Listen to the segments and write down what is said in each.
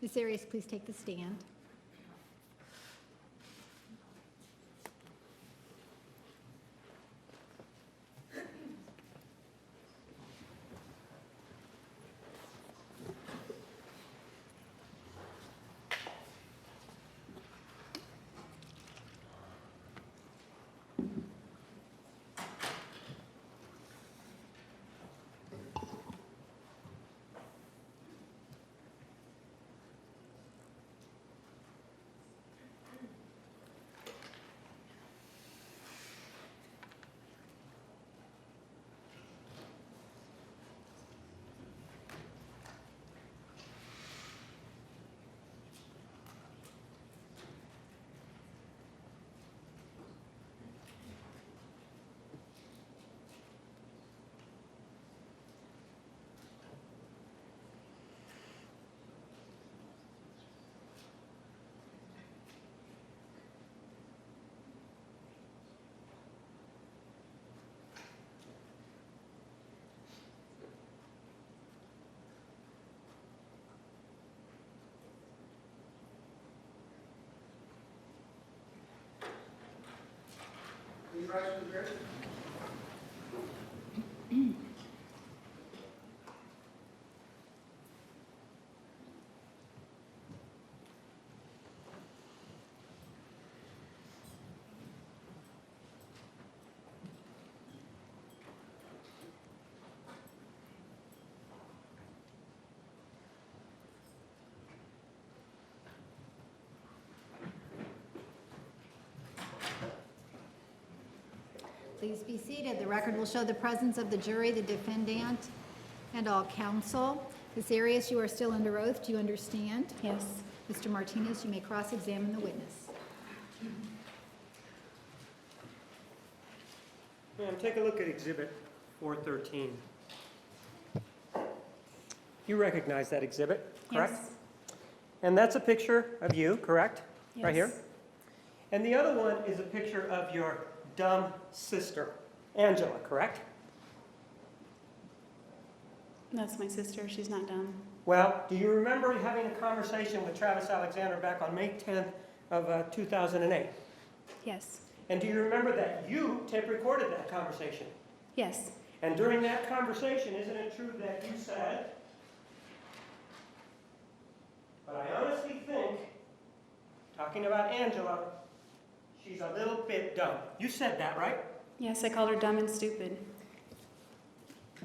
Ms. Arias, please take the stand. Please rise for the prayer. Please be seated. The record will show the presence of the jury, the defendant, and all counsel. Ms. Arias, you are still under oath. Do you understand? Yes. Mr. Martinez, you may cross-examine the witness. Ma'am, take a look at Exhibit 413. You recognize that exhibit, correct? Yes. And that's a picture of you, correct? Right here? Yes. And the other one is a picture of your dumb sister, Angela, correct? That's my sister. She's not dumb. Well, do you remember having a conversation with Travis Alexander back on May 10th of 2008? Yes. And do you remember that you tape recorded that conversation? Yes. And during that conversation, isn't it true that you said, but I honestly think, talking about Angela, she's a little bit dumb. You said that, right? Yes, I called her dumb and stupid.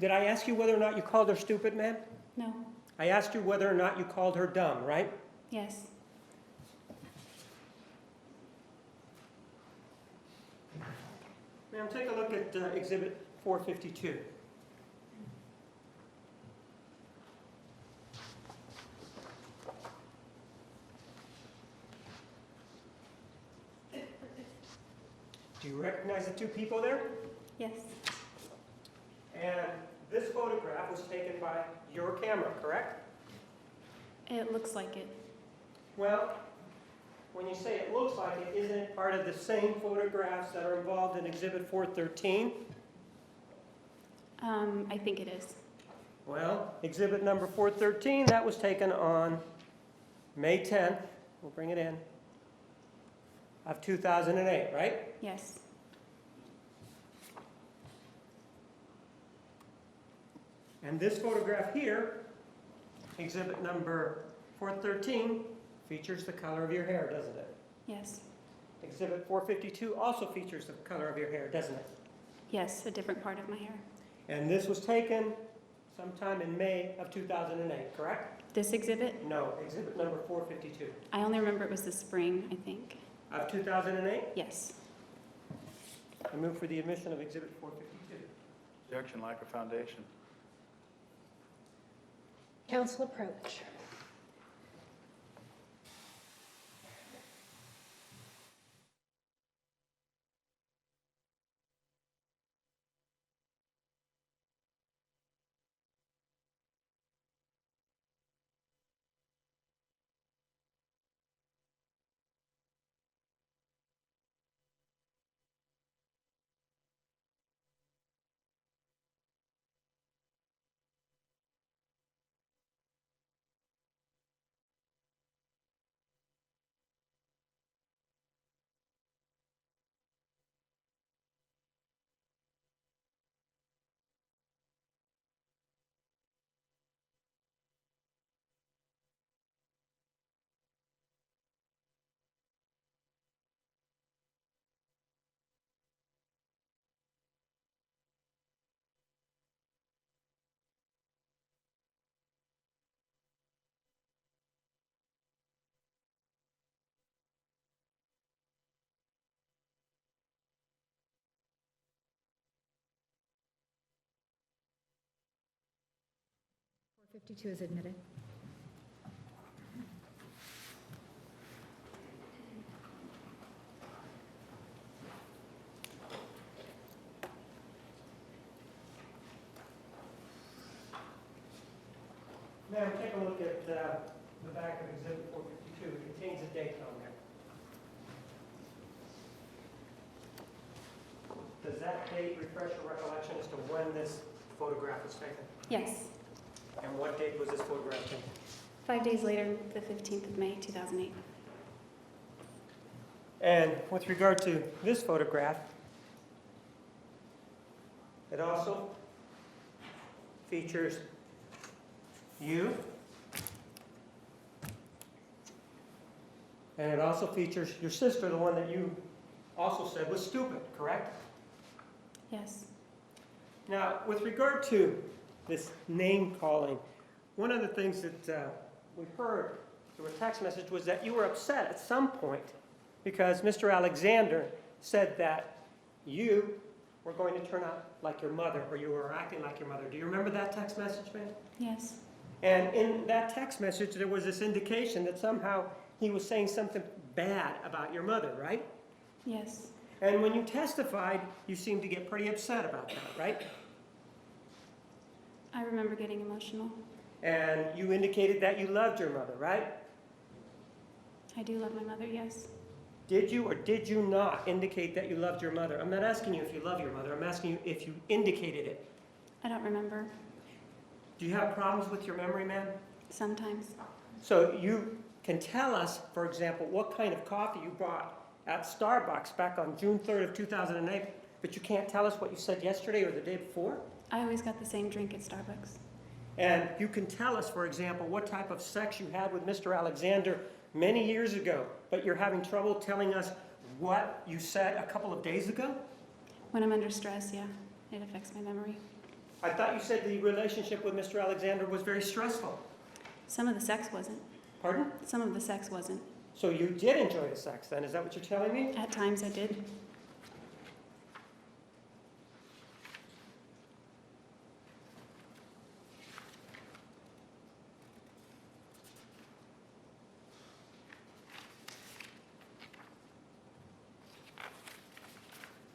Did I ask you whether or not you called her stupid, ma'am? No. I asked you whether or not you called her dumb, right? Yes. Ma'am, take a look at Exhibit 452. Do you recognize the two people there? Yes. And this photograph was taken by your camera, correct? It looks like it. Well, when you say it looks like it, isn't it part of the same photographs that are involved in Exhibit 413? I think it is. Well, Exhibit number 413, that was taken on May 10th, we'll bring it in, of 2008, right? Yes. And this photograph here, Exhibit number 413, features the color of your hair, doesn't it? Yes. Exhibit 452 also features the color of your hair, doesn't it? Yes, a different part of my hair. And this was taken sometime in May of 2008, correct? This exhibit? No, exhibit number 452. I only remember it was the spring, I think. Of 2008? Yes. I move for the admission of exhibit 452. Objection, lack of foundation. Counsel approach. 452 is admitted. Ma'am, take a look at the back of Exhibit 452. It contains a date on there. Does that date refresh your recollection as to when this photograph was taken? Yes. And what date was this photograph taken? 5 days later, the 15th of May, 2008. And with regard to this photograph, it also features you, and it also features your sister, the one that you also said was stupid, correct? Yes. Now, with regard to this name calling, one of the things that we heard through a text message was that you were upset at some point because Mr. Alexander said that you were going to turn out like your mother, or you were acting like your mother. Do you remember that text message, man? Yes. And in that text message, there was this indication that somehow he was saying something bad about your mother, right? Yes. And when you testified, you seemed to get pretty upset about that, right? I remember getting emotional. And you indicated that you loved your mother, right? I do love my mother, yes. Did you or did you not indicate that you loved your mother? I'm not asking you if you love your mother. I'm asking you if you indicated it. I don't remember. Do you have problems with your memory, ma'am? Sometimes. So you can tell us, for example, what kind of coffee you bought at Starbucks back on June 3rd of 2008, but you can't tell us what you said yesterday or the day before? I always got the same drink at Starbucks. And you can tell us, for example, what type of sex you had with Mr. Alexander many years ago, but you're having trouble telling us what you said a couple of days ago? When I'm under stress, yeah, it affects my memory. I thought you said the relationship with Mr. Alexander was very stressful. Some of the sex wasn't. Pardon? Some of the sex wasn't. So you did enjoy the sex then, is that what you're telling me? At times I did.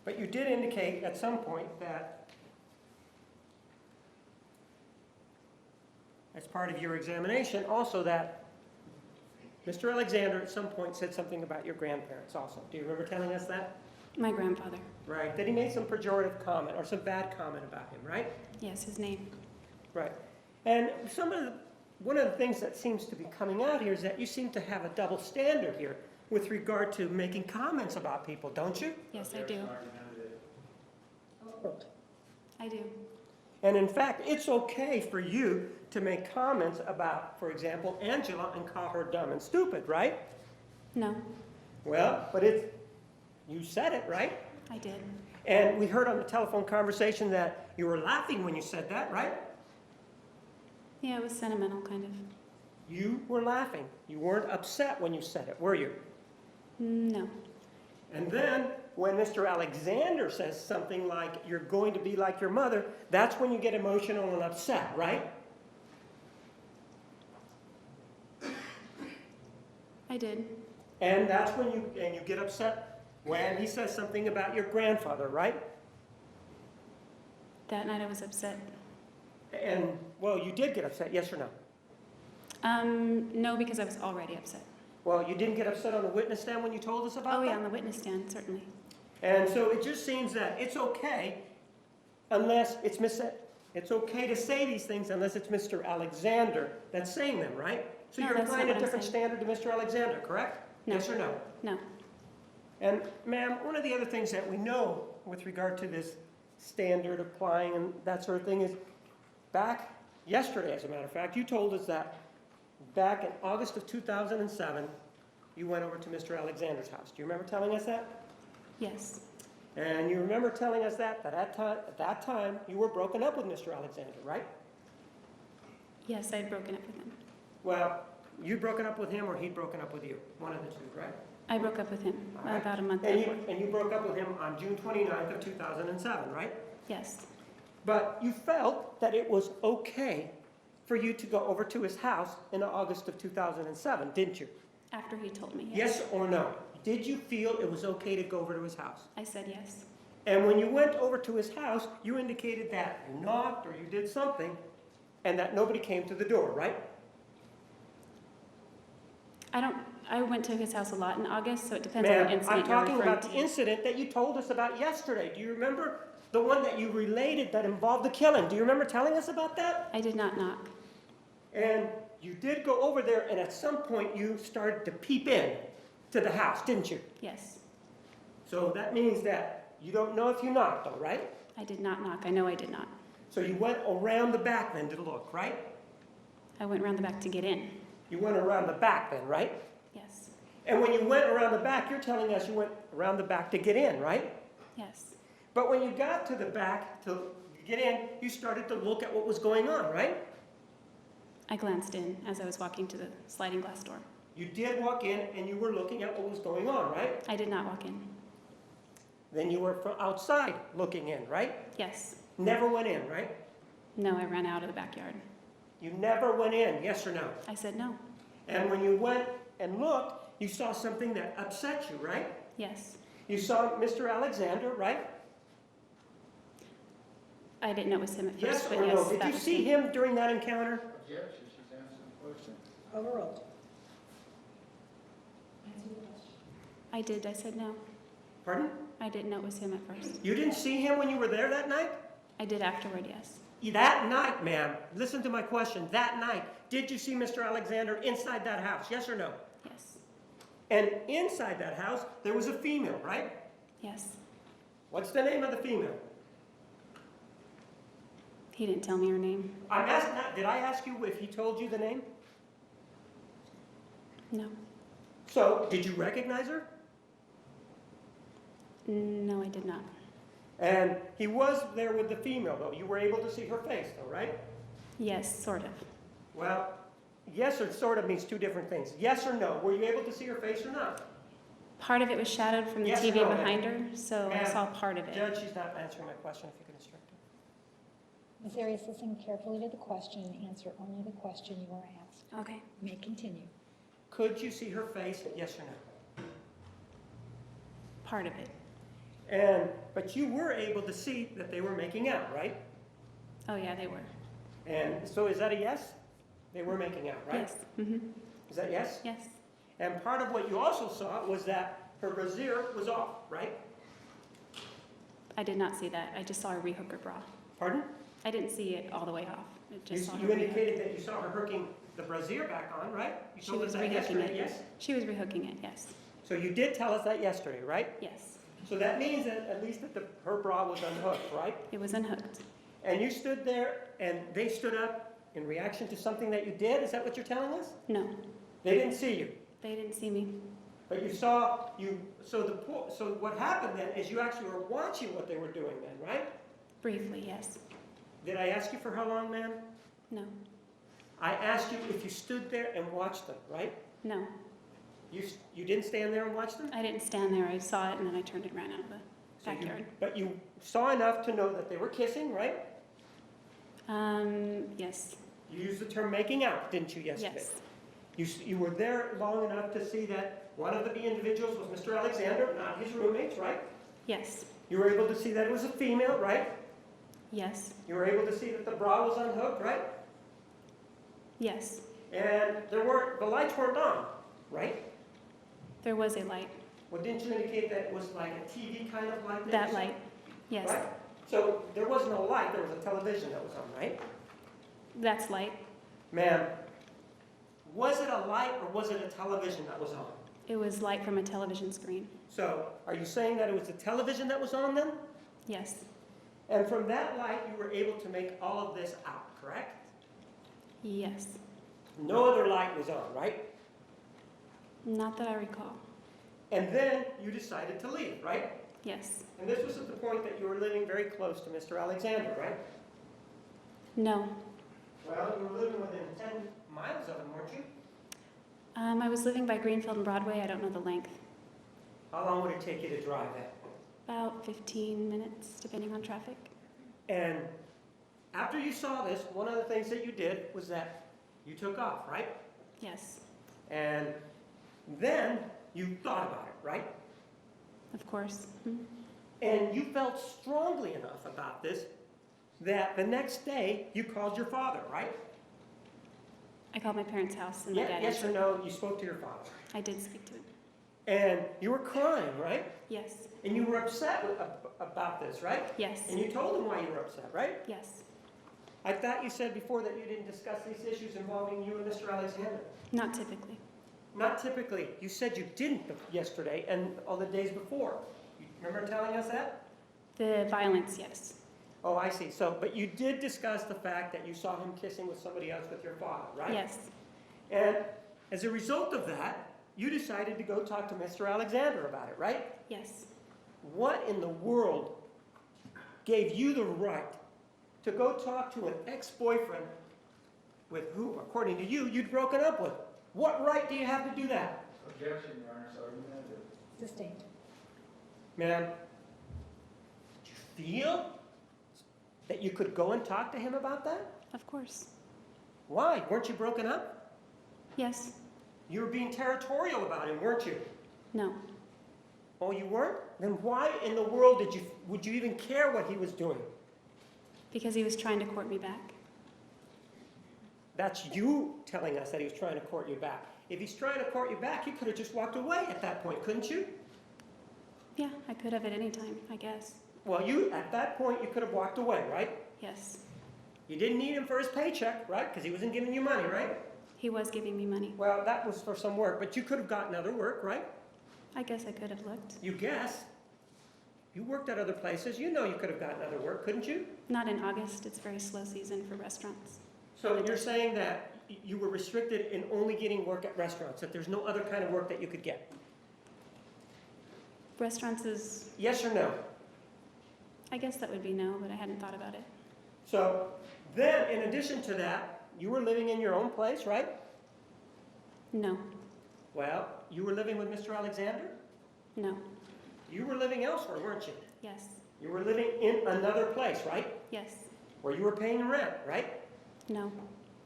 But you did indicate at some point that, as part of your examination, also that Mr. Alexander at some point said something about your grandparents also. Do you remember telling us that? My grandfather. Right, that he made some pejorative comment or some bad comment about him, right? Yes, his name. Right. And one of the things that seems to be coming out here is that you seem to have a double standard here with regard to making comments about people, don't you? Yes, I do. I do. And in fact, it's okay for you to make comments about, for example, Angela and call her dumb and stupid, right? No, Well, but you said it, right? I did. And we heard on the telephone conversation that you were laughing when you said that, right? Yeah, it was sentimental, kind of. You were laughing. You weren't upset when you said it, were you? No. And then when Mr. Alexander says something like, you're going to be like your mother, that's when you get emotional and upset, right? I did. And that's when you get upset when he says something about your grandfather, right? That night I was upset. And, well, you did get upset, yes or no? No, because I was already upset. Well, you didn't get upset on the witness stand when you told us about Oh, that? yeah, on the witness stand, certainly. And so it just seems that it's okay unless it's okay to say these things unless it's Mr. Alexander that's saying them, right? So No, you're that's not applying a what I'm different saying. standard to Mr. Alexander, correct? No. Yes or no? No. And ma'am, one of the other things that we know with regard to this standard applying and that sort of thing is back yesterday, as a matter of fact, you told us that back in August of 2007, you went over to Mr. Alexander's house. Do you remember telling us that? Yes. And you remember telling us that at that time you were broken up with Mr. Alexander, right? Yes, I had broken up with him. Well, you'd broken up with him or he'd broken up with you, one of the two, right? I broke up with him All right. about a month And before. you broke up with him on June 29th of 2007, right? Yes. But you felt that it was okay for you to go over to his house in August of 2007, didn't you? After he told me, Yes or no? Did you feel it was okay to go over to his house? I said yes. And when you went over to his house, you indicated that you knocked or you did something and that nobody came to the door, right? I went to his house a lot in August, so it depends on Ma'am, the I'm incident you're talking referring about the to. incident that you told us about yesterday. Do you remember the one that you related that involved the killing? Do you remember telling us about that? I did not knock. And you did go over there, and at some point you started to peep in to the house, didn't you? Yes. So that means that you don't know if you knocked, all right? I did not knock. I know I did not. So you went around the back then to look, right? I went around the back to get in. You went around the back then, right? Yes. And when you went around the back, you're telling us you went around the back to get in, right? Yes. But when you got to the back to get in, you started to look at what was going on, right? I glanced in as I was walking to the sliding glass door. You did walk in and you were looking at what was going on, right? I did not walk in. Then you were from outside looking in, right? Yes. Never went in, right? No, I ran out of the backyard. You never went in, yes or no? I said no. And when you went and looked, you saw something that upset you, right? Yes. You saw Mr. Alexander, right? I didn't know it was him at first, Yes but or yes, no? Did that you was see him during that encounter? Objection, she's answering the question. Overruled. I did. I said no. Pardon? I didn't know it was him at first. You didn't see him when you were there that night? I did afterward, yes. That night, ma'am, listen to my question. That night, did you see Mr. Alexander inside that house? Yes or no? Yes. And inside that house, there was a female, right? Yes. What's the name of the female? He didn't tell me her name. I'm asking that. Did I ask you if he told you the name? No. So, did you recognize her? No, I did not. And he was there with the female, though. You were able to see her face, though, right? Yes, sort of. Well, yes or sort of means two different things. Yes or no? Were you able to see her face or not? Part of it was shadowed from the Yes or TV no, behind her, so I Ma'am, saw part of it. Judge, she's not answering my question. If you can instruct her. Ms. Arias, listen carefully to the question and answer only the question you are asked. Okay. You may continue. Could you see her face? Yes or no? Part of it. But you were able to see that they were making out, right? Oh, yeah, they were. And so is that a yes? They were making out, right? Yes. Mm-hmm. Is that yes? Yes. And part of what you also saw was that her brassiere was off, right? I did not see that. I just saw her rehook her bra. Pardon? I didn't see it all the way off. I just saw her You rehook. indicated that you saw her hooking the brassiere back on, right? You She told us was that rehooking yesterday, it. yes? She was rehooking it, yes. So you did tell us that yesterday, right? Yes. So that means that at least that her bra was unhooked, right? It was unhooked. And you stood there and they stood up in reaction to something that you did? Is that what you're telling us? No, They didn't see you, they didn't see me. but you saw you. So what happened then is you actually were watching what they were doing then, right? Briefly, yes. Did I ask you for how long, ma'am? No, I asked you if you stood there and watched them, right? no. You didn't stand there and watch them? I didn't stand there. I saw it and then I turned and ran out of the So you- backyard. But you saw enough to know that they were kissing, right? Yes. You used the term making out, didn't you, yesterday? Yes. You were there long enough to see that one of the individuals was Mr. Alexander, not his roommates, right? Yes. You were able to see that it was a female, right? Yes. You were able to see that the bra was unhooked, right? Yes. And the lights weren't on, right? There was a light. Well, didn't you indicate that it was like a TV kind of light? That you saw? light. Yes. Right? So there wasn't a light, there was a television that was on, right? That's light. Ma'am, was it a light or was it a television that was on? It was light from a television screen. So are you saying that it was the television that was on then? Yes. And from that light, you were able to make all of this out, correct? Yes. No other light was on, right? Not that I recall. And then you decided to leave, right? Yes. And this was at the point that you were living very close to Mr. Alexander, right? No. Well, you were living within 10 miles of him, weren't you? I was living by Greenfield and Broadway. I don't know the length. How long would it take you to drive that? About 15 minutes, depending on traffic. And after you saw this, one of the things that you did was that you took off, right? Yes, And then you thought about it, right? of course. And you felt strongly enough about this that the next day you called your father, right? I called my parents' house and my dad Yes or answered. no, you spoke to your father. I did speak to him. And you were crying, right? Yes, And you were upset about this, right? yes, And you told him why you were upset, right? yes. I thought you said before that you didn't discuss these issues involving you and Mr. Alexander. Not typically. Not typically. You said you didn't yesterday and all the days before. You remember telling us that? The violence, yes. Oh, I see. So, but you did discuss the fact that you saw him kissing with somebody else with your father, right? Yes, And as a result of that, you decided to go talk to Mr. Alexander about it, right? yes. What in the world gave you the right to go talk to an ex-boyfriend with who, according to you, you'd broken up with? What right do you have to do that? Objection, Your Honor, so argumentative. Sustained. Ma'am, did you feel that you could go and talk to him about that? Of course. Why? Weren't you broken up? Yes, You were being territorial about him, weren't you? no. Oh, you weren't? Then why in the world would you even care what he was doing? Because he was trying to court me back. That's you telling us that he was trying to court you back. If he's trying to court you back, you could have just walked away at that point, couldn't you? Yeah, I could have at any time, I guess. Well, at that point, you could have walked away, right? Yes, You didn't need him for his paycheck, right? Because he wasn't giving you money, right? he was giving me money. Well, that was for some work, but you could have gotten other work, right? I guess I could have looked. You guess. You worked at other places. You know you could have gotten other work, couldn't you? Not in August, it's very slow season for restaurants. So you're saying that you were restricted in only getting work at restaurants, that there's no other kind of work that you could get? Restaurants is, Yes or no? I guess that would be no, but I hadn't thought about it. So then, in addition to that, you were living in your own place, right? No, Well, you were living with Mr. Alexander? no, You were living elsewhere, weren't you? yes, You were living in another place, right? yes, Where you were paying rent, right? no,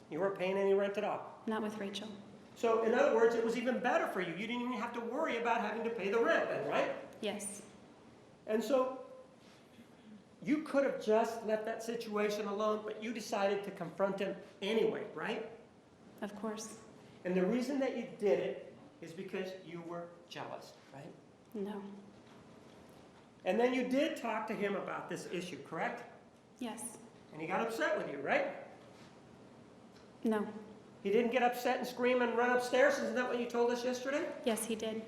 You weren't paying any rent at all. not with Rachel. So in other words, it was even better for you. You didn't even have to worry about having to pay the rent then, right? Yes, And so you could have just left that situation alone, but you decided to confront him anyway, right? of course, And the reason that you did it is because you were jealous, right? no, And then you did talk to him about this issue, correct? yes, And he got upset with you, right? no, He didn't get upset and scream and run upstairs? Isn't that what you told us yesterday? yes, he did.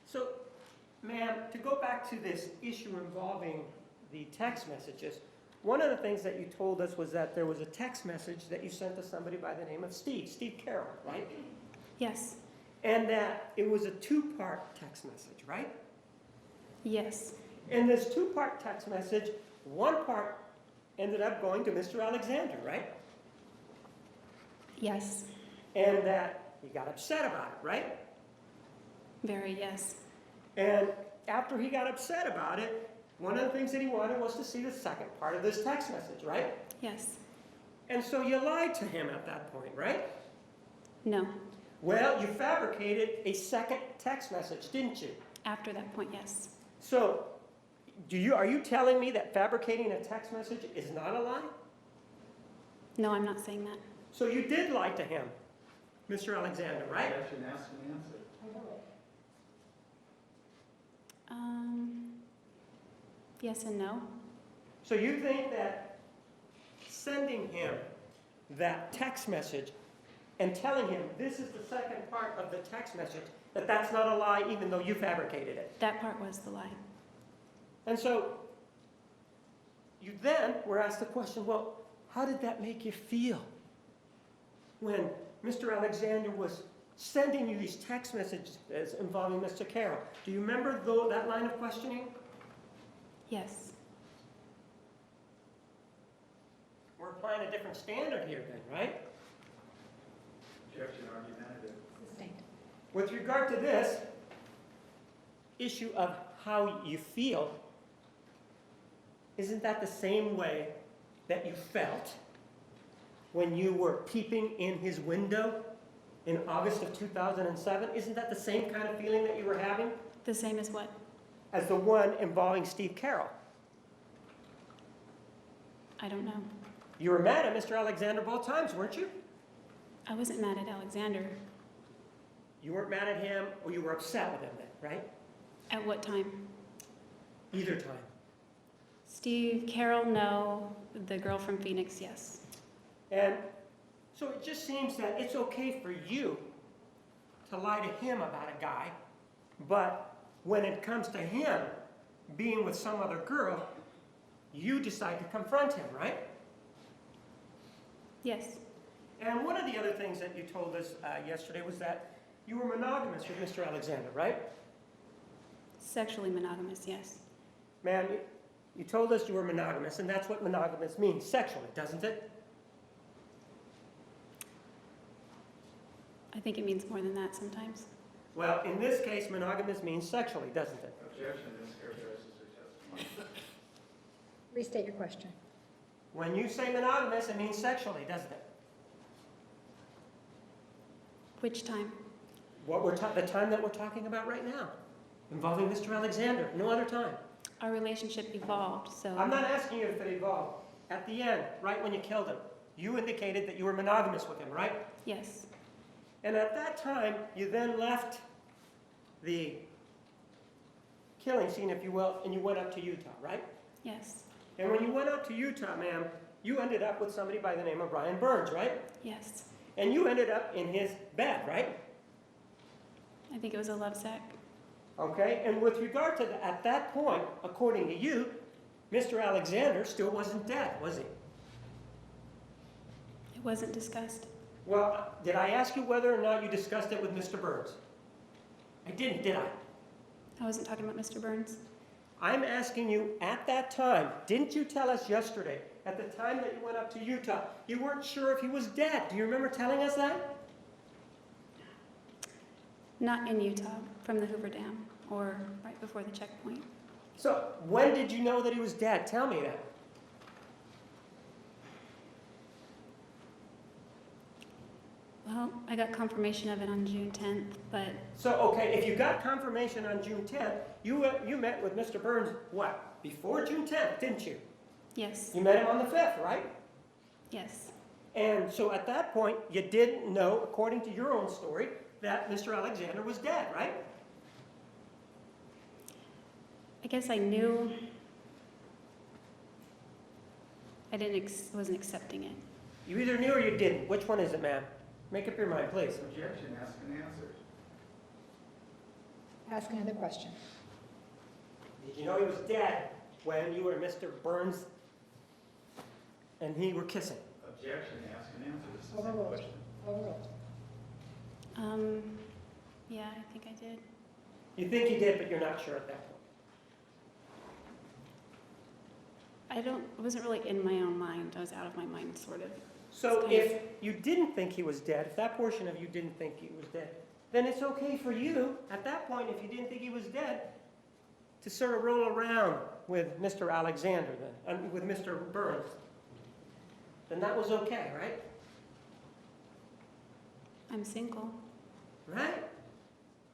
So, ma'am, to go back to this issue involving the text messages, one of the things that you told us was that there was a text message that you sent to somebody by the name of Steve Carroll, right? Yes, And that it was a two-part text message, right? yes, In this two-part text message, one part ended up going to Mr. Alexander, right? yes, And that he got upset about it, right? very yes, And after he got upset about it, one of the things that he wanted was to see the second part of this text message, right? yes, And so you lied to him at that point, right? no. Well, you fabricated a second text message, didn't you? After that point, yes. So, are you telling me that fabricating a text message is not a lie? No, I'm not saying that. So you did lie to him, Mr. Alexander, right? Objection, asked and answered. Yes and no. So you think that sending him that text message and telling him this is the second part of the text message, that that's not a lie even though you fabricated it? That part was the lie. And so you then were asked the question, well, how did that make you feel when Mr. Alexander was sending you these text messages involving Mr. Carroll? Do you remember that line of questioning? Yes, We're applying a different standard here then, right? Objection, argumentative. Sustained. With regard to this issue of how you feel, isn't that the same way that you felt when you were peeping in his window in August of 2007? Isn't that the same kind of feeling that you were having The same as what? as the one involving Steve Carroll? I don't know. You were mad at Mr. Alexander both times, weren't you? I wasn't mad at Alexander. You weren't mad at him, or you were upset with him then, right? At what time? Either time. Steve Carroll, no. The girl from Phoenix, yes. And so it just seems that it's okay for you to lie to him about a guy, but when it comes to him being with some other girl, you decide to confront him, right? Yes. And one of the other things that you told us yesterday was that you were monogamous with Mr. Alexander, right? Sexually monogamous, yes. Ma'am, you told us you were monogamous, and that's what monogamous means, sexually, doesn't it? I think it means more than that sometimes. Well, in this case, monogamous means sexually, doesn't it? Objection, this characterizes her testimony. Restate your question. When you say monogamous, it means sexually, doesn't it? Which time? The time that we're talking about right now, involving Mr. Alexander, no other time. Our relationship evolved, so... I'm not asking you if it evolved. At the end, right when you killed him, you indicated that you were monogamous with him, right? Yes. And at that time, you then left the killing scene, if you will, and you went up to Utah, right? Yes. And when you went up to Utah, ma'am, you ended up with somebody by the name of Brian Burns, right? Yes. And you ended up in his bed, right? I think it was a love sack. Okay, and with regard to at that point, according to you, Mr. Alexander still wasn't dead, was he? It wasn't discussed. Well, did I ask you whether or not you discussed it with Mr. Burns? I didn't, did I? I wasn't talking about Mr. Burns. I'm asking you at that time, didn't you tell us yesterday, at the time that you went up to Utah, you weren't sure if he was dead? Do you remember telling us that? Not in Utah, from the Hoover Dam, or right before the checkpoint. So when did you know that he was dead? Tell me that. Well, I got confirmation of it on June 10th, but So, okay, if you got confirmation on June 10th, you met with Mr. Burns, what, before June 10th, didn't you? yes, You met him on the 5th, right? yes, And so at that point, you didn't know, according to your own story, that Mr. Alexander was dead, right? I guess I knew. I wasn't accepting it. You either knew or you didn't. Which one is it, ma'am? Make up your mind, please. Objection, ask and answer. Ask another question. Did you know he was dead when you and Mr. Burns and he were kissing? Objection, ask and answer. This is the same Overruled. question. Overruled. Yeah, I think I did. You think you did, but you're not sure at that point. It wasn't really in my own mind. I was out of my mind, sort of. So It's kind if you didn't think he was dead, if that portion of you didn't think he was dead, then it's okay for you, at that point, if you didn't think he was dead, to sort of roll around with Mr. Alexander then, with Mr. Burns. Then that was okay, right? I'm single. Right?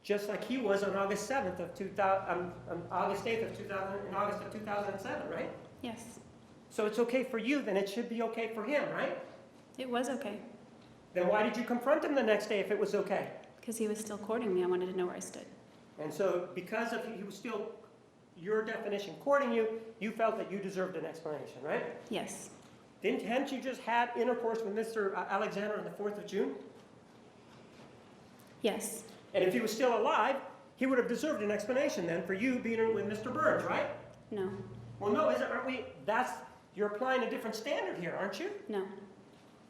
Just like he was on August 7th of 2000, on August 8th of 2000, in August of 2007, right? Yes, So it's okay for you, then it should be okay for him, right? it was okay. Then why did you confront him the next day if it was okay? Because he was still courting me. I wanted to know where I stood. And so because he was still, your definition, courting you, you felt that you deserved an explanation, right? Yes, Hadn't you just had intercourse with Mr. Alexander on the 4th of June? yes, And if he was still alive, he would have deserved an explanation then for you being with Mr. Burns, right? no, Well, no, aren't we, you're applying a different standard here, aren't you? no.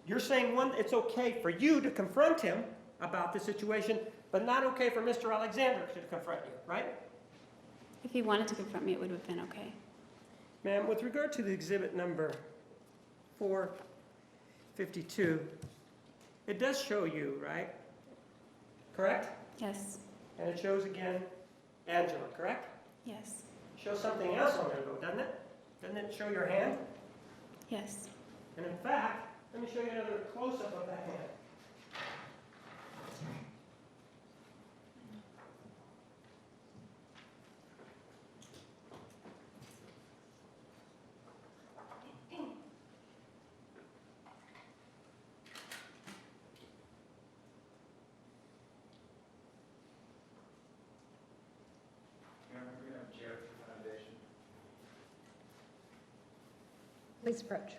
You're saying, one, it's okay for you to confront him about the situation, but not okay for Mr. Alexander to confront you, right? If he wanted to confront me, it would have been okay. Ma'am, with regard to the exhibit number 452, it does show you, right? Correct? Yes, And it shows again Angela, correct? yes, Shows something else on there though, doesn't it? Doesn't it show your hand? yes, And in fact, let me show you another close-up of that hand. Karen, we're gonna have chair for foundation. Please approach.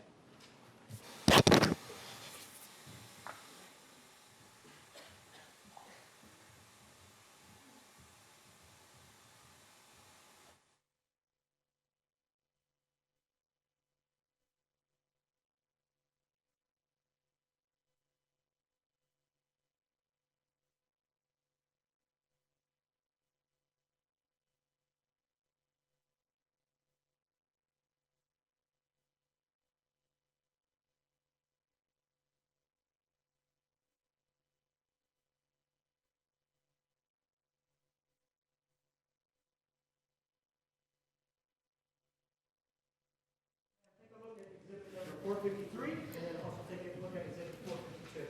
Take a look at exhibit number 453, and then also take a look at exhibit 452.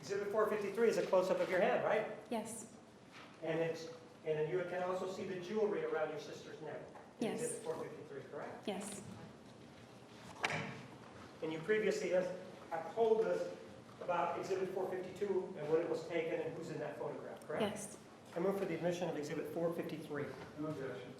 Exhibit 453 is a close-up of your hand, right? Yes. And you can also see the jewelry around your sister's neck. in Yes. Exhibit 453, correct? Yes. And you previously have told us about Exhibit 452 and when it was taken and who's in that photograph, correct? Yes. I move for the admission of Exhibit 453. No objection.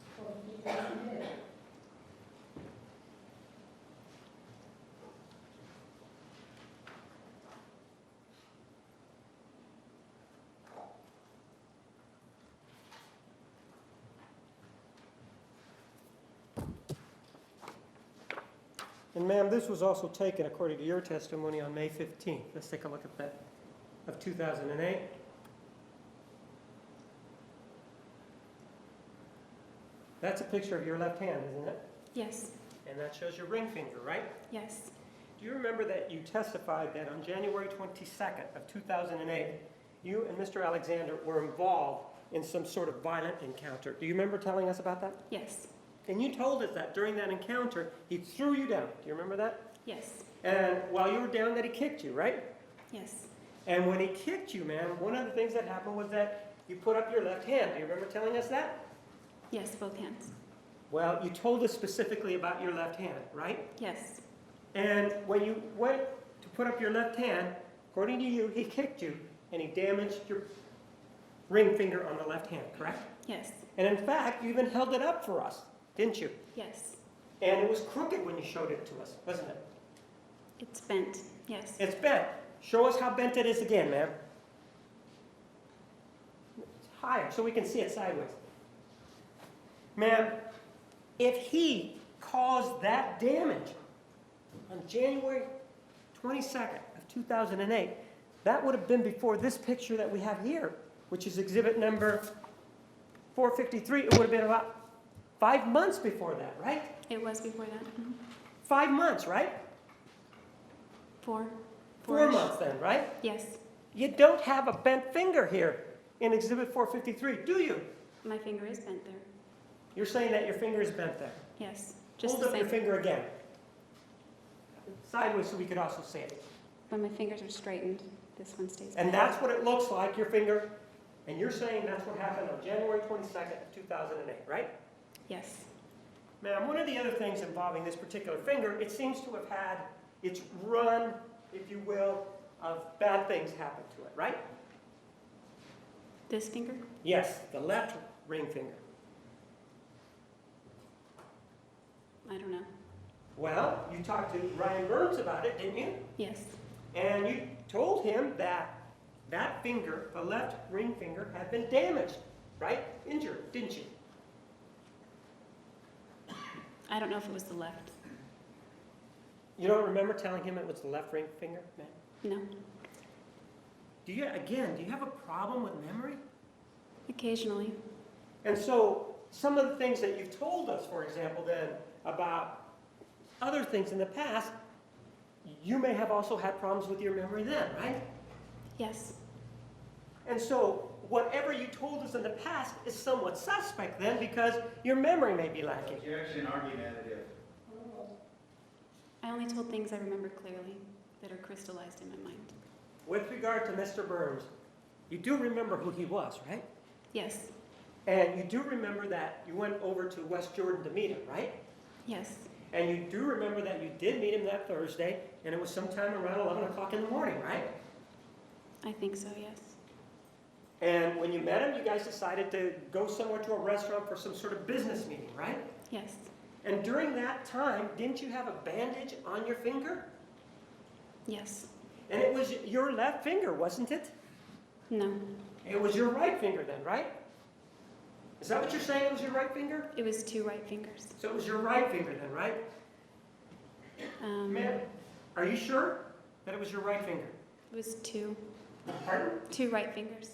And ma'am, this was also taken, according to your testimony, on May 15th. Let's take a look at that, of 2008. That's a picture of your left hand, isn't it? Yes. And that shows your ring finger, right? Yes. Do you remember that you testified that on January 22nd of 2008, you and Mr. Alexander were involved in some sort of violent encounter? Do you remember telling us about that? Yes. And you told us that during that encounter, he threw you down. Do you remember that? Yes. And while you were down, that he kicked you, right? Yes. And when he kicked you, ma'am, one of the things that happened was that you put up your left hand. Do you remember telling us that? Yes, both hands. Well, you told us specifically about your left hand, right? Yes. And when you went to put up your left hand, according to you, he kicked you and he damaged your ring finger on the left hand, correct? Yes. And in fact, you even held it up for us, didn't you? Yes. And it was crooked when you showed it to us, wasn't it? It's bent. Yes. It's bent. Show us how bent it is again, ma'am. It's higher so we can see it sideways. Ma'am, if he caused that damage on January 22nd of 2008, that would have been before this picture that we have here, which is exhibit number 453. It would have been about 5 months before that, right? It was before that. 5 months, right? 4. 4 months then, right? Yes. You don't have a bent finger here in exhibit 453, do you? My finger is bent there. You're saying that your finger is bent there. Yes. Just Hold the up your same. finger again. Sideways so we could also see it. When my fingers are straightened, this one stays And bent. that's what it looks like, your finger. And you're saying that's what happened on January 22nd, 2008, right? Yes. Ma'am, one of the other things involving this particular finger, it seems to have had its run, if you will, of bad things happen to it, right? This finger? Yes, the left ring finger. I don't know. Well, you talked to Ryan Burns about it, didn't you? Yes. And you told him that that finger, the left ring finger, had been damaged, right? Injured, didn't you? I don't know if it was the left. You don't remember telling him it was the left ring finger, man? No. Do you have a problem with memory? Occasionally. And so, some of the things that you've told us, for example, then, about other things in the past, you may have also had problems with your memory then, right? Yes. And so, whatever you told us in the past is somewhat suspect then, because your memory may be lacking. Objection, argumentative. I only told things I remember clearly that are crystallized in my mind. With regard to Mr. Burns, you do remember who he was, right? Yes, And you do remember that you went over to West Jordan to meet him, right? yes, And you do remember that you did meet him that Thursday, and it was sometime around 11 o'clock in the morning, right? I think so, yes. And when you met him, you guys decided to go somewhere to a restaurant for some sort of business meeting, right? Yes, And during that time, didn't you have a bandage on your finger? yes, And it was your left finger, wasn't it? no. It was your right finger then, right? Is that what you're saying? It was your right finger? It was 2 right fingers. So it was your right finger then, right? Ma'am, are you sure that it was your right finger? It was 2 Pardon? right fingers.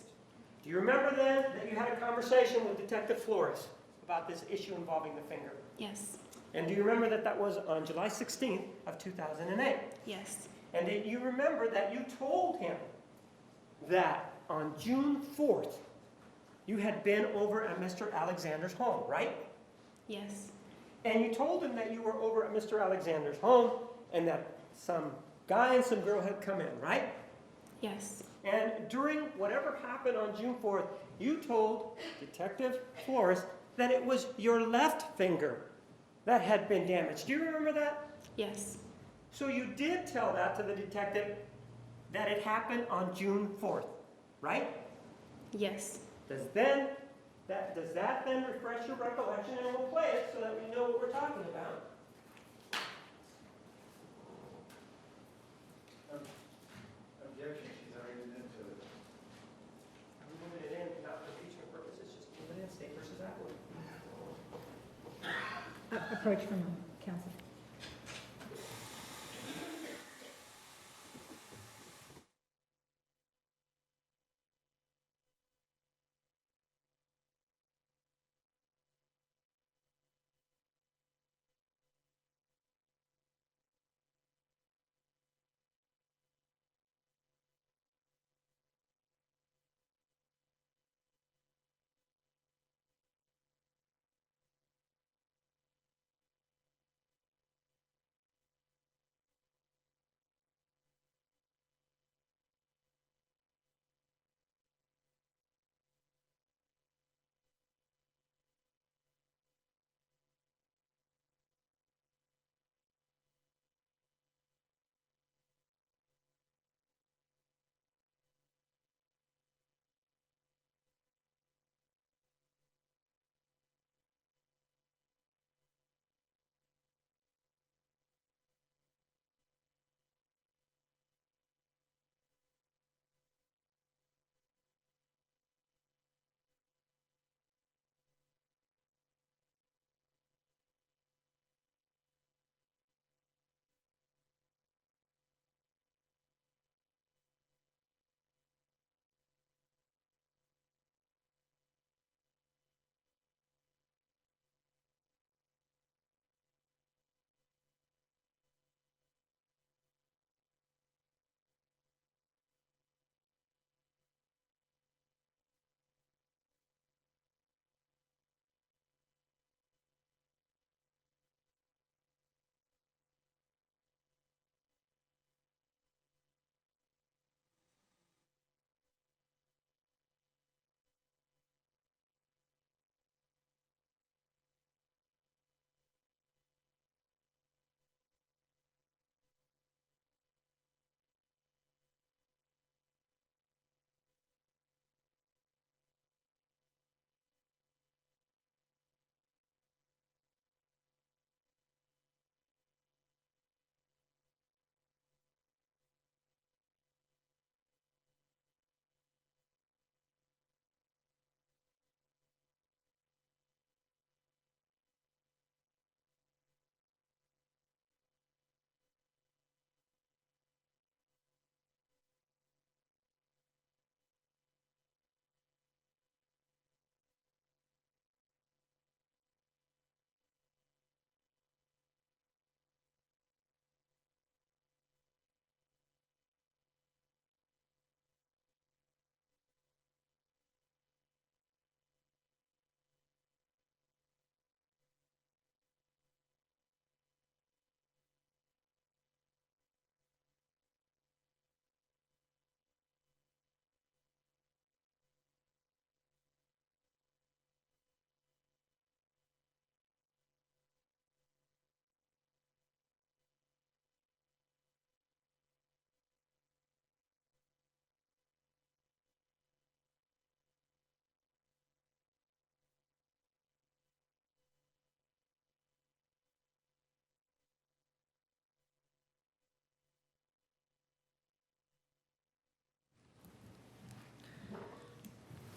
Do you remember then that you had a conversation with Detective Flores about this issue involving the finger? Yes, And do you remember that that was on July 16th of 2008? yes, And do you remember that you told him that on June 4th, you had been over at Mr. Alexander's home, right? yes, And you told him that you were over at Mr. Alexander's home and that some guy and some girl had come in, right? yes, And during whatever happened on June 4th, you told Detective Flores that it was your left finger that had been damaged. Do you remember that? yes, So you did tell that to the detective that it happened on June 4th, right? yes, Does that then refresh your recollection, and we'll play it so that we know what we're talking about? Objection, she's already been into it. I'm moving it in, not for impeachment purposes, just move it in, state versus Atwood. Approach from counsel.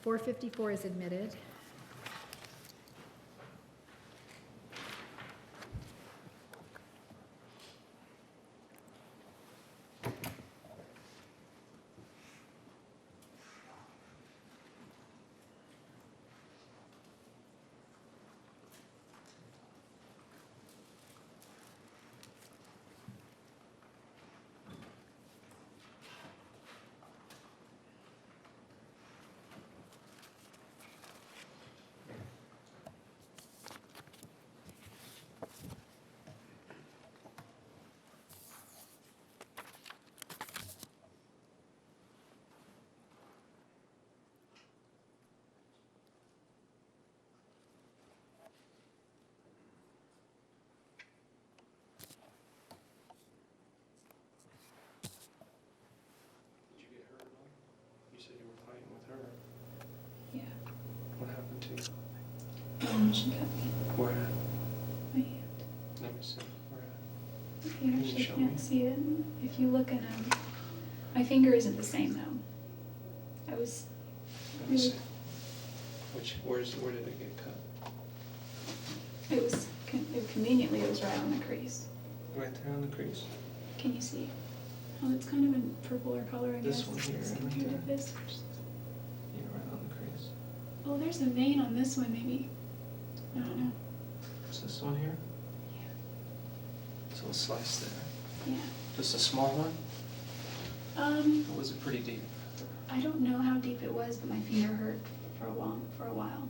454 is admitted. Did you get hurt at all? You said you were fighting with her. Yeah. What happened to you? She cut me. Where at? My hand. Let me see. Where at? You Can you actually show can't me? see it. If you look at my finger isn't the same though. I was Let me really, see. Where did it get cut? it was conveniently it was right on the crease. Right there on the crease? Can you see? Oh, it's kind of a purpler color, I This guess. one here, Same right here there. with this. Yeah, right on the crease. Oh, there's a vein on this one, maybe. I don't know. Is this one here? Yeah. So a slice there. Yeah. Just a small one? Or was it pretty deep? I don't know how deep it was, but my finger hurt for a while.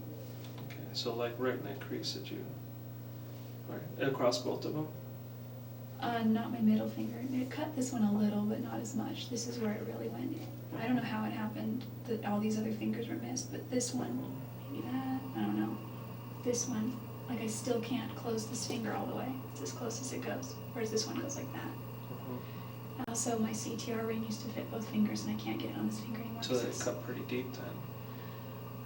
Okay, so like right in that crease that you, right, across both of them? Not my middle finger. It cut this one a little, but not as much. This is where it really went. I don't know how it happened that all these other fingers were missed, but this one, maybe that, I don't know. This one, like I still can't close this finger all the way. It's as close as it goes, whereas this one goes like that. Also, my CTR ring used to fit both fingers, and I can't get it on this finger anymore. So 'cause that it's- cut pretty deep then?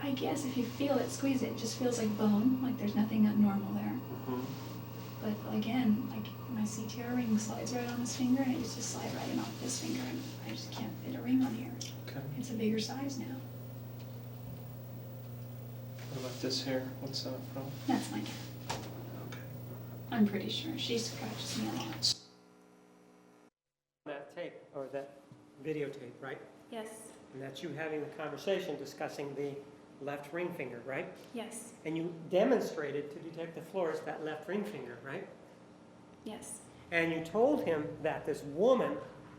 I guess if you feel it, squeeze it. It just feels like bone, like there's nothing abnormal there. But again, like my CTR ring slides right on this finger, and it used to slide right in off this finger, and I just can't fit a ring on here. Okay. It's a bigger size now. What about this hair? What's that from? That's my cat. Okay. I'm pretty sure. She scratches me a lot. That tape, or that videotape, right? Yes, And that's you having the conversation discussing the left ring finger, right? yes, And you demonstrated to Detective Flores that left ring finger, right? yes, And you told him that this woman,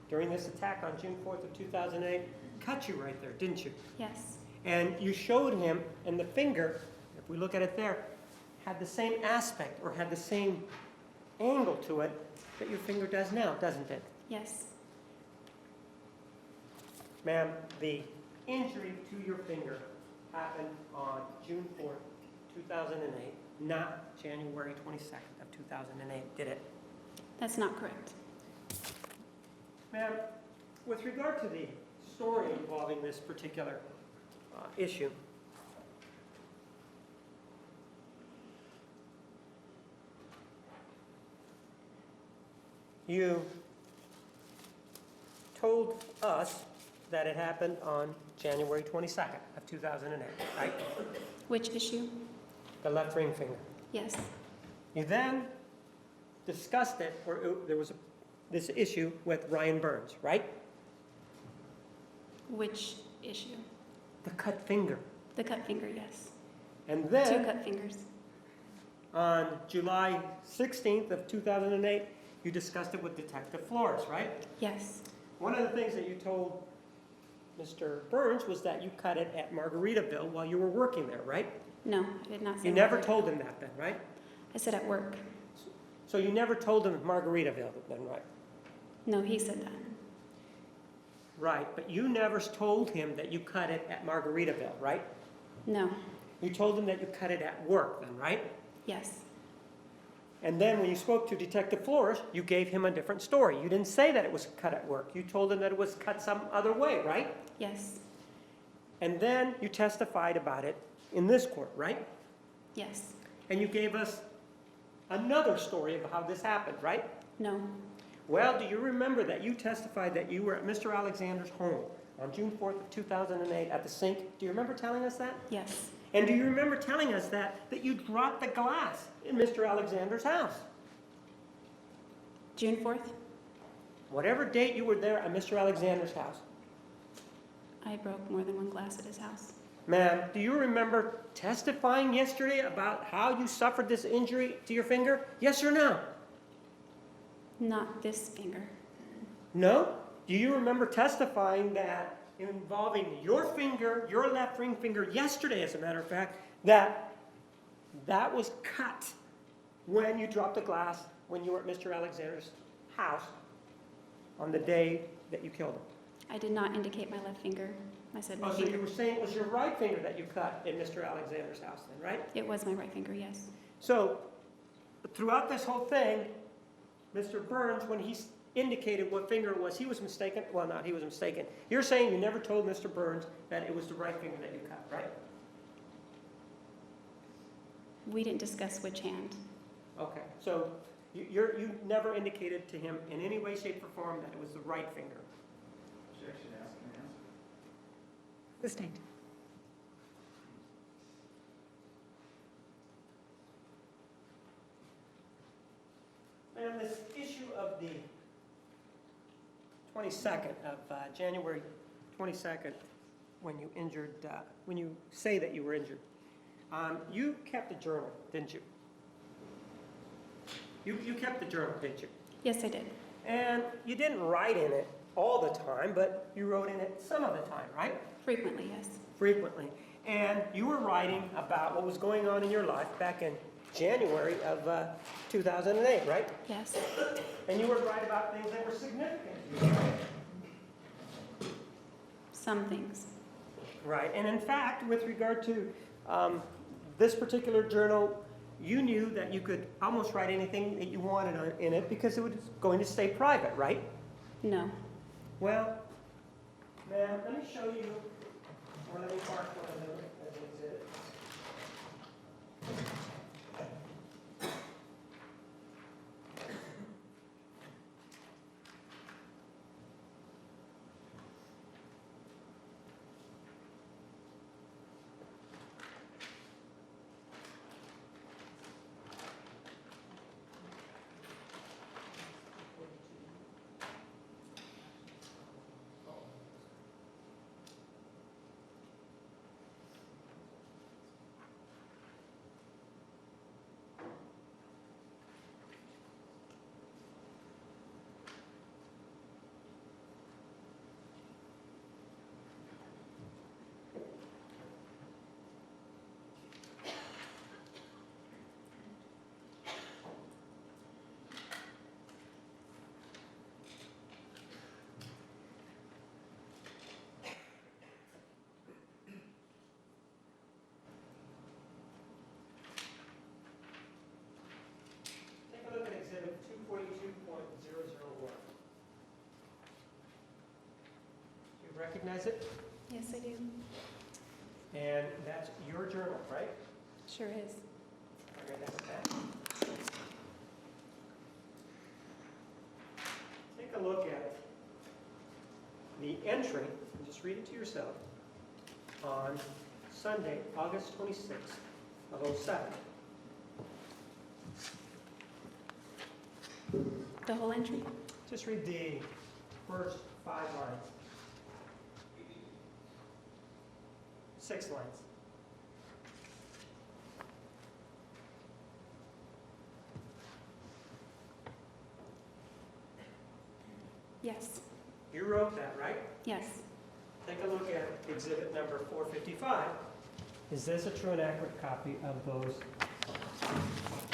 during this attack on June 4th of 2008, cut you right there, didn't you? yes, And you showed him, and the finger, if we look at it there, had the same aspect or had the same angle to it that your finger does now, doesn't it? yes, Ma'am, the injury to your finger happened on June 4th, 2008, not January 22nd of 2008, did it? that's not correct. Ma'am, with regard to the story involving this particular issue, you told us that it happened on January 22nd of 2008, right? Which issue? The left ring finger. Yes, You then discussed it, or there was this issue with Ryan Burns, right? which issue? The cut finger. The cut finger, yes. And Two then cut fingers. on July 16th of 2008, you discussed it with Detective Flores, right? Yes, One of the things that you told Mr. Burns was that you cut it at Margaritaville while you were working there, right? no, I did not say You that. never told him that then, right? I said at work. So you never told him Margaritaville then, right? No, he said that. Right, but you never told him that you cut it at Margaritaville, right? No, You told him that you cut it at work then, right? yes, And then when you spoke to Detective Flores, you gave him a different story. You didn't say that it was cut at work. You told him that it was cut some other way, right? yes, And then you testified about it in this court, right? yes, And you gave us another story of how this happened, right? no, Well, do you remember that you testified that you were at Mr. Alexander's home on June 4th of 2008 at the sink. Do you remember telling us that? Yes. And do you remember telling us that you dropped the glass in Mr. Alexander's house? June 4th, Whatever date you were there at Mr. Alexander's house. I broke more than one glass at his house. Ma'am, do you remember testifying yesterday about how you suffered this injury to your finger? Yes or no? Not this finger. No? Do you remember testifying that involving your finger, your left ring finger, yesterday, as a matter of fact, that was cut when you dropped the glass when you were at Mr. Alexander's house on the day that you killed him? I did not indicate my left finger. I said my Oh, so finger. you were saying it was your right finger that you cut in Mr. Alexander's house then, right? It was my right finger, yes. So, throughout this whole thing, Mr. Burns, when he indicated what finger it was, he was mistaken. Well, not he was mistaken. You're saying you never told Mr. Burns that it was the right finger that you cut, right? We didn't discuss which hand. Okay, so you never indicated to him in any way, shape, or form that it was the right finger. Objection, ask and answer. Sustained. And this issue of the 22nd of January 22nd, when you injured, when you say that you were injured, you kept a journal, didn't you? You kept the journal, didn't you? Yes, I did. And you didn't write in it all the time, but you wrote in it some of the time, right? Frequently, yes. Frequently. And you were writing about what was going on in your life back in January of 2008, right? Yes. And you would write about things that were significant to you, right? Some things. Right. And in fact, with regard to this particular journal, you knew that you could almost write anything that you wanted in it because it was going to stay private, right? No. Well, ma'am, let me show you, or let me mark one of them as an exhibit. Take a look at exhibit 242.001. You recognize it? Yes, I do. And that's your journal, right? Sure is. Okay, that's that. Take a look at the entry, and just read it to yourself, on Sunday, August 26th of 07. The whole entry? Just read the first 5 lines. 6 lines. Yes. You wrote that, right? Yes. Take a look at exhibit number 455. Is this a true and accurate copy of those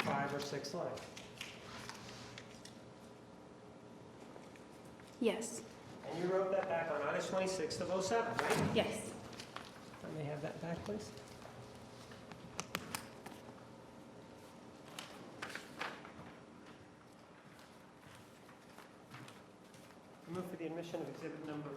5 or 6 lines? Yes. And you wrote that back on August 26th of 07, right? Yes. Let me have that back, please. Move for the admission of exhibit number 4.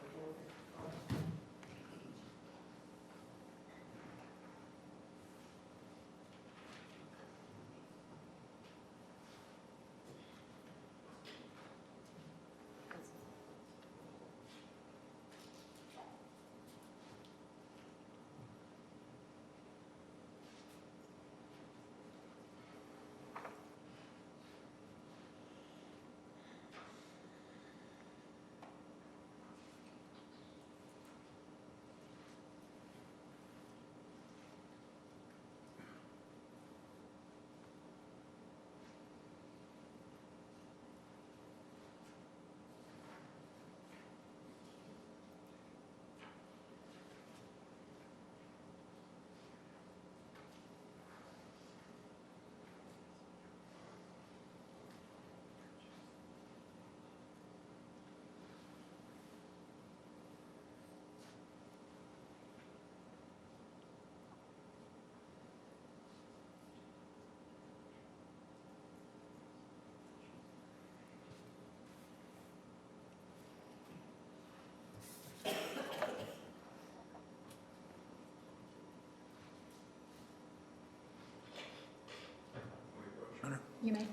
You may.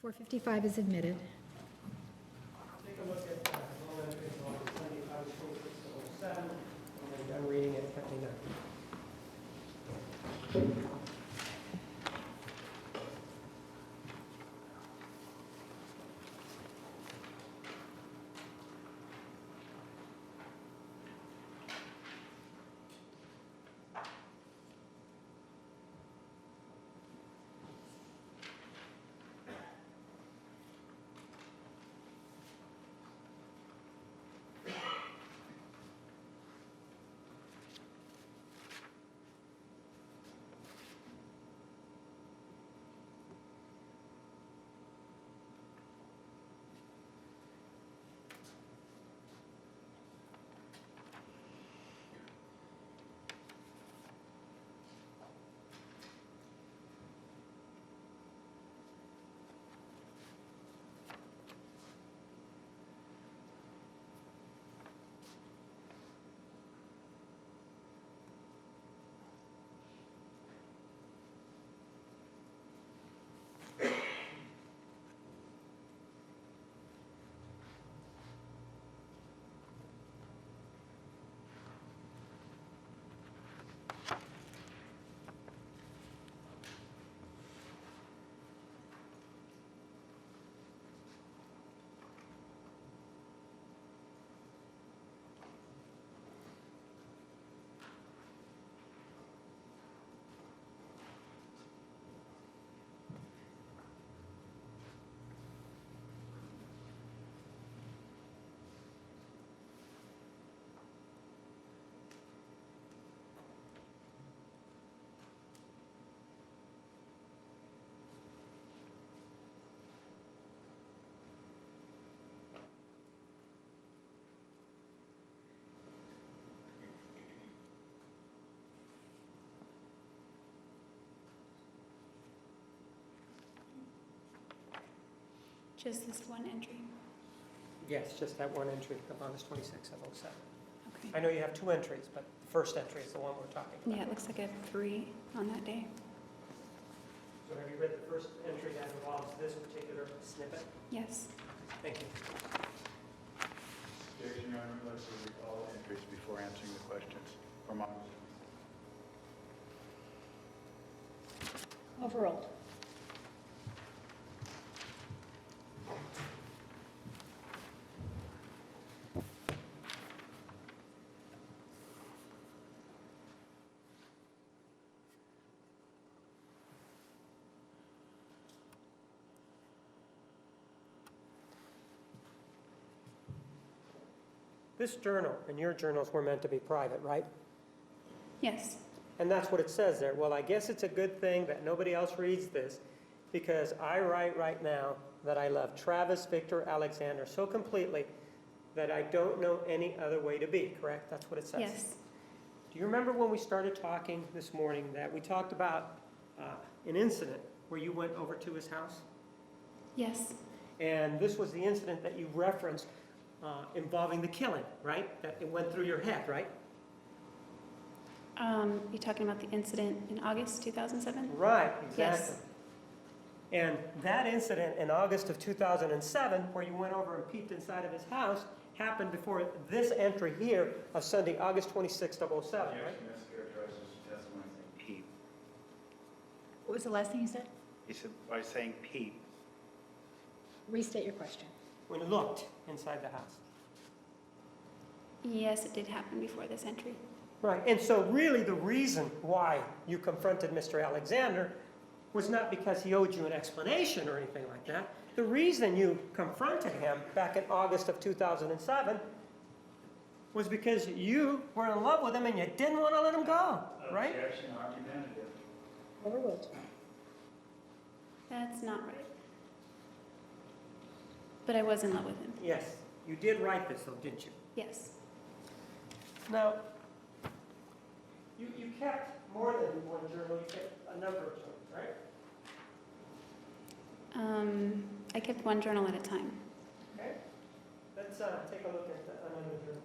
455 is admitted. Take a look at journal entries on Sunday, August 26th, 07, and I'm reading it, let me know. Just this one entry. Yes, just that one entry of August 26th of 07. Okay. I know you have two entries, but the first entry is the one we're talking about. Yeah, it looks like I have 3 on that day. So have you read the first entry that involves this particular snippet? Yes. Thank you. Objection, Your Honor, let's recall entries before answering the questions from August. Overruled. This journal and your journals were meant to be private, right? Yes. And that's what it says there. Well, I guess it's a good thing that nobody else reads this, because I write right now that I love Travis Victor Alexander so completely that I don't know any other way to be, correct? That's what it says. Yes. Do you remember when we started talking this morning that we talked about an incident where you went over to his house? Yes. And this was the incident that you referenced involving the killing, right? That it went through your head, right? You're talking about the incident in August 2007? Right, exactly. Yes. And that incident in August of 2007, where you went over and peeked inside of his house, happened before this entry here of Sunday, August 26th of 07, right? Objection, mischaracterizes testimony saying peep. What was the last thing you said? He said, by saying peep, Restate your question. When you looked inside the house. Yes, it did happen before this entry. Right, and so really the reason why you confronted Mr. Alexander was not because he owed you an explanation or anything like that. The reason you confronted him back in August of 2007 was because you were in love with him and you didn't want to let him go, right? objection, argumentative. Overruled. That's not right. But I was in love with him. Yes, you did write this though, didn't you? Yes. Now, you kept more than one journal, you kept a number of journals, right? I kept one journal at a time. Okay. Let's take a look at another journal.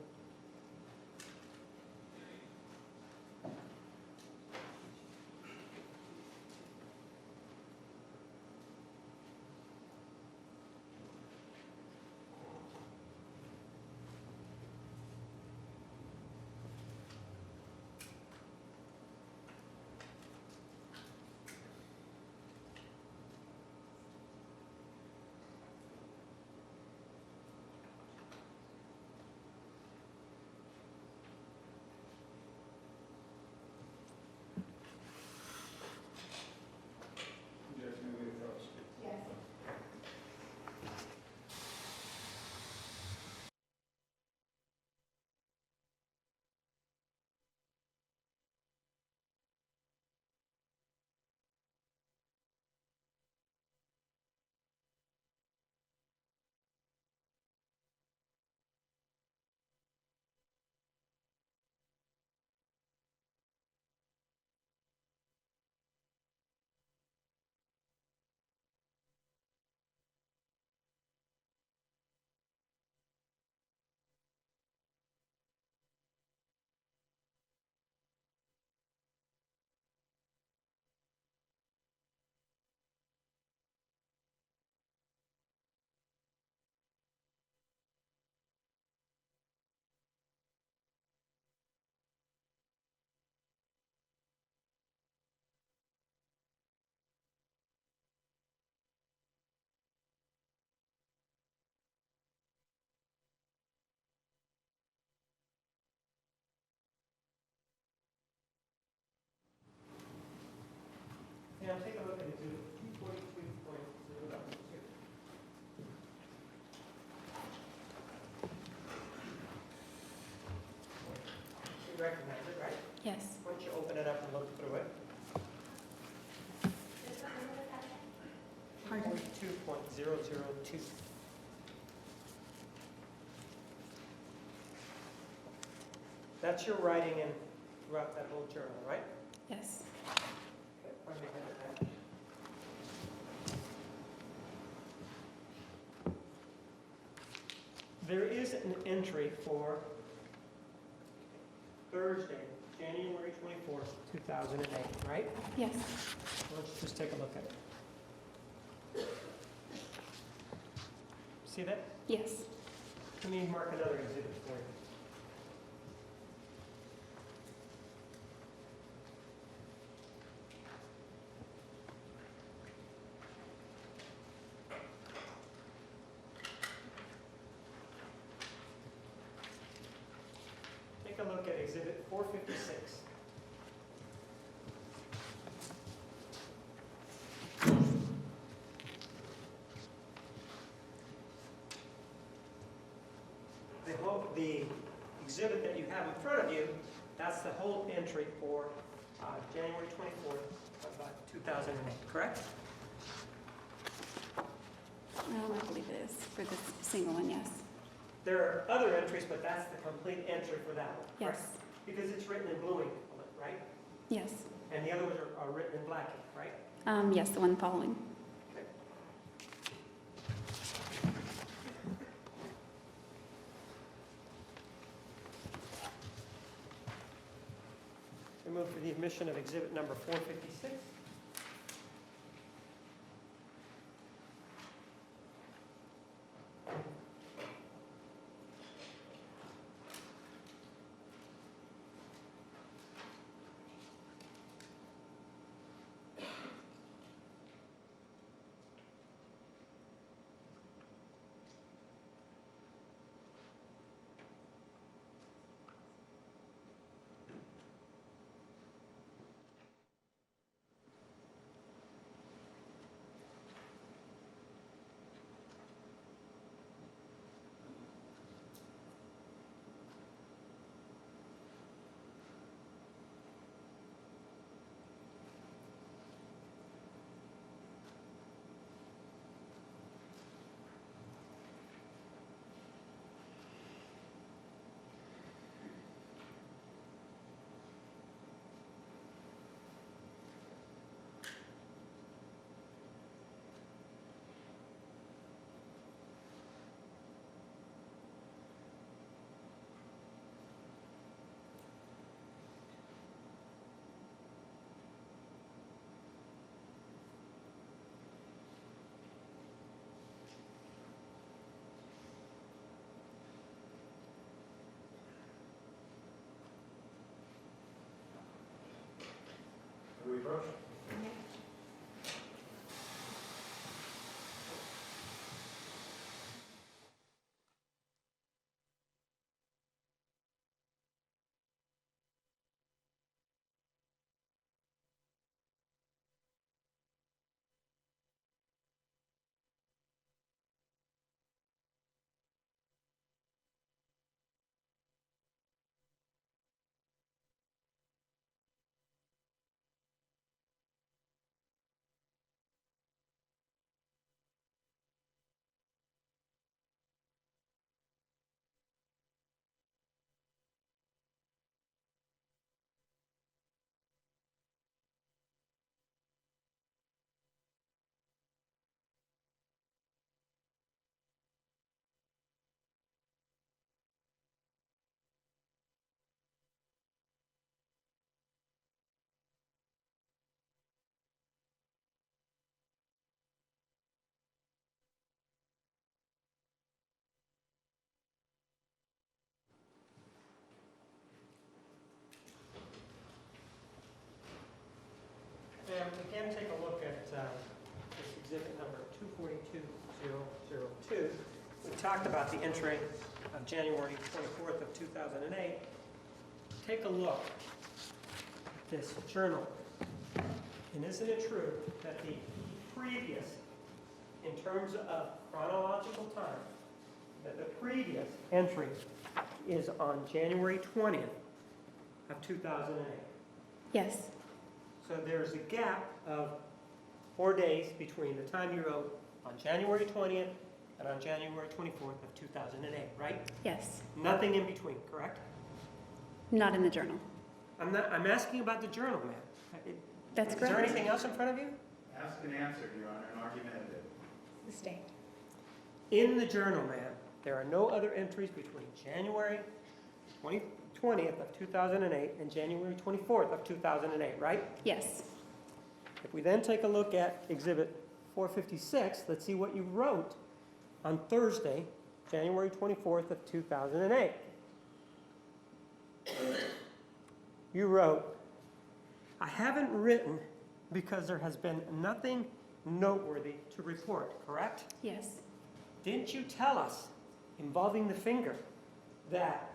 recognize it, right? Yes. Why don't you open it up and look through it? 2.002. That's your writing in throughout that little journal, right? Yes. Okay, why don't we hand it back? There is an entry for Thursday, January 24th, 2008, right? Yes. Let's just take a look at it. See that? Yes. Let me mark another exhibit for you. Take a look at exhibit 456. The exhibit that you have in front of you, that's the whole entry for January 24th of 2008, correct? I believe it is for this single one, yes. There are other entries, but that's the complete entry for that one, Yes. correct? Because it's written in blue ink, right? Yes. And the other ones are written in black ink, right? Yes, the one following. Okay. We move for the admission of exhibit number 456. We approach? And again, take a look at this exhibit number 242002. We talked about the entry of January 24th of 2008. Take a look at this journal. And isn't it true that the previous, in terms of chronological time, that the previous entry is on January 20th of 2008. Yes, So there's a gap of 4 days between the time you wrote on January 20th and on January 24th of 2008, right? yes. Nothing in between, correct? Not in the journal. I'm asking about the journal, ma'am. That's Is there correct. anything else in front of you? Ask and answer, Your Honor, and argumentative. Sustained. In the journal, ma'am, there are no other entries between January 20th of 2008 and January 24th of 2008, right? Yes, If we then take a look at Exhibit 456, let's see what you wrote on Thursday, January 24th of 2008. You wrote, "I haven't written because there has been nothing noteworthy to report," correct? yes, Didn't you tell us, involving the finger, that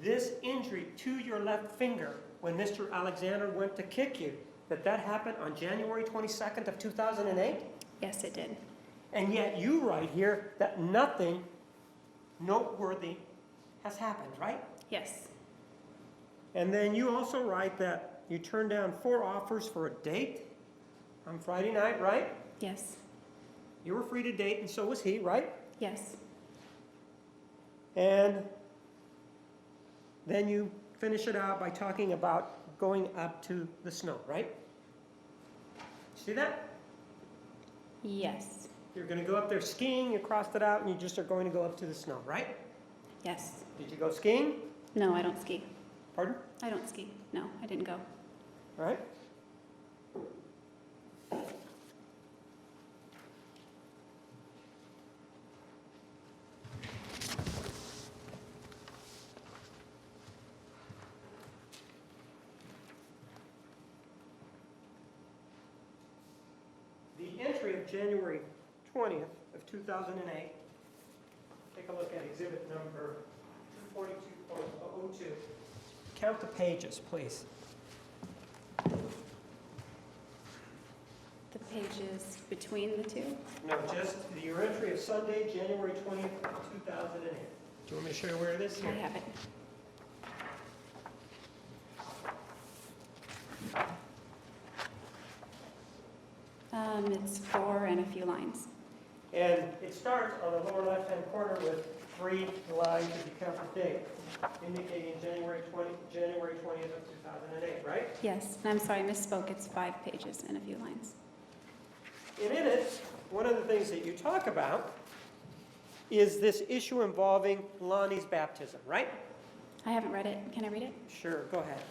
this injury to your left finger, when Mr. Alexander went to kick you, that happened on January 22nd of 2008? yes, it did. And yet you write here that nothing noteworthy has happened, right? Yes, And then you also write that you turned down 4 offers for a date on Friday night, right? yes, You were free to date, and so was he, right? yes, And then you finish it out by talking about going up to the snow, right? See that? yes, You're going to go up there skiing, you crossed it out, and you just are going to go up to the snow, right? yes. Did you go skiing? No, I don't ski. Pardon? I don't ski. No, I didn't go. All right. The entry of January 20th of 2008, take a look at exhibit number 242.02. Count the pages, please. The pages between the two? No, just your entry of Sunday, January 20th, 2008. Do you want me to show you where it is? I have it. It's 4 and a few lines. And it starts on the lower left-hand corner with 3 lines if you count the date, indicating January 20th of 2008, right? Yes, and I'm sorry, I misspoke. It's 5 pages and a few lines. And in it, one of the things that you talk about is this issue involving Lonnie's baptism, right? I haven't read it. Can I read it? Sure, go ahead.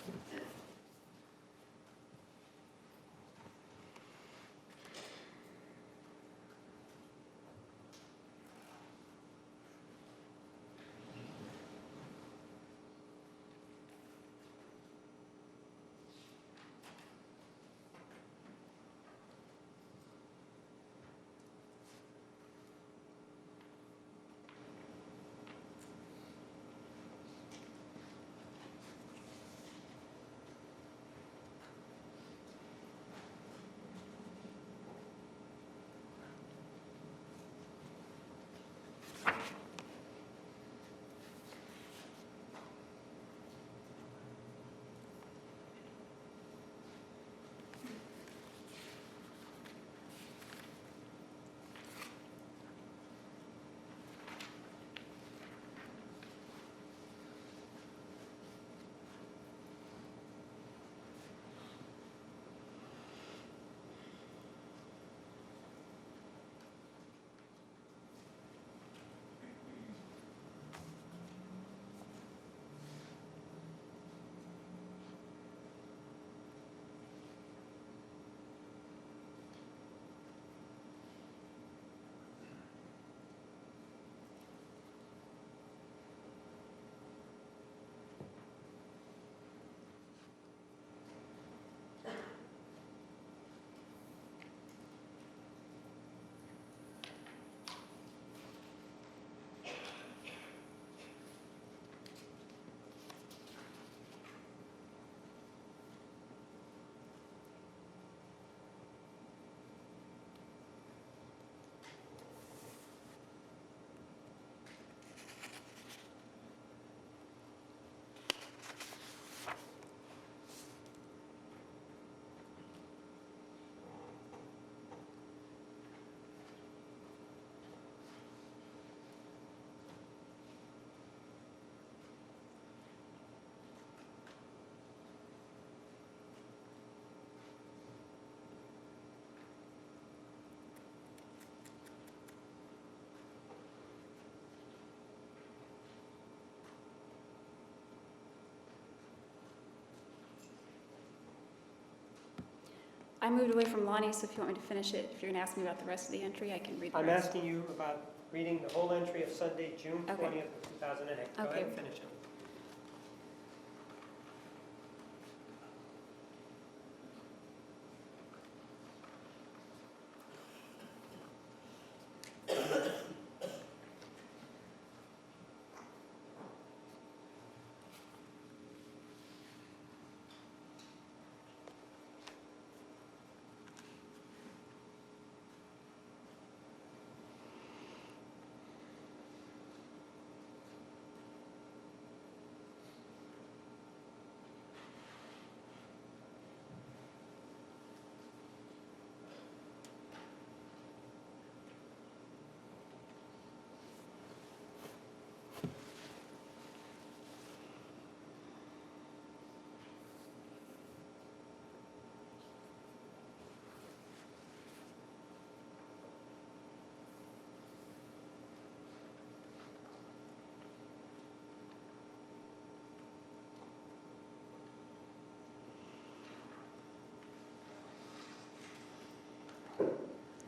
I moved away from Lonnie, so if you want me to finish it, if you're gonna ask me about the rest of the entry, I can read the I'm rest. asking you about reading the whole entry of Sunday, June Okay. 20th, 2008. Go ahead Okay. and finish it.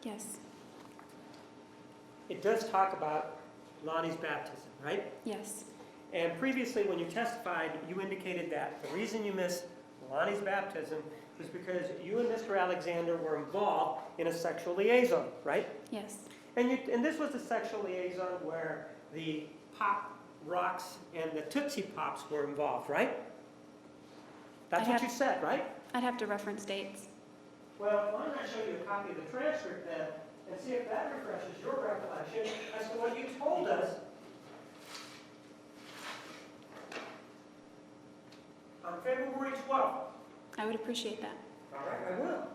Yes, It does talk about Lonnie's baptism, right? yes, And previously, when you testified, you indicated that the reason you missed Lonnie's baptism was because you and Mr. Alexander were involved in a sexual liaison, right? yes, And this was the sexual liaison where the Pop Rocks and the Tootsie Pops were involved, right? That's what you said, right? I'd have to reference dates. Well, why don't I show you a copy of the transcript then, and see if that refreshes your recollection as to what you told us on February 12th. I would appreciate that. All right, I will.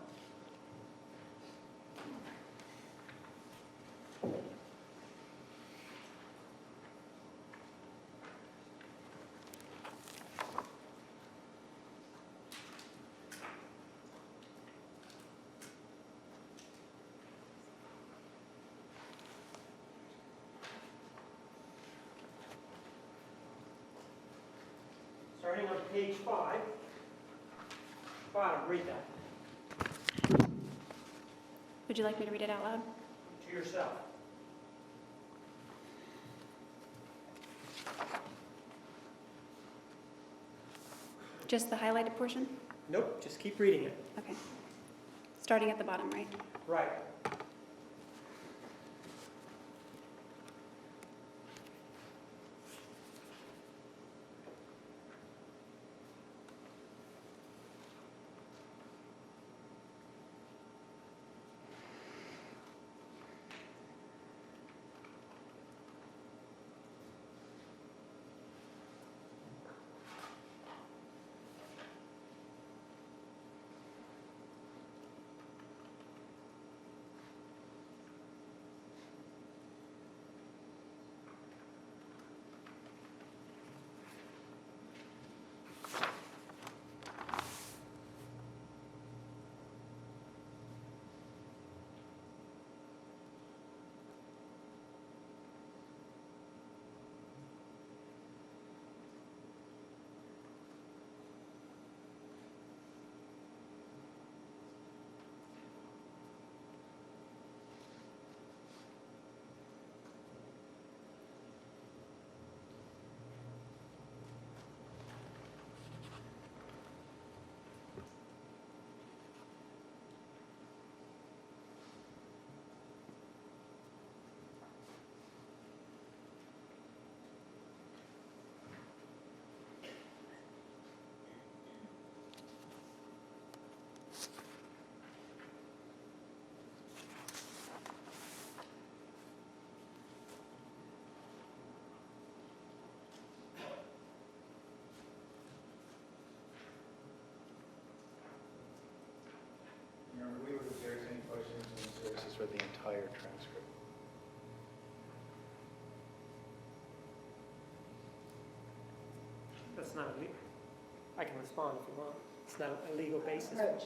Starting on page 5. Bottom, read that Would you like me to read it out loud? to yourself. Just the highlighted portion? Nope, just keep reading it. Okay. Starting at the bottom, right? Right. Remember, we would have there's any questions and services for the entire transcript. That's not illegal. I can respond if you want. It's not a legal basis. Approach.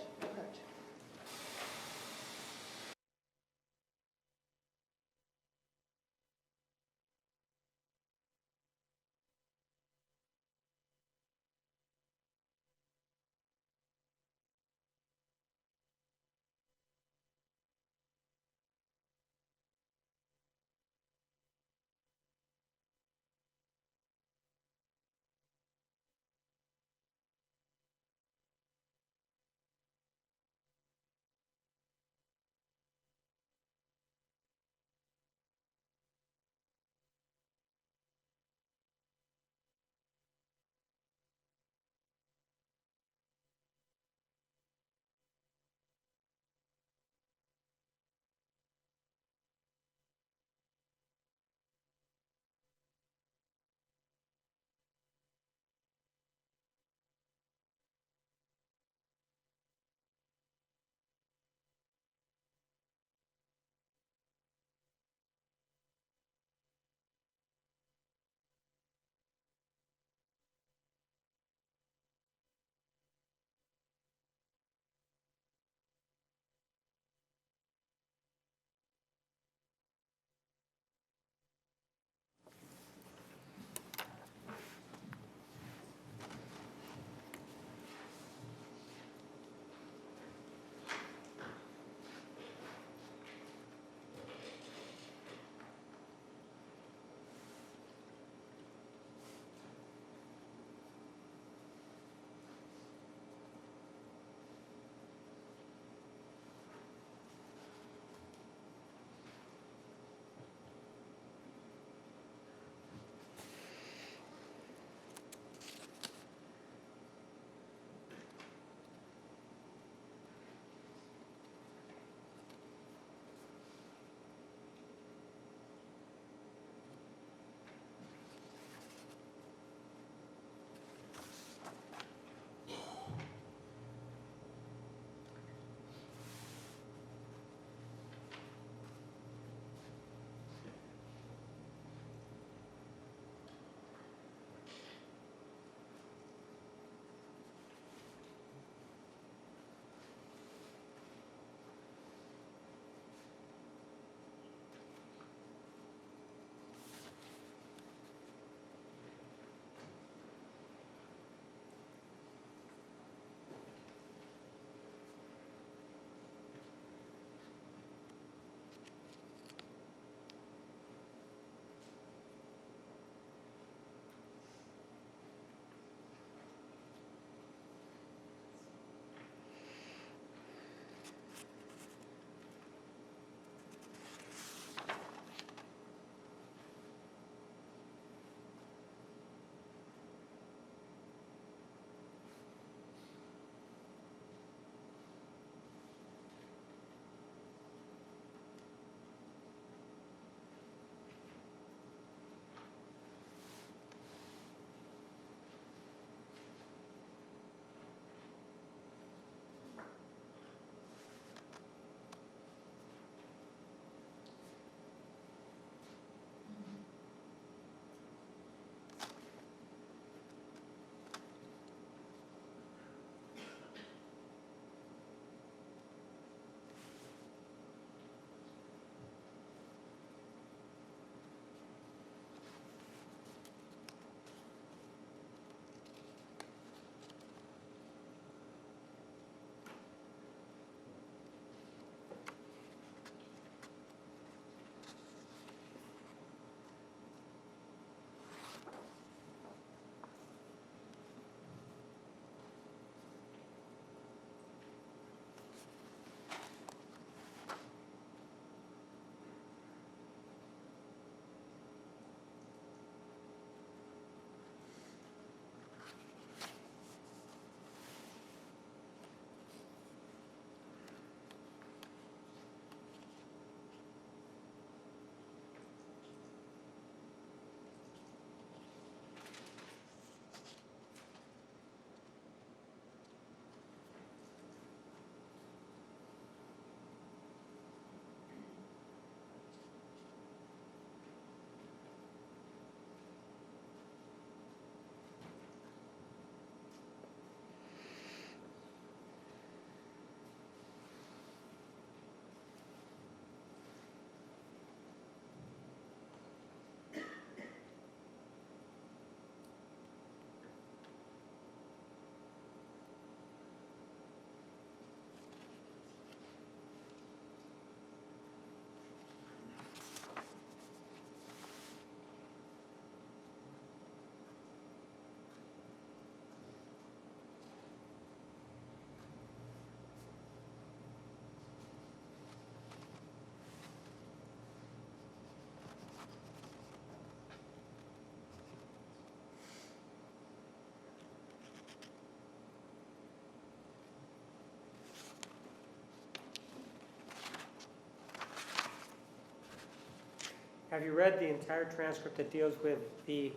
Have you read the entire transcript that deals with the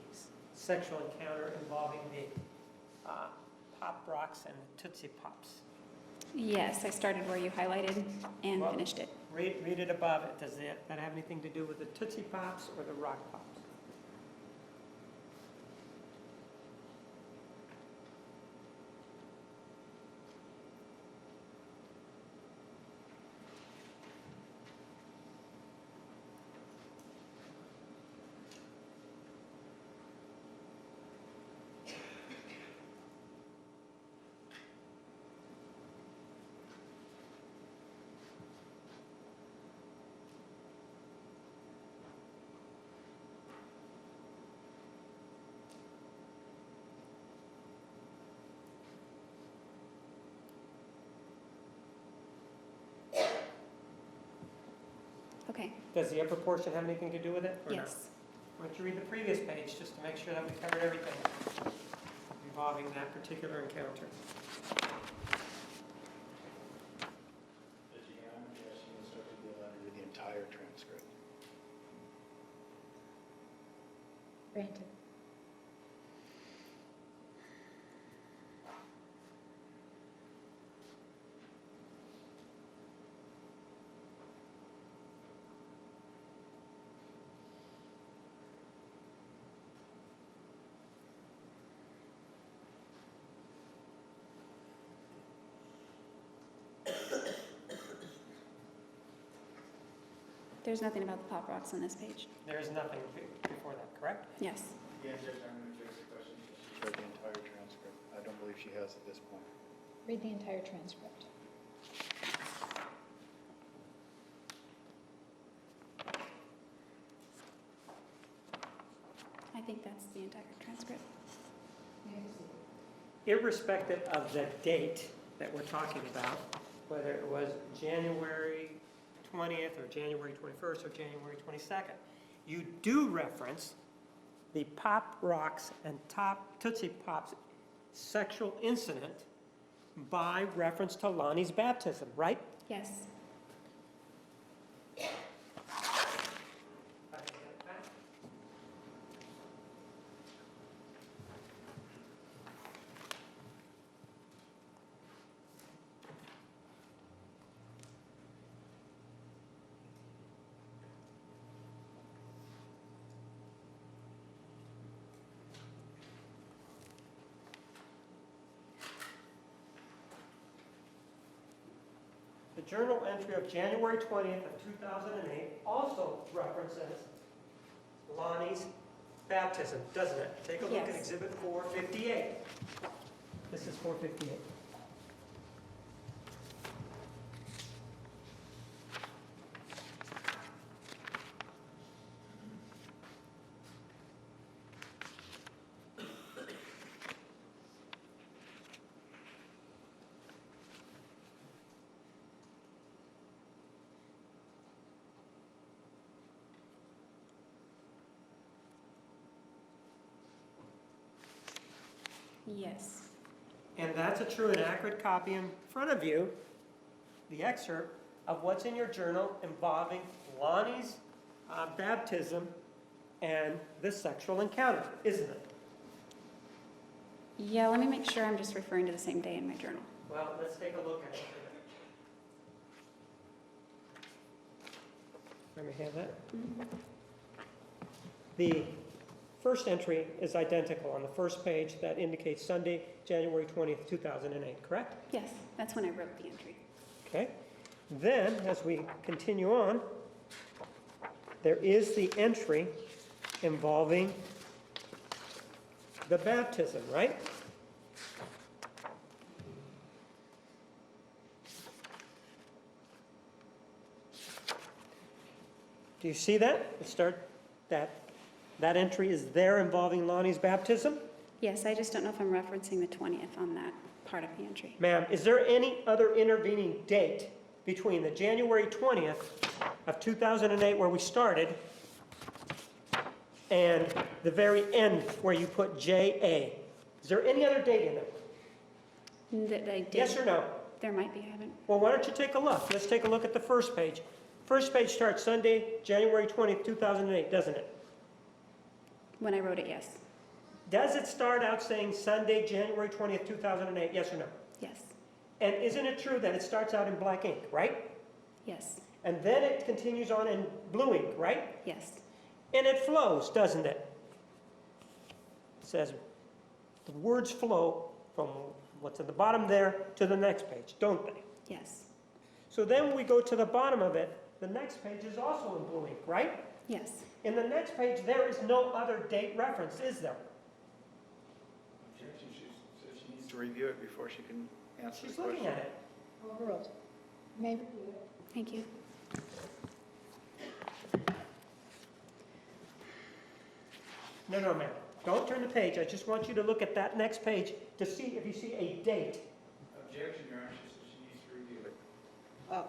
sexual encounter involving the Pop Rocks and the Tootsie Pops? Yes, I started where you highlighted and Well, finished it. Read it above it. Does that have anything to do with the Tootsie Pops or the Rock Pops? Okay, Does the upper portion have anything to do with it or not? yes. Why don't you read the previous page just to make sure that we covered everything involving that particular encounter? Judge Young, yes, you instructed the allowed to read the entire transcript. Granted. There's nothing about the Pop Rocks on this page. There is nothing before that, correct? Yes. Again, Judge, I'm going to fix the question. She's read the entire transcript. I don't believe she has at this point. Read the entire transcript. I think that's the entire transcript. Irrespective of the date that we're talking about, whether it was January 20th or January 21st or January 22nd, you do reference the Pop Rocks and Tootsie Pops sexual incident by reference to Lonnie's baptism, right? Yes. The journal entry of January 20th of 2008 also references Lonnie's baptism, doesn't it? Take a look at Yes. Exhibit 458. This is 458. Yes. And that's a true and accurate copy in front of you, the excerpt of what's in your journal involving Lonnie's baptism and the sexual encounter, isn't it? Yeah, let me make sure I'm just referring to the same day in my journal. Well, let's take a look at it. Let me have that. The first entry is identical on the first page. That indicates Sunday, January 20th, 2008, correct? Yes, that's when I wrote the entry. Okay. Then, as we continue on, there is the entry involving the baptism, right? Do you see that? Let's start that entry is there involving Lonnie's baptism. Yes, I just don't know if I'm referencing the 20th on that part of the entry. Ma'am, is there any other intervening date between the January 20th of 2008 where we started and the very end where you put JA? Is there any other date in there? That I did. Yes or no? There might be, I haven't. Well, why don't you take a look? Let's take a look at the first page. First page starts Sunday, January 20th, 2008, doesn't it? When I wrote it, yes. Does it start out saying Sunday, January 20th, 2008, yes or no? Yes. And isn't it true that it starts out in black ink, right? Yes. And then it continues on in blue ink, right? Yes. And it flows, doesn't it? It says the words flow from what's at the bottom there to the next page, don't they? Yes. So then we go to the bottom of it. The next page is also in blue ink, right? Yes. In the next page, there is no other date reference, is there? Objection, she says she needs to review it before she can answer the She's question. looking at it. Overruled. May Thank you. No, ma'am. Don't turn the page. I just want you to look at that next page to see if you see a date. Objection, Your Honor, she says she needs to review it. Oh,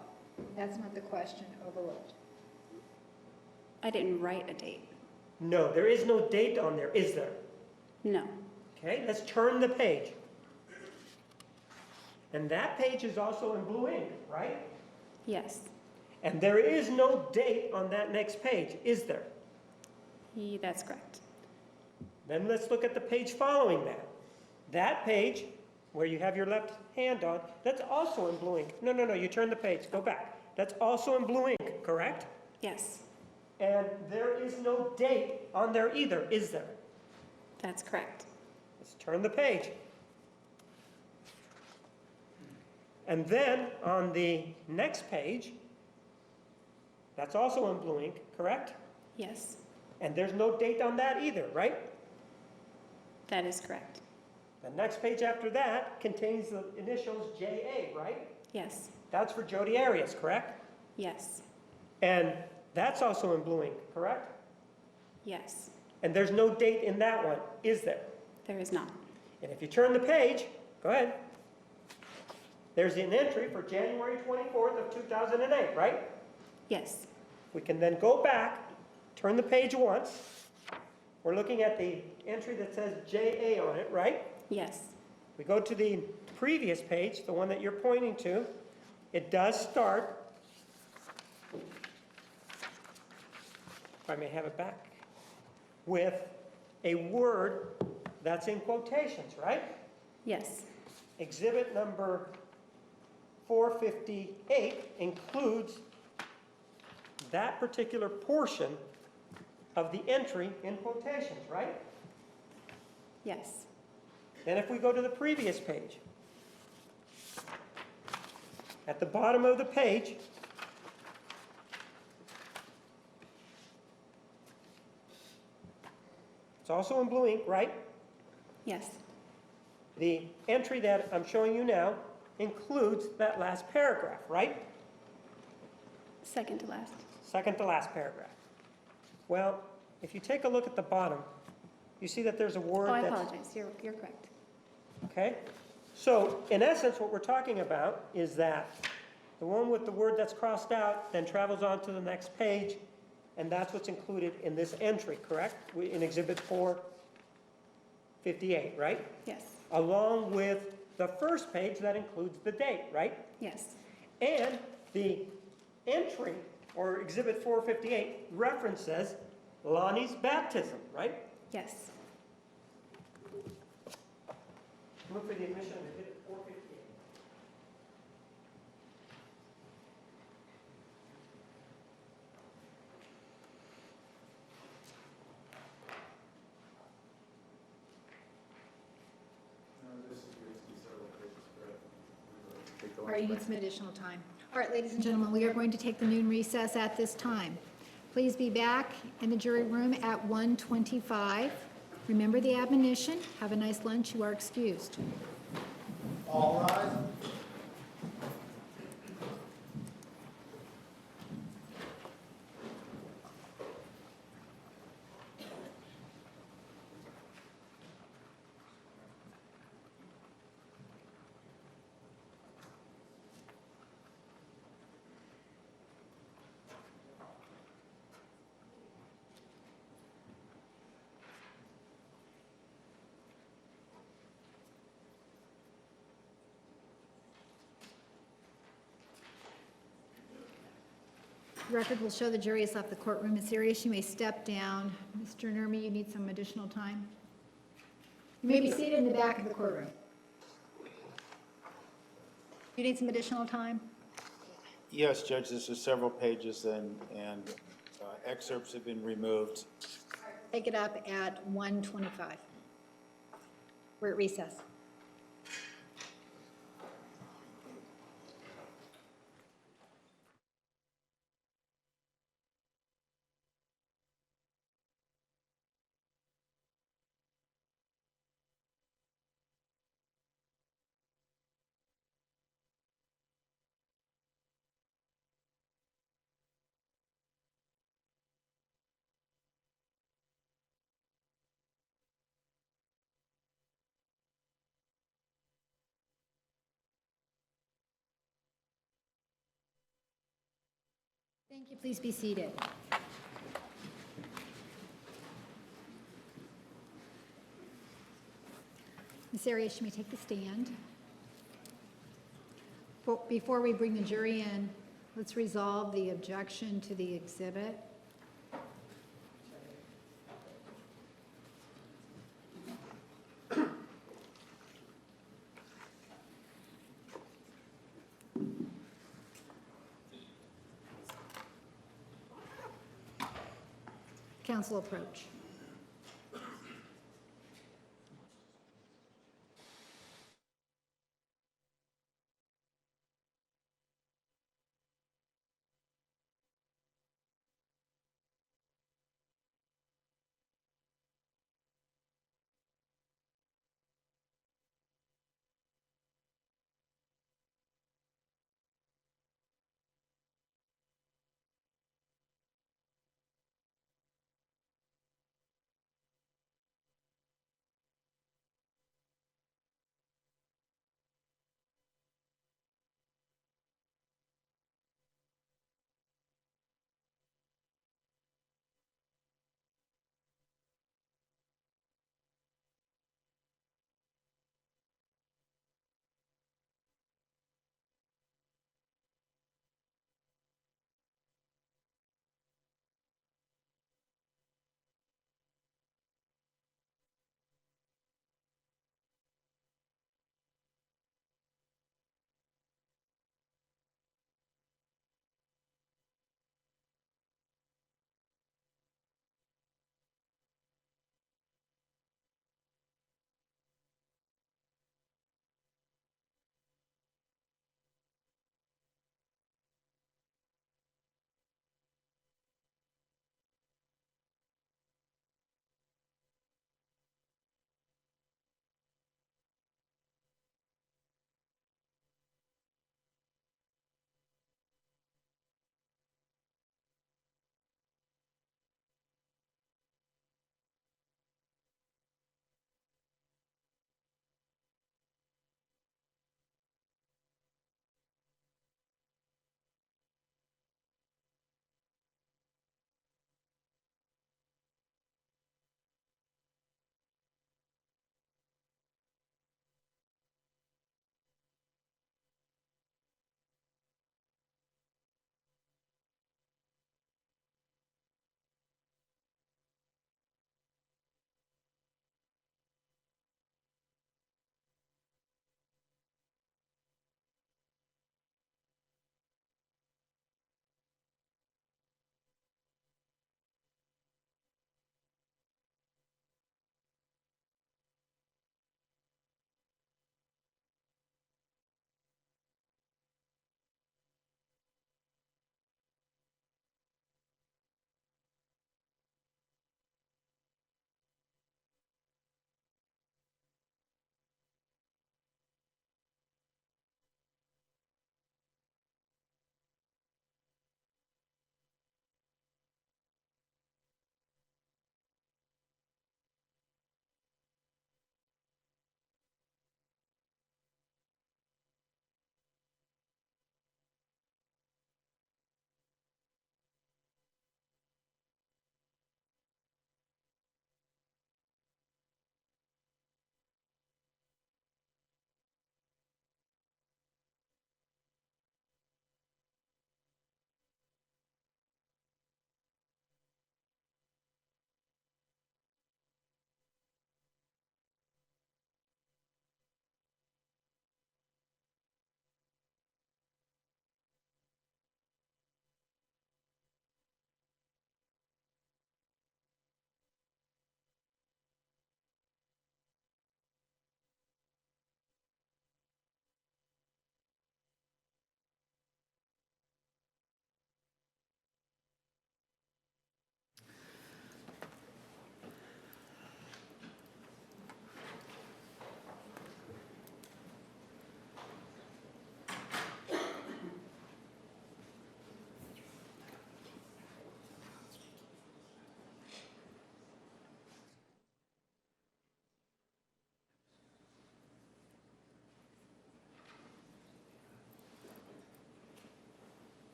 that's not the question. Overruled. I didn't write a date. No, there is no date on there, is there? No. Okay, let's turn the page. And that page is also in blue ink, right? Yes. And there is no date on that next page, is there? That's correct. Then let's look at the page following that. That page, where you have your left hand on, that's also in blue ink. No, you turn the page, go back. That's also in blue ink, correct? Yes. And there is no date on there either, is there? That's correct. Let's turn the page. And then on the next page, that's also in blue ink, correct? Yes. And there's no date on that either, right? That is correct. The next page after that contains the initials JA, right? Yes. That's for Jodi Arias, correct? Yes. And that's also in blue ink, correct? Yes. And there's no date in that one, is there? There is not. And if you turn the page, go ahead. There's an entry for January 24th of 2008, right? Yes. We can then go back, turn the page once. We're looking at the entry that says JA on it, right? Yes. We go to the previous page, the one that you're pointing to. It does start, if I may have it back, with a word that's in quotations, right? Yes. Exhibit number 458 includes that particular portion of the entry in quotations, right? Yes. Then if we go to the previous page, at the bottom of the page, it's also in blue ink, right? Yes. The entry that I'm showing you now includes that last paragraph, right? Second to last. Second to last paragraph. Well, if you take a look at the bottom, you see that there's a word Oh, I that's... apologize. You're correct. Okay? So, in essence, what we're talking about is that the one with the word that's crossed out then travels on to the next page, and that's what's included in this entry, correct? In Exhibit 458, right? Yes. Along with the first page that includes the date, right? Yes. And the entry, or Exhibit 458, references Lonnie's baptism, right? Yes. Look for the admission of Exhibit 458. No, this is basically several pages, correct? Take the All right, you last need some additional time. All right, ladies and gentlemen, we are going to take the noon recess at this time. Please be back in the jury room at 1:25. Remember the admonition. Have a nice lunch. You are excused. All rise. The record will show the jury has left the courtroom. Ms. Arias, you may step down. Mr. Nermy, you need some additional time. You may be seated in the back of the courtroom. You need some additional time? Yes, Judge, this is several pages and excerpts have been removed. Take it up at 1:25. We're at recess. Thank you. Please be seated. Ms. Arias, you may take the stand. Before we bring the jury in, let's resolve the objection to the exhibit. Council approach.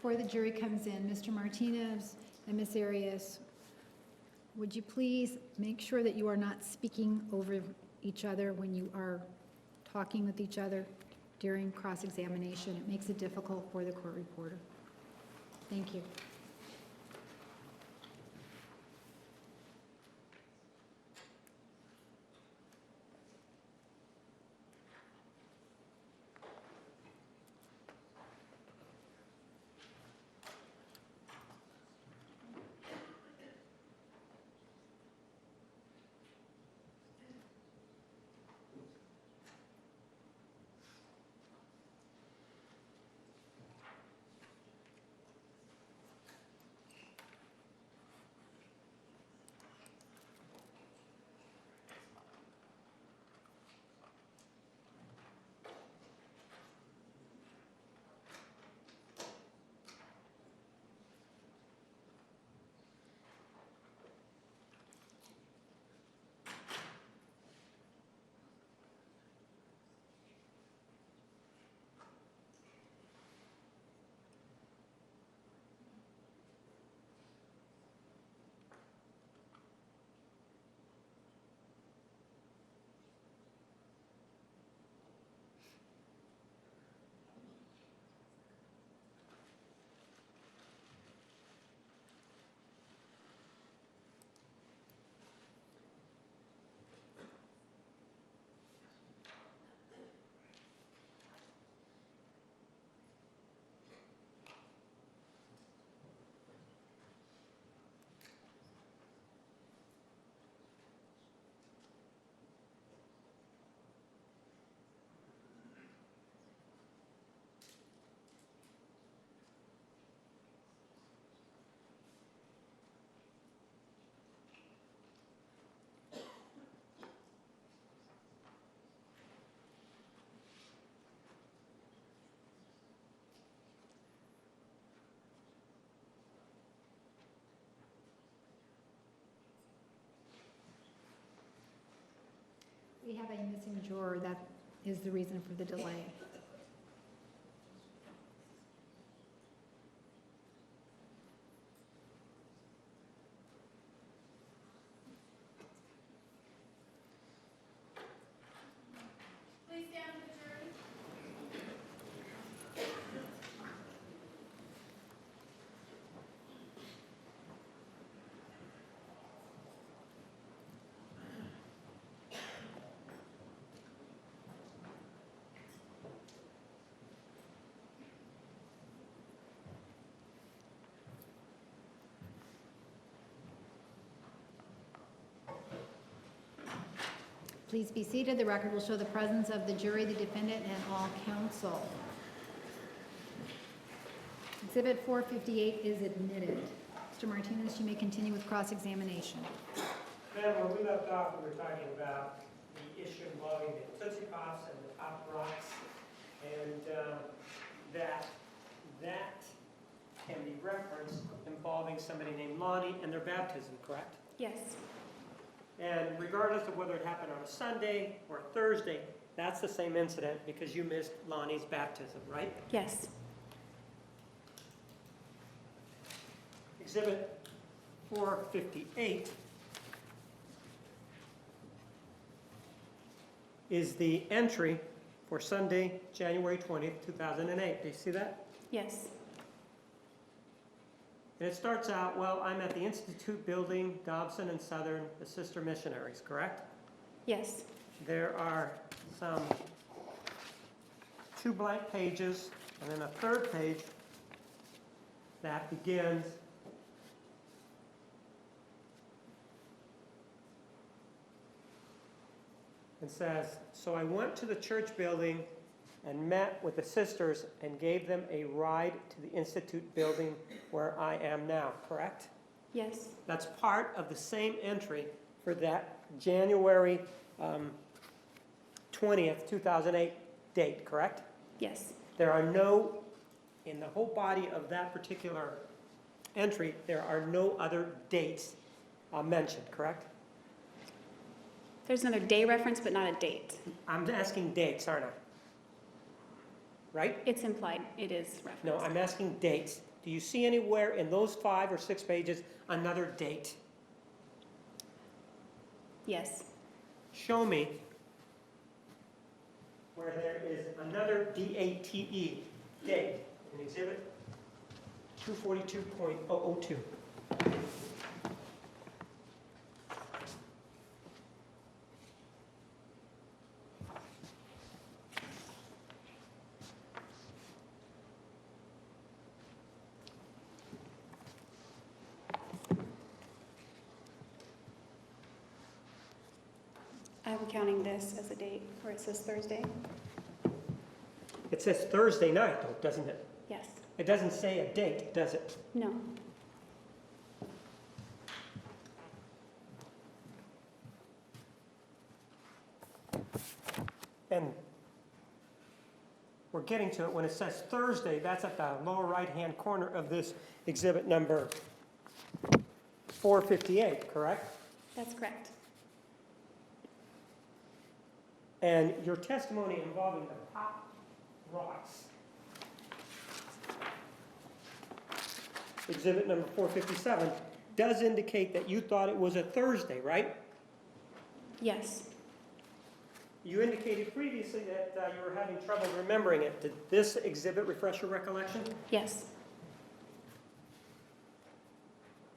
before the jury comes in, Mr. Martinez and Ms. Arias, would you please make sure that you are not speaking over each other when you are talking with each other during cross-examination? It makes it difficult for the court reporter. Thank you. We have a missing juror. That is the reason for the delay. Please stand for the jury. Please be seated. The record will show the presence of the jury, the defendant, and all counsel. Exhibit 458 is admitted. Mr. Martinez, you may continue with cross-examination. Then when we left off, we were talking about the issue involving the Tootsie Pops and the Pop Rocks, and that can be referenced involving somebody named Lonnie and their baptism, correct? Yes. And regardless of whether it happened on a Sunday or a Thursday, that's the same incident because you missed Lonnie's baptism, right? Yes. Exhibit 458 is the entry for Sunday, January 20th, 2008. Do you see that? Yes. And it starts out, well, I'm at the Institute Building, Dobson and Southern, the sister missionaries, correct? Yes. There are some 2 blank pages and then a 3rd page that begins and says, so I went to the church building and met with the sisters and gave them a ride to the Institute building where I am now, correct? Yes. That's part of the same entry for that January 20th, 2008 date, correct? Yes. There are no, in the whole body of that particular entry, there are no other dates mentioned, correct? There's another day reference, but not a date. I'm asking dates, aren't I? Right? It's implied. It is referenced. No, I'm asking dates. do you see anywhere in those 5 or 6 pages another date? Yes. Show me where there is another DATE date in Exhibit 242.002. I'm counting this as a date where it says Thursday. It says Thursday night, though, doesn't it? Yes. It doesn't say a date, does it? No. And we're getting to it when it says Thursday, that's at the lower right-hand corner of this exhibit number 458, correct? That's correct. And your testimony involving the pop rocks, exhibit number 457, does indicate that you thought it was a Thursday, right? Yes. You indicated previously that you were having trouble remembering it. Did this exhibit refresh your recollection? Yes.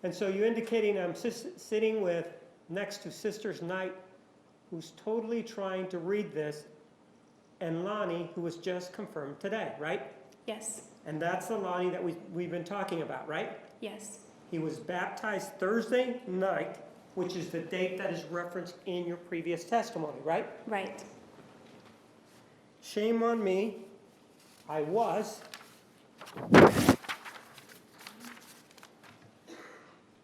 And so you indicating I'm sitting with next to Sisters Knight, who's totally trying to read this, and Lonnie, who was just confirmed today, right? Yes. And that's the Lonnie that we've been talking about, right? Yes. He was baptized Thursday night, which is the date that is referenced in your previous testimony, right? Right. Shame on me. I was,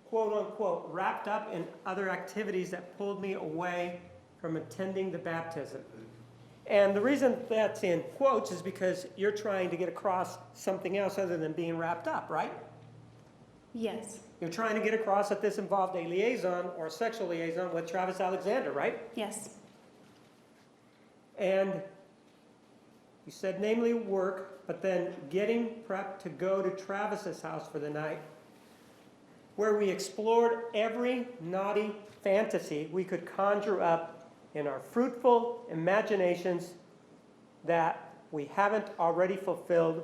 quote unquote, wrapped up in other activities that pulled me away from attending the baptism. And the reason that's in quotes is because you're trying to get across something else other than being wrapped up, right? Yes. You're trying to get across that this involved a liaison or a sexual liaison with Travis Alexander, right? Yes. And you said namely work, but then getting prepped to go to Travis's house for the night, where we explored every naughty fantasy we could conjure up in our fruitful imaginations that we haven't already fulfilled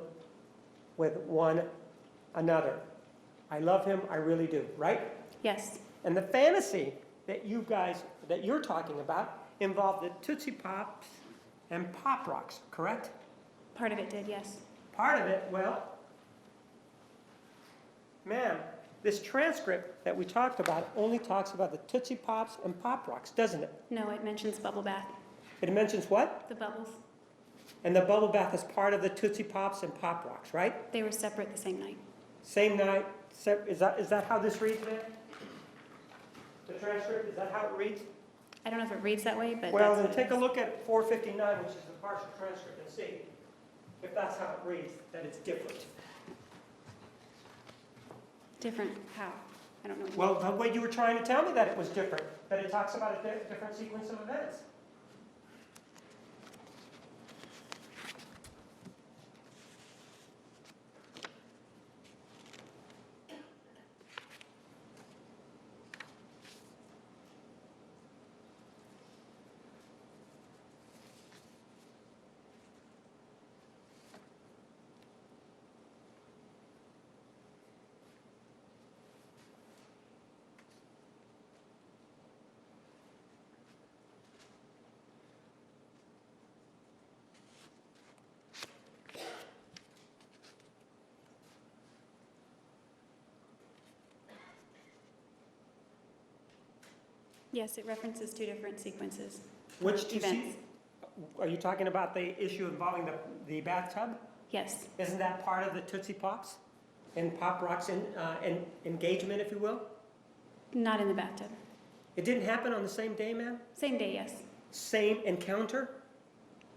with one another. I love him, I really do, right? Yes. And the fantasy that you're talking about involved the Tootsie Pops and Pop Rocks, correct? Part of it did, yes. Part of it, well, ma'am, this transcript that we talked about only talks about the Tootsie Pops and Pop Rocks, doesn't it? No, it mentions bubble bath. It mentions what? The bubbles. And the bubble bath is part of the Tootsie Pops and Pop Rocks, right? They were separate the same night. Same night, is that how this reads, ma'am? The transcript, is that how it reads? I don't know if it reads that way, but Well, that's then what it take a is. look at 459, which is the partial transcript, and see if that's how it reads, that it's different. Different how? I don't know. Well, the way you were trying to tell me that it was different, that it talks about a different sequence of events. Yes, it references two different sequences. Which do you see? Events. Are you talking about the issue involving the bathtub? Yes. Isn't that part of the Tootsie Pops and Pop Rocks engagement, if you will? Not in the bathtub. It didn't happen on the same day, ma'am? Same day, yes. Same encounter?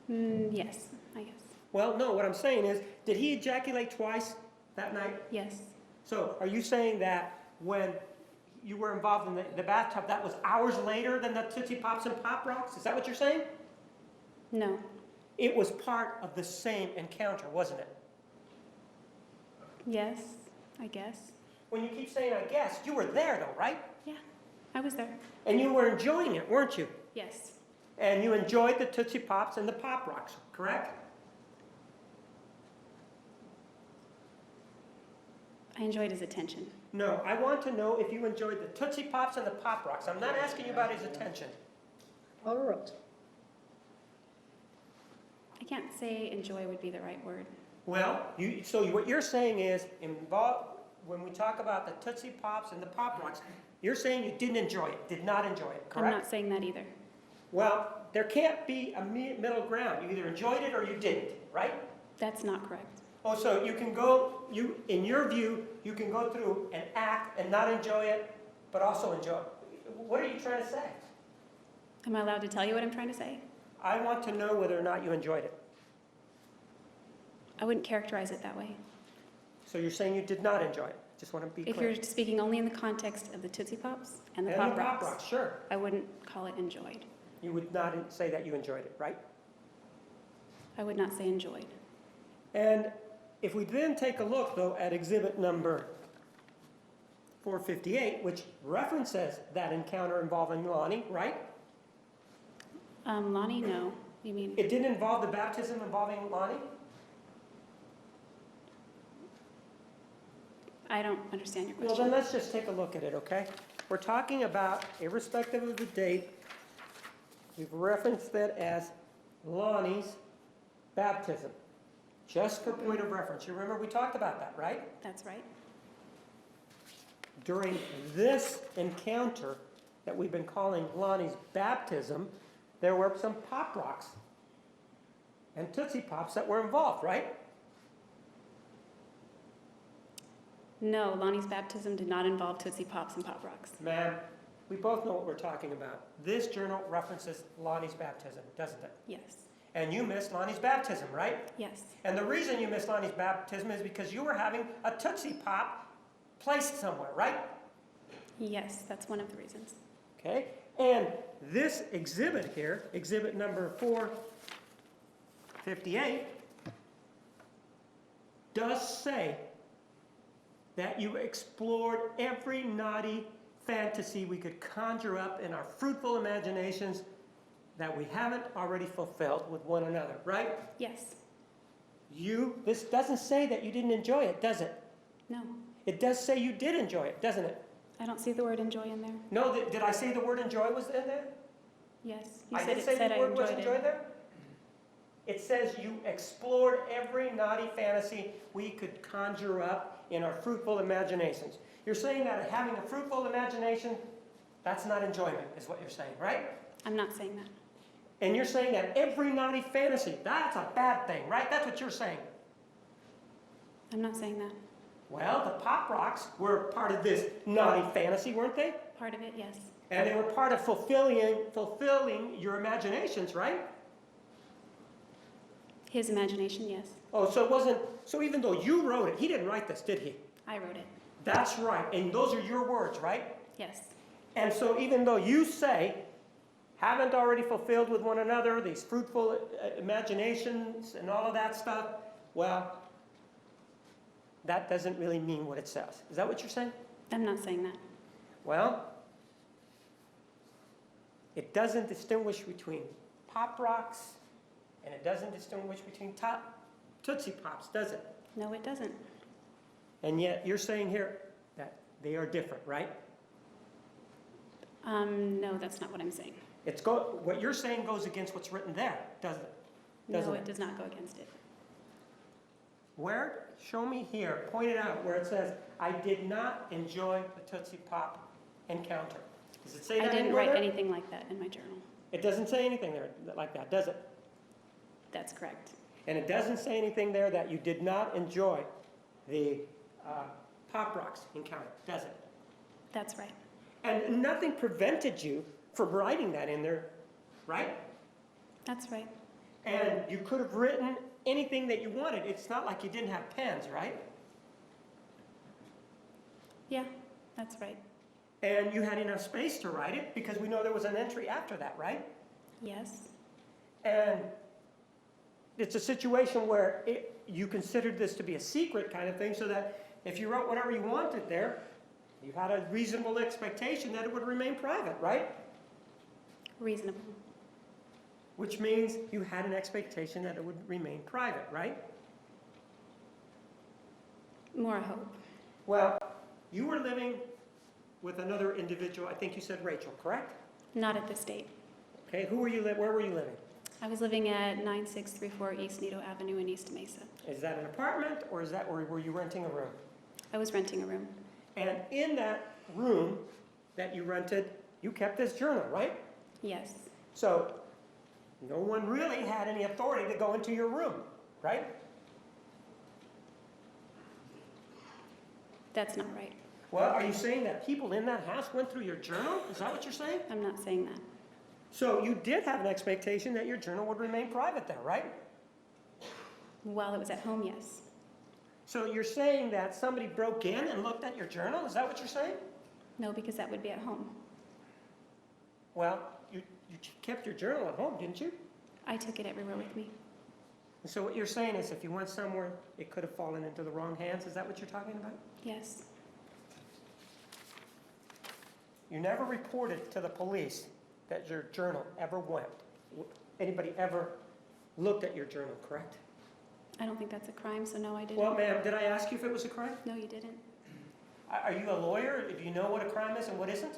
Yes, I guess. Well, no, what I'm saying is, did he ejaculate twice that night? Yes. So are you saying that when you were involved in the bathtub, that was hours later than the Tootsie Pops and Pop Rocks? Is that what you're saying? No. It was part of the same encounter, wasn't it? Yes. I guess. When you keep saying I guess, you were there though, right? Yeah, I was there. And you were enjoying it, weren't you? Yes. And you enjoyed the Tootsie Pops and the Pop Rocks, correct? I enjoyed his attention. No, I want to know if you enjoyed the Tootsie Pops and the Pop Rocks. I'm not asking you about his attention. Overruled. I can't say enjoy would be the right word. Well, what you're saying is, when we talk about the Tootsie Pops and the Pop Rocks, you're saying you didn't enjoy it, did not enjoy it, I'm correct? not saying that either. Well, there can't be a middle ground. You either enjoyed it or you didn't, right? That's not correct. Oh, so you can go, in your view, you can go through an act and not enjoy it, but also enjoy it. What are you trying to say? Am I allowed to tell you what I'm trying to say? I want to know whether or not you enjoyed it. I wouldn't characterize it that way. So you're saying you did not enjoy it? Just want to be If clear. you're speaking only in the context of the Tootsie Pops and the And Pop the Pop Rocks, Rocks, sure. I wouldn't call it enjoyed. You would not say that you enjoyed it, right? I would not say enjoyed. And if we then take a look, though, at exhibit number 458, which references that encounter involving Lonnie, right? Lonnie, no. You mean, It didn't involve the baptism involving Lonnie? I don't understand your Well, question. then let's just take a look at it, okay? We're talking about, irrespective of the date, we've referenced it as Lonnie's baptism, just for point of reference. You remember we talked about that, right? That's right. During this encounter that we've been calling Lonnie's baptism, there were some Pop Rocks and Tootsie Pops that were involved, right? No, Lonnie's baptism did not involve Tootsie Pops and Pop Rocks. Ma'am, we both know what we're talking about. This journal references Lonnie's baptism, doesn't it? Yes. And you missed Lonnie's baptism, right? Yes. And the reason you missed Lonnie's baptism is because you were having a Tootsie Pop placed somewhere, right? Yes, that's one of the reasons. Okay? And this exhibit here, exhibit number 458, does say that you explored every naughty fantasy we could conjure up in our fruitful imaginations that we haven't already fulfilled with one another, right? Yes. This doesn't say that you didn't enjoy it, does it? No. It does say you did enjoy it, doesn't it? I don't see the word enjoy in there. No, did I say the word enjoy was in there? Yes. You I said did it say said the I word was enjoyed enjoy it. there? It says you explored every naughty fantasy we could conjure up in our fruitful imaginations. You're saying that having a fruitful imagination, that's not enjoyment, is what you're saying, right? I'm not saying that. And you're saying that every naughty fantasy, that's a bad thing, right? That's what you're saying. I'm not saying that. Well, the Pop Rocks were part of this naughty fantasy, weren't they? Part of it, yes. And they were part of fulfilling your imaginations, right? His imagination, yes. Oh, so it wasn't, so even though you wrote it, he didn't write this, did he? I wrote it. That's right, and those are your words, right? Yes. And so even though you say, haven't already fulfilled with one another these fruitful imaginations and all of that stuff, well, that doesn't really mean what it says. Is that what you're saying? I'm not saying that. Well, it doesn't distinguish between Pop Rocks and it doesn't distinguish between Tootsie Pops, does it? No, it doesn't. And yet you're saying here that they are different, right? No, that's not what I'm saying. What you're saying goes against what's written there, doesn't it? Doesn't No, it? it does not go against it. Where? Show me here. Point it out where it says, I did not enjoy the Tootsie Pop encounter. Does it say I that didn't anywhere write there? anything like that in my journal. It doesn't say anything there like that, does it? That's correct. And it doesn't say anything there that you did not enjoy the Pop Rocks encounter, does it? That's right. And nothing prevented you from writing that in there, right? That's right. And you could have written anything that you wanted. It's not like you didn't have pens, right? Yeah, that's right. And you had enough space to write it because we know there was an entry after that, right? Yes. And it's a situation where you considered this to be a secret kind of thing so that if you wrote whatever you wanted there, you had a reasonable expectation that it would remain private, right? Reasonable. Which means you had an expectation that it would remain private, right? More hope. Well, you were living with another individual, I think you said Rachel, correct? Not at this date. Okay, where were you living? I was living at 9634 East Nido Avenue in East Mesa. Is that an apartment, or were you renting a room? I was renting a room. And in that room that you rented, you kept this journal, right? Yes. So, no one really had any authority to go into your room, right? That's not right. Well, are you saying that people in that house went through your journal? Is that what you're saying? I'm not saying that. So you did have an expectation that your journal would remain private there, right? While it was at home, yes. So you're saying that somebody broke in and looked at your journal? Is that what you're saying? No, because that would be at home. Well, you kept your journal at home, didn't you? I took it everywhere with me. And so what you're saying is if you went somewhere, it could have fallen into the wrong hands. Is that what you're talking about? Yes. You never reported to the police that your journal ever went. Anybody ever looked at your journal, correct? I don't think that's a crime, so no, I didn't. Well, ma'am, did I ask you if it was a crime? No, you didn't. Are you a lawyer? Do you know what a crime is and what isn't?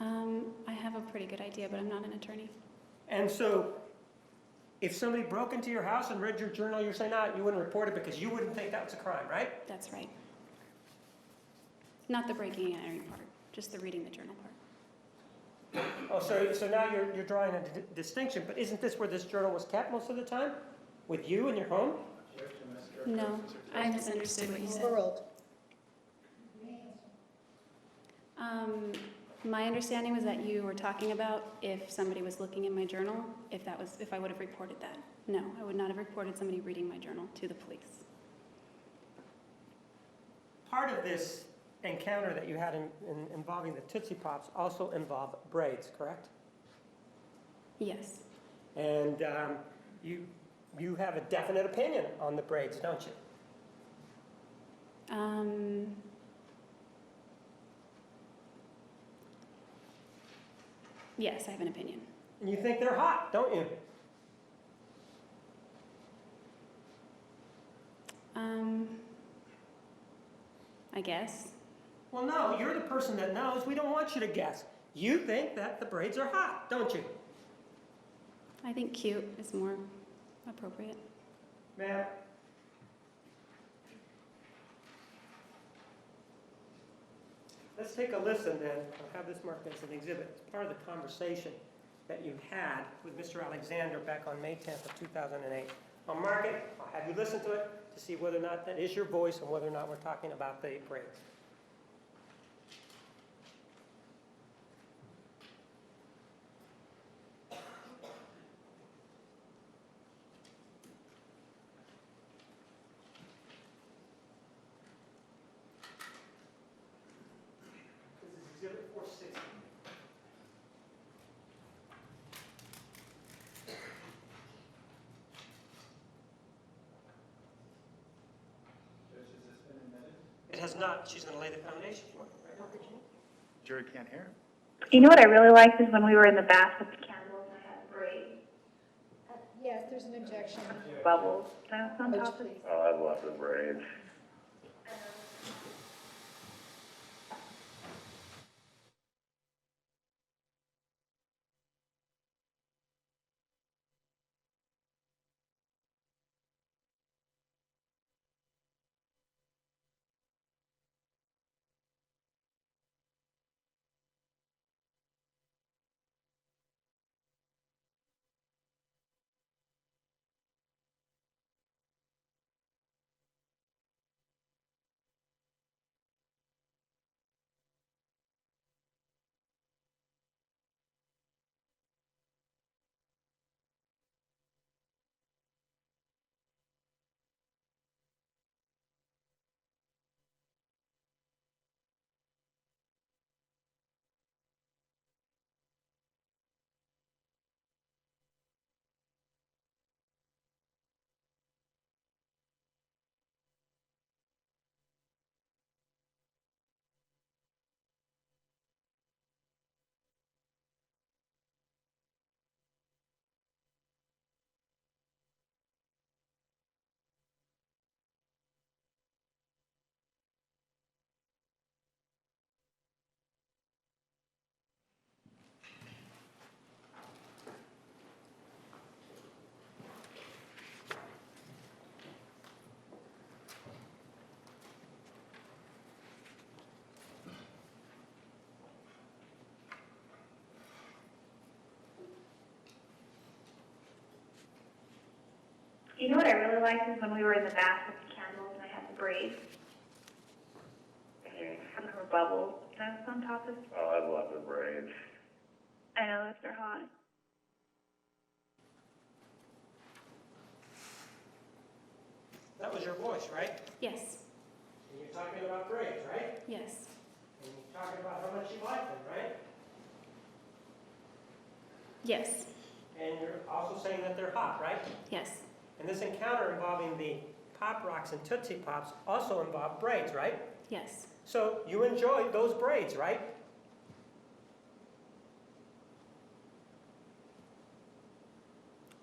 I have a pretty good idea, but I'm not an attorney. And so, if somebody broke into your house and read your journal, you're saying, you wouldn't report it because you wouldn't think that was a crime, right? That's right. Not the breaking and entering part, just the reading the journal part. Oh, so now you're drawing a distinction, but isn't this where this journal was kept most of the time? With you in your home? No, I misunderstood what you said. Overruled. My understanding was that you were talking about if somebody was looking in my journal, if I would have reported that. No, I would not have reported somebody reading my journal to the police. Part of this encounter that you had involving the Tootsie Pops also involved braids, correct? Yes. And you have a definite opinion on the braids, don't you? Yes, I have an opinion. And you think they're hot, don't you? I guess. Well, no, you're the person that knows. We don't want you to guess. You think that the braids are hot, don't you? I think cute is more appropriate. Ma'am? Let's take a listen then. I'll have this marked as an exhibit. It's part of the conversation that you had with Mr. Alexander back on May 10th of 2008. I'll mark it. I'll have you listen to it to see whether or not that is your voice and whether or not we're talking about the braids. This is exhibit 460. It has not. She's going to lay the foundation for it. Right? Jury can't hear. You know what I really liked is when we were in the bath with the candles and I had great Yes, there's an objection. bubbles on top of Please. Oh, I love the braids. You know what I really liked is when we were in the bath with the candles and I had the braids. Some of her bubbles that was on top of. Oh, I love the braids. I know if they're hot. That was your voice, right? Yes, And you're talking about braids, right? yes, And you're talking about how much you like them, right? yes, And you're also saying that they're hot, right? yes, And this encounter involving the Pop Rocks and Tootsie Pops also involved braids, right? yes. So you enjoyed those braids, right?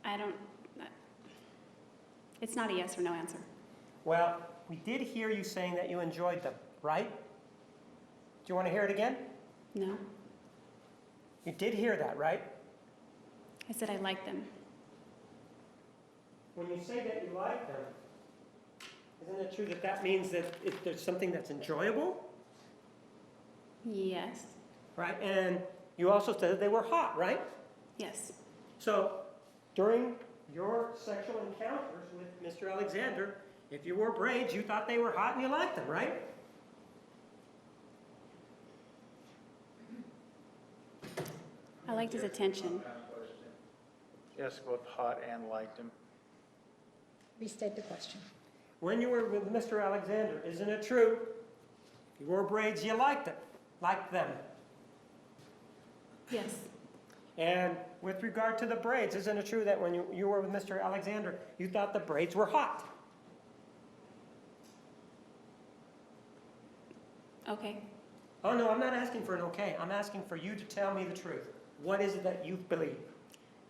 I don't, it's not a yes or no answer. Well, we did hear you saying that you enjoyed them, right? Do you want to hear it again? No, You did hear that, right? I said I like them. When you say that you like them, isn't it true that that means that if there's something that's enjoyable, Yes, right? And you also said that they were hot, right? yes, So during your sexual encounters with Mr. Alexander, if you wore braids, you thought they were hot and you liked them, right? I liked his attention. Yes, both hot and liked him. Restate the question. When you were with Mr. Alexander, isn't it true? If you wore braids, you liked them. Yes, And with regard to the braids, isn't it true that when you were with Mr. Alexander, you thought the braids were hot? okay. Oh, no, I'm not asking for an okay. I'm asking for you to tell me the truth. What is it that you believe?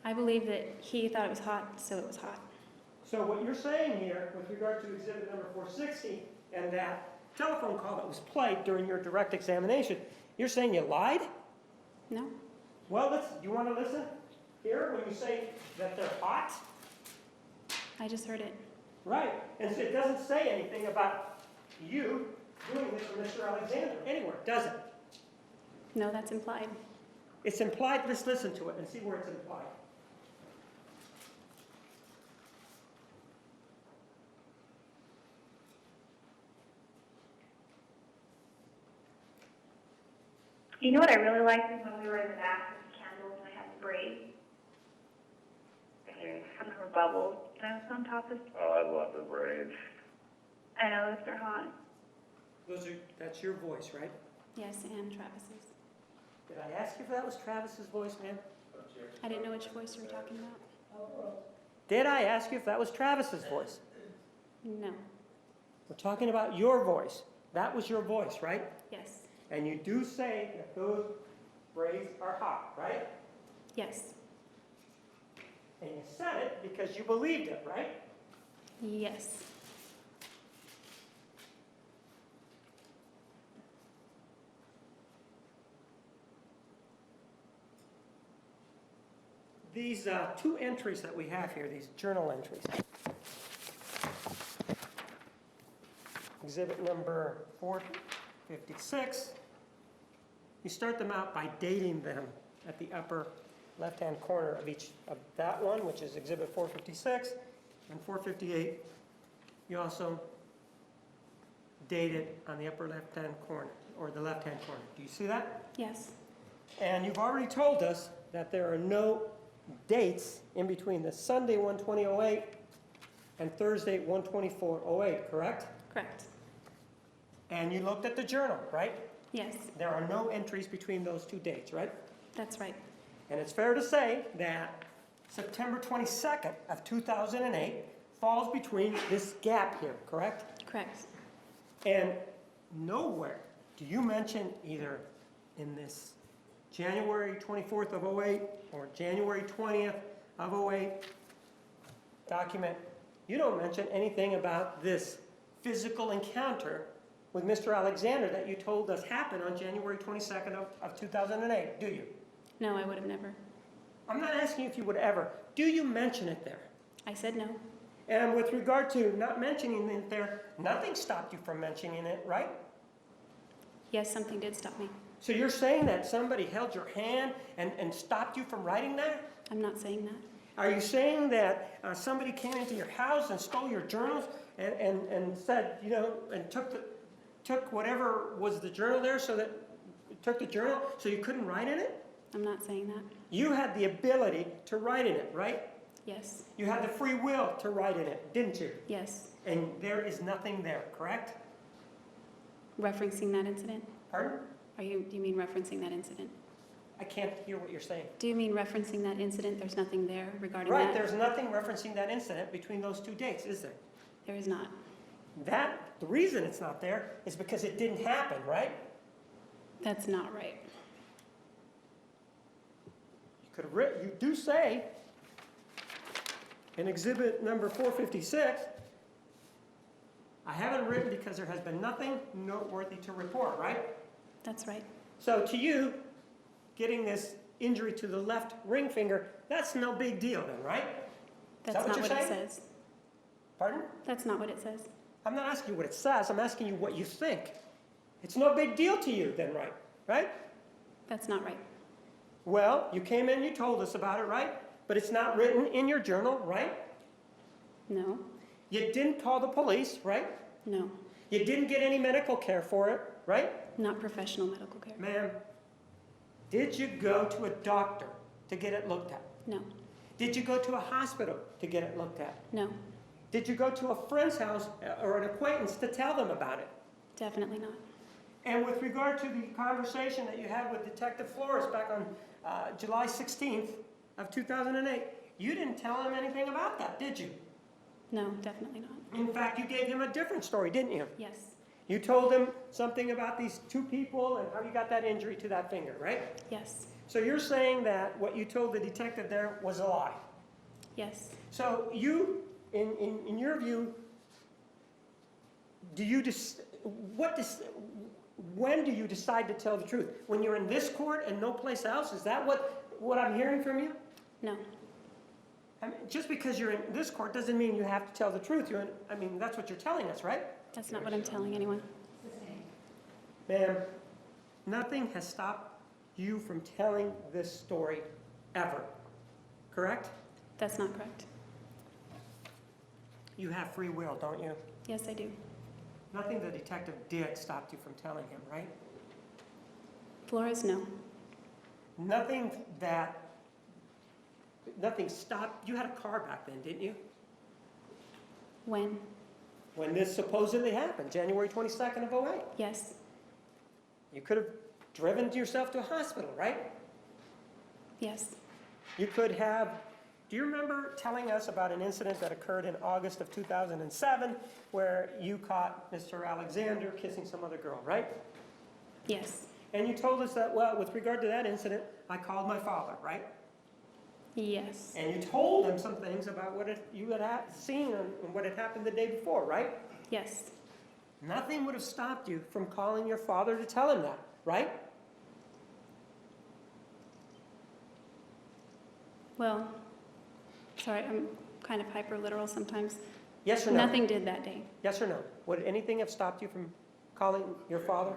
I believe that he thought it was hot, so it was hot. So what you're saying here with regard to exhibit number 460 and that telephone call that was played during your direct examination, you're saying you lied? No, Well, you want to listen here when you say that they're hot? I just heard it. Right. And so it doesn't say anything about you doing this for Mr. Alexander anywhere, does it? No, that's implied. It's implied. Let's listen to it and see where it's implied. You know what I really liked is when we were in the bath with the candles and I had the braids. Some of her bubbles that was on top of. Oh, I love the braids. I know if they're hot. That's your voice, right? Yes, and Travis's. Did I ask you if that was Travis's voice, ma'am? I didn't know which voice you were talking about. Did I ask you if that was Travis's voice? No, We're talking about your voice. That was your voice, right? yes, And you do say that those braids are hot, right? yes, And you said it because you believed it, right? yes. These two entries that we have here, these journal entries. Exhibit number 456. You start them out by dating them at the upper left-hand corner of each of that one, which is exhibit 456, and 458. You also date it on the upper left-hand corner, or the left-hand corner. Do you see that? Yes, And you've already told us that there are no dates in between the Sunday 12008 and Thursday 12408, correct? correct. And you looked at the journal, right? Yes, There are no entries between those two dates, right? that's right. And it's fair to say that September 22nd of 2008 falls between this gap here, correct? Correct. And nowhere do you mention either in this January 24th of '08 or January 20th of '08 document, you don't mention anything about this physical encounter with Mr. Alexander that you told us happened on January 22nd of 2008, do you? No, I would have never. I'm not asking if you would ever. Do you mention it there? I said no. And with regard to not mentioning it there, nothing stopped you from mentioning it, right? Yes, something did stop me. So you're saying that somebody held your hand and stopped you from writing that? I'm not saying that. Are you saying that somebody came into your house and stole your journals and said, you know, and took whatever was the journal there took the journal so you couldn't write in it? I'm not saying that. You had the ability to write in it, right? Yes, You had the free will to write in it, didn't you? yes. And there is nothing there, correct? Referencing that incident? Pardon? Do you mean referencing that incident? I can't hear what you're saying. Do you mean referencing that incident? There's nothing there regarding Right, that? there's nothing referencing that incident between those two dates, is there? There is not. The reason it's not there is because it didn't happen, right? That's not right. You could have written, you do say in exhibit number 456, I haven't written because there has been nothing noteworthy to report, right? That's right. So to you, getting this injury to the left ring finger, that's no big deal then, right? That's that what not you're what it saying? says. Pardon? That's not what it says. I'm not asking you what it says, I'm asking you what you think. It's no big deal to you then, right? Right? That's not right. Well, you came in, you told us about it, right? But it's not written in your journal, right? No, You didn't call the police, right? no. You didn't get any medical care for it, right? Not professional medical care. Ma'am, did you go to a doctor to get it looked at? No, Did you go to a hospital to get it looked at? no, Did you go to a friend's house or an acquaintance to tell them about it? definitely not. And with regard to the conversation that you had with Detective Flores back on July 16th of 2008, you didn't tell him anything about that, did you? No, definitely not. In fact, you gave him a different story, didn't you? Yes, You told him something about these two people and how you got that injury to that finger, right? yes, So you're saying that what you told the detective there was a lie. yes. So you, in your view, when do you decide to tell the truth? When you're in this court and no place else? Is that what I'm hearing from you? No, I mean, just because you're in this court doesn't mean you have to tell the truth. That's what you're telling us, right? that's not what I'm telling anyone. Ma'am, nothing has stopped you from telling this story ever, correct? That's not correct. You have free will, don't you? Yes, I do. Nothing the detective did stopped you from telling him, right? Flores, no. Nothing stopped, you had a car back then, didn't you? When? When this supposedly happened, January 22nd of 08. Yes, You could have driven yourself to a hospital, right? yes, You could have, do you remember telling us about an incident that occurred in August of 2007 where you caught Mr. Alexander kissing some other girl, right? yes, And you told us that, well, with regard to that incident, I called my father, right? yes, And you told him some things about what you had seen and what had happened the day before, right? yes, Nothing would have stopped you from calling your father to tell him that, right? well, sorry, I'm kind of hyper-literal sometimes. Yes or no? Nothing did that day. Yes or no? Would anything have stopped you from calling your father?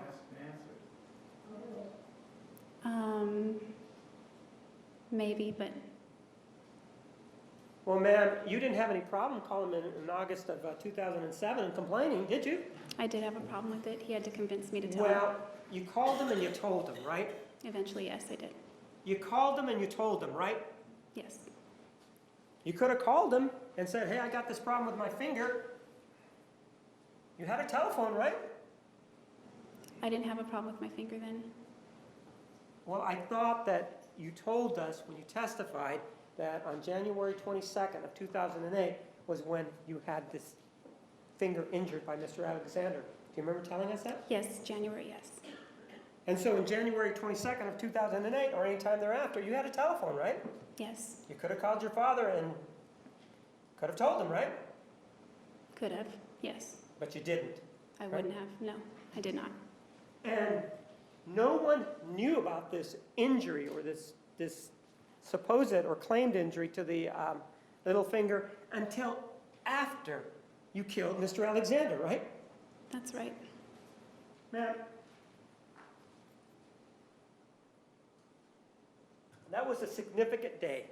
Maybe, but Well, ma'am, you didn't have any problem calling him in August of 2007 and complaining, did you? I did have a problem with it. He had to convince me to tell him. Well, you called him and you told him, right? Eventually, yes, I did. You called him and you told him, right? Yes, You could have called him and said, hey, I got this problem with my finger. You had a telephone, right? I didn't have a problem with my finger then. Well, I thought that you told us when you testified that on January 22nd of 2008 was when you had this finger injured by Mr. Alexander. Do you remember telling us that? Yes, January, yes. And so in January 22nd of 2008 or any time thereafter, you had a telephone, right? Yes, You could have called your father and could have told him, right? could have, yes. But you didn't. I wouldn't have, no, I did not. And no one knew about this injury or this supposed or claimed injury to the little finger until after you killed Mr. Alexander, right? That's right. Ma'am, that was a significant day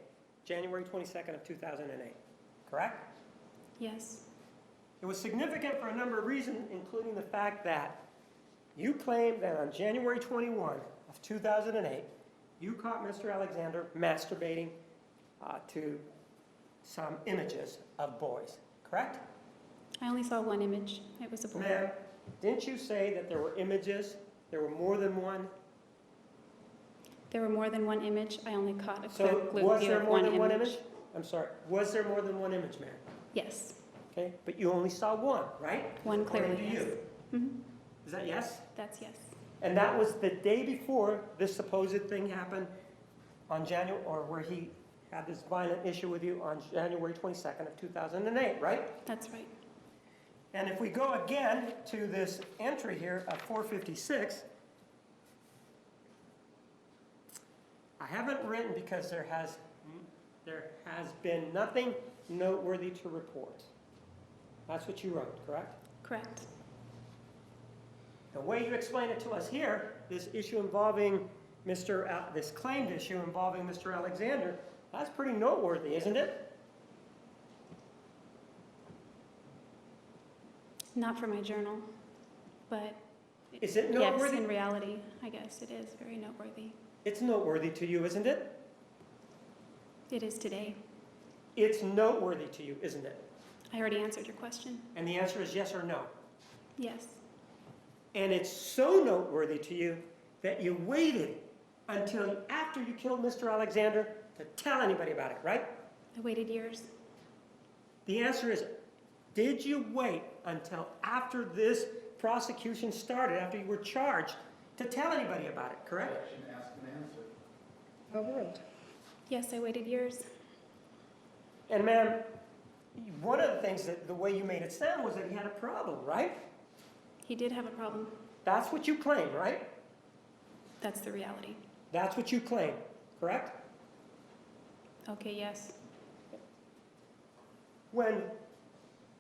January 22nd of 2008, correct? Yes, It was significant for a number of reasons, including the fact that you claimed that on January 21 of 2008, you caught Mr. Alexander masturbating to some images of boys, correct? I only saw one image. It was a boy. Ma'am, didn't you say that there were images? There were more than one? There were more than one image. I only caught a So quick was view there of more one than one image. image? I'm sorry, was there more than one image, ma'am? Yes, Okay, but you only saw one, right? one According clearly, to yes. you. Mhm. Is that yes? That's yes. And that was the day before this supposed thing happened on January, or where he had this violent issue with you on January 22nd of 2008, right? That's right. And if we go again to this entry here of 456, I haven't written because there has been nothing noteworthy to report. That's what you wrote, correct? Correct. The way you explain it to us here, this issue involving this claimed issue involving Mr. Alexander, that's pretty noteworthy, isn't it? Not for my journal, but Is it yes, noteworthy? in reality, I guess it is very noteworthy. It's noteworthy to you, isn't it? It is today. It's noteworthy to you, isn't it? I already answered your question. And the answer is yes or no. Yes, And it's so noteworthy to you that you waited until after you killed Mr. Alexander to tell anybody about it, right? I waited years. The answer is, did you wait until after this prosecution started, after you were charged, to tell anybody about it, correct? Objection, ask and answer. Overruled. Yes, I waited years. And ma'am, one of the things that the way you made it sound was that he had a problem, right? He did have a problem. That's what you claim, right? That's the reality. That's what you claim, correct? Okay, yes. When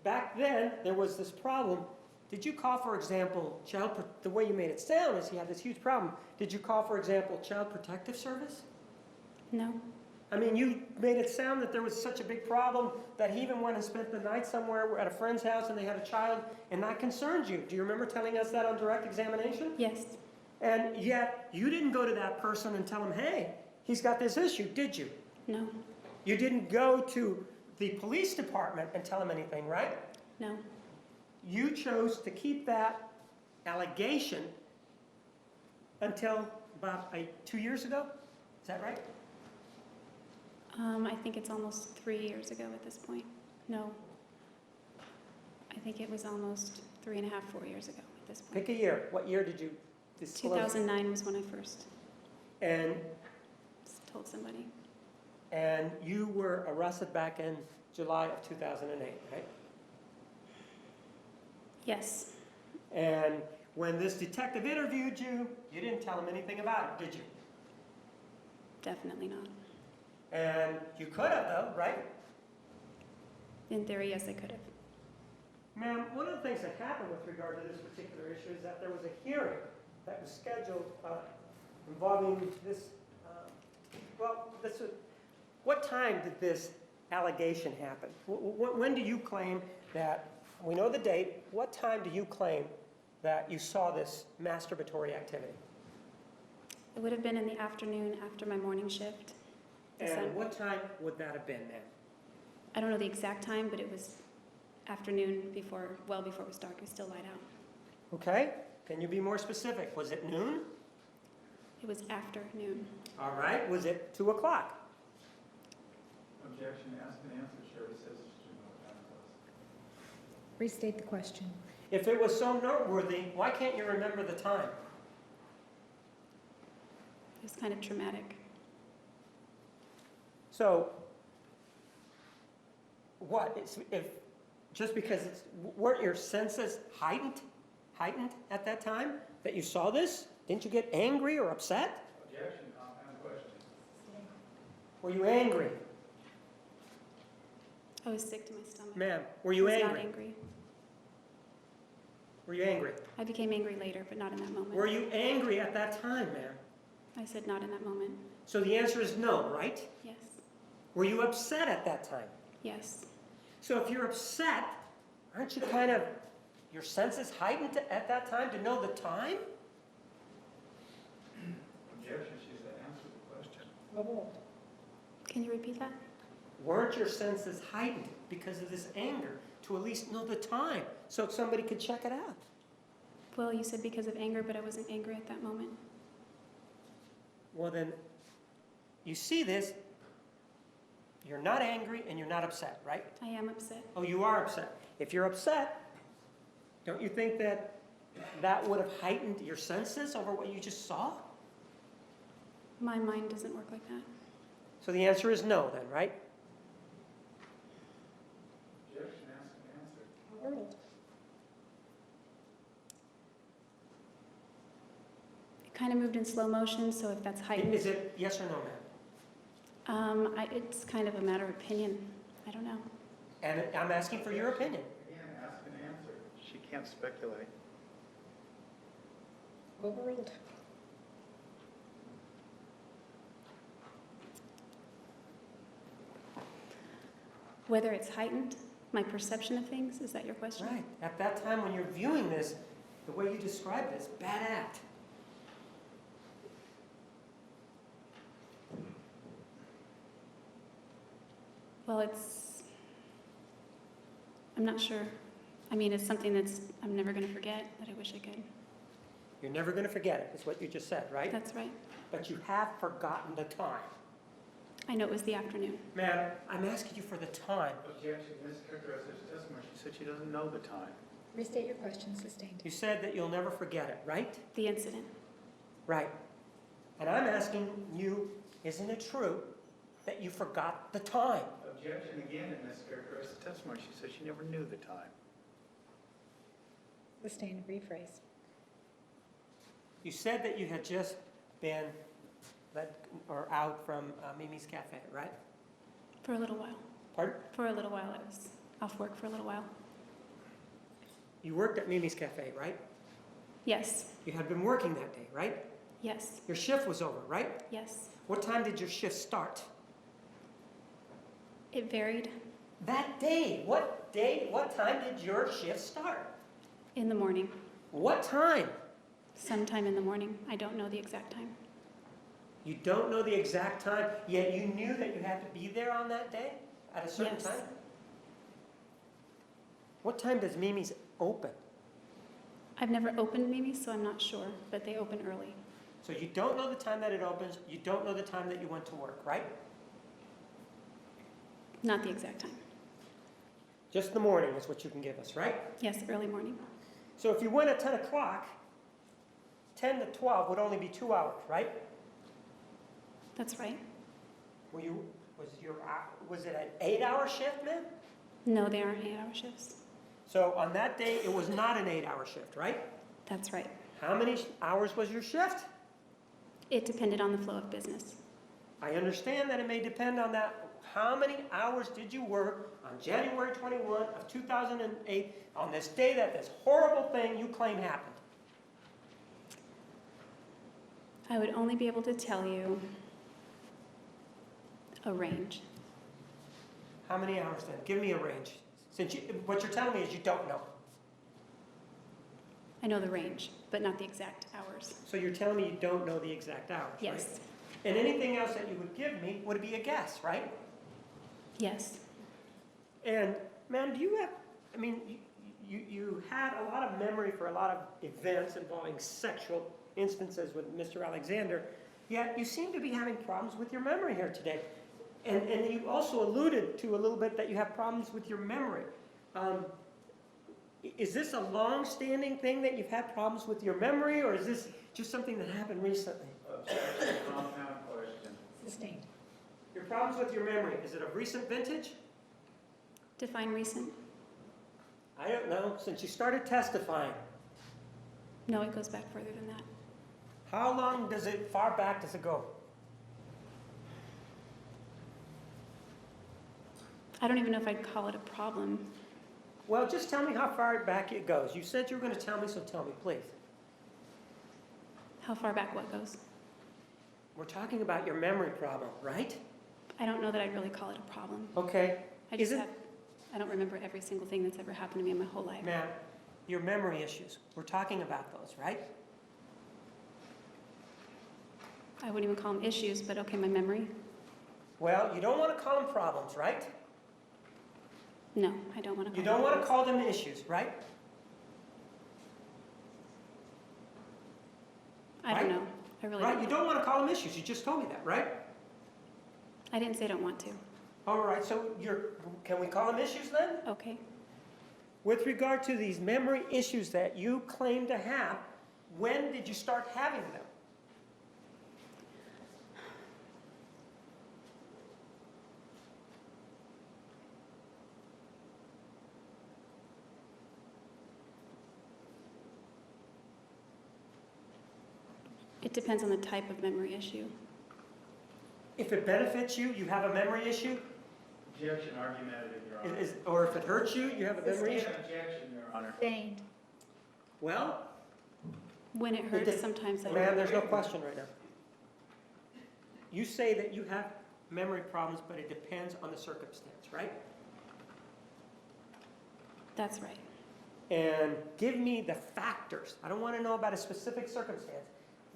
back then there was this problem, did you call, for example, the way you made it sound is he had this huge problem. Did you call, for example, Child Protective Service? No, I mean, you made it sound that there was such a big problem that he even went and spent the night somewhere at a friend's house and they had a child, and that concerned you. Do you remember telling us that on direct examination? yes, And yet, you didn't go to that person and tell him, hey, he's got this issue, did you? no, You didn't go to the police department and tell him anything, right? no. You chose to keep that allegation until about 2 years ago? Is that right? I think it's almost 3 years ago at this point. No. I think it was almost 3.5, 4 years ago at this point. Pick a year. What year did you disclose? 2009 was when I first And told somebody. you were arrested back in July of 2008, right? Yes, And when this detective interviewed you, you didn't tell him anything about it, did you? definitely not. And you could have, though, right? In theory, yes, I could have. Ma'am, one of the things that happened with regard to this particular issue is that there was a hearing that was scheduled involving this, what time did this allegation happen? When do you claim that, we know the date, what time do you claim that you saw this masturbatory activity? It would have been in the afternoon after my morning shift. And what time would that have been, ma'am? I don't know the exact time, but it was afternoon well before it was dark. It was still light out. Okay, can you be more specific? Was it noon? It was afternoon. All right, was it 2 o'clock? Objection, ask and answer. Sherry says she should know what time it was. Restate the question. If it was so noteworthy, why can't you remember the time? It was kind of traumatic. So, what, just because weren't your senses heightened at that time that you saw this? Didn't you get angry or upset? Objection, compound question. Were you angry? I was sick to my stomach. Ma'am, were you I was angry? not angry. Were you angry? I became angry later, but not in that moment. Were you angry at that time, ma'am? I said not in that moment. So the answer is no, right? Yes. Were you upset at that time? Yes. So if you're upset, aren't you kind of, your senses heightened at that time to know the time? Objection, she's to answer the question. Overruled. Can you repeat that? Weren't your senses heightened because of this anger to at least know the time so somebody could check it out? Well, you said because of anger, but I wasn't angry at that moment. Well then, you see this, you're not angry and you're not upset, right? I am upset. Oh, you are upset. If you're upset, don't you think that that would have heightened your senses over what you just saw? My mind doesn't work like that. So the answer is no then, right? Objection, ask and answer. Overruled. It kind of moved in slow motion, so if that's heightened, Is it yes or no, ma'am? it's kind of a matter of opinion. I don't know. And I'm asking for your opinion. Again, ask and answer. She can't speculate. Overruled. Whether it's heightened, my perception of things, is that your question? Right. At that time when you're viewing this, the way you described this, bad act. Well, I'm not sure. I mean, it's something I'm never going to forget, that I wish I could. You're never going to forget it, is what you just said, right? That's right. But you have forgotten the time. I know it was the afternoon. Ma'am, I'm asking you for the time. Objection, Ms. Characterized her testimony. She said she doesn't know the time. Restate your question, sustained. You said that you'll never forget it, right? The incident. Right. And I'm asking you, isn't it true that you forgot the time? Objection again in Ms. Characterized her testimony. She said she never knew the time. Sustained, rephrase. You said that you had just been out from Mimi's Cafe, right? For a little while. Pardon? For a little while. I was off work for a little while. You worked at Mimi's Cafe, right? Yes. You had been working that day, right? Yes. Your shift was over, right? Yes. What time did your shift start? It varied. That day, what time did your shift start? In the morning. What time? Sometime in the morning. I don't know the exact time. You don't know the exact time, yet you knew that you had to be there on that day at a certain Yes. time? What time does Mimi's open? I've never opened Mimi's, so I'm not sure, but they open early. So you don't know the time that it opens, you don't know the time that you went to work, right? Not the exact time. Just the morning is what you can give us, right? Yes, early morning. So if you went at 10 o'clock, 10 to 12 would only be 2 hours, right? That's right. Was it an 8-hour shift, ma'am? No, they aren't 8-hour shifts. So on that day, it was not an 8-hour shift, right? That's right. How many hours was your shift? It depended on the flow of business. I understand that it may depend on that. How many hours did you work on January 21 of 2008 on this day that this horrible thing you claim happened? I would only be able to tell you a range. How many hours then? Give me a range. Since what you're telling me is you don't know. I know the range, but not the exact hours. So you're telling me you don't know the exact hours, right? Yes. And anything else that you would give me would be a guess, right? Yes. And, ma'am, do you have, I mean, you had a lot of memory for a lot of events involving sexual instances with Mr. Alexander, yet you seem to be having problems with your memory here today. And you also alluded to a little bit that you have problems with your memory. Is this a long-standing thing that you've had problems with your memory, or is this just something that happened recently? Objection, compound question. Sustained. Your problems with your memory, is it of recent vintage? Define recent? I don't know, since you started testifying. No, it goes back further than that. How far back does it go? I don't even know if I'd call it a problem. Well, just tell me how far back it goes. You said you were going to tell me, so tell me, please. How far back what goes? We're talking about your memory problem, right? I don't know that I'd really call it a problem. Okay. I just Isn't- have, I don't remember every single thing that's ever happened to me in my whole life. Ma'am, your memory issues, we're talking about those, right? I wouldn't even call them issues, but okay, my memory? Well, you don't want to call them problems, right? No, I don't want to call You don't them want to issues. call them issues, right? I don't right? know. I really Right, don't you know. don't want to call them issues, you just told me that, right? I didn't say I don't want to. All right, so can we call them issues then? Okay. With regard to these memory issues that you claim to have, when did you start having them? It depends on the type of memory issue. If it benefits you, you have a memory issue? Objection, argumentative, Your Honor. Or if it hurts you, you have a memory issue? Objection, Your Honor. Sustained. Well, When it It hurts, did- sometimes I ma'am, there's no question right now. You say that you have memory problems, but it depends on the circumstance, right? That's right. And give me the factors. I don't want to know about a specific circumstance.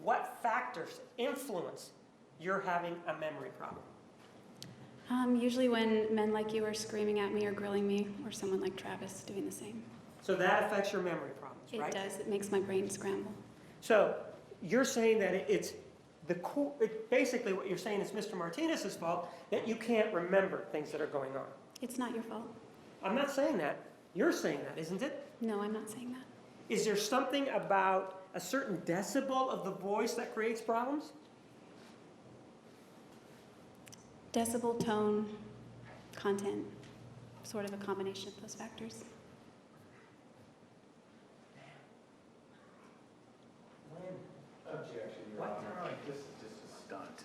What factors influence your having a memory problem? Usually when men like you are screaming at me or grilling me, or someone like Travis doing the same. So that affects your memory problems, It right? does. It makes my brain scramble. So you're saying that basically what you're saying is Mr. Martinez's fault, that you can't remember things that are going on. It's not your fault. I'm not saying that. You're saying that, isn't it? No, I'm not saying that. Is there something about a certain decibel of the voice that creates problems? Decibel, tone, content, sort of a combination of those factors. Objection, Your Honor. This is just a stunt.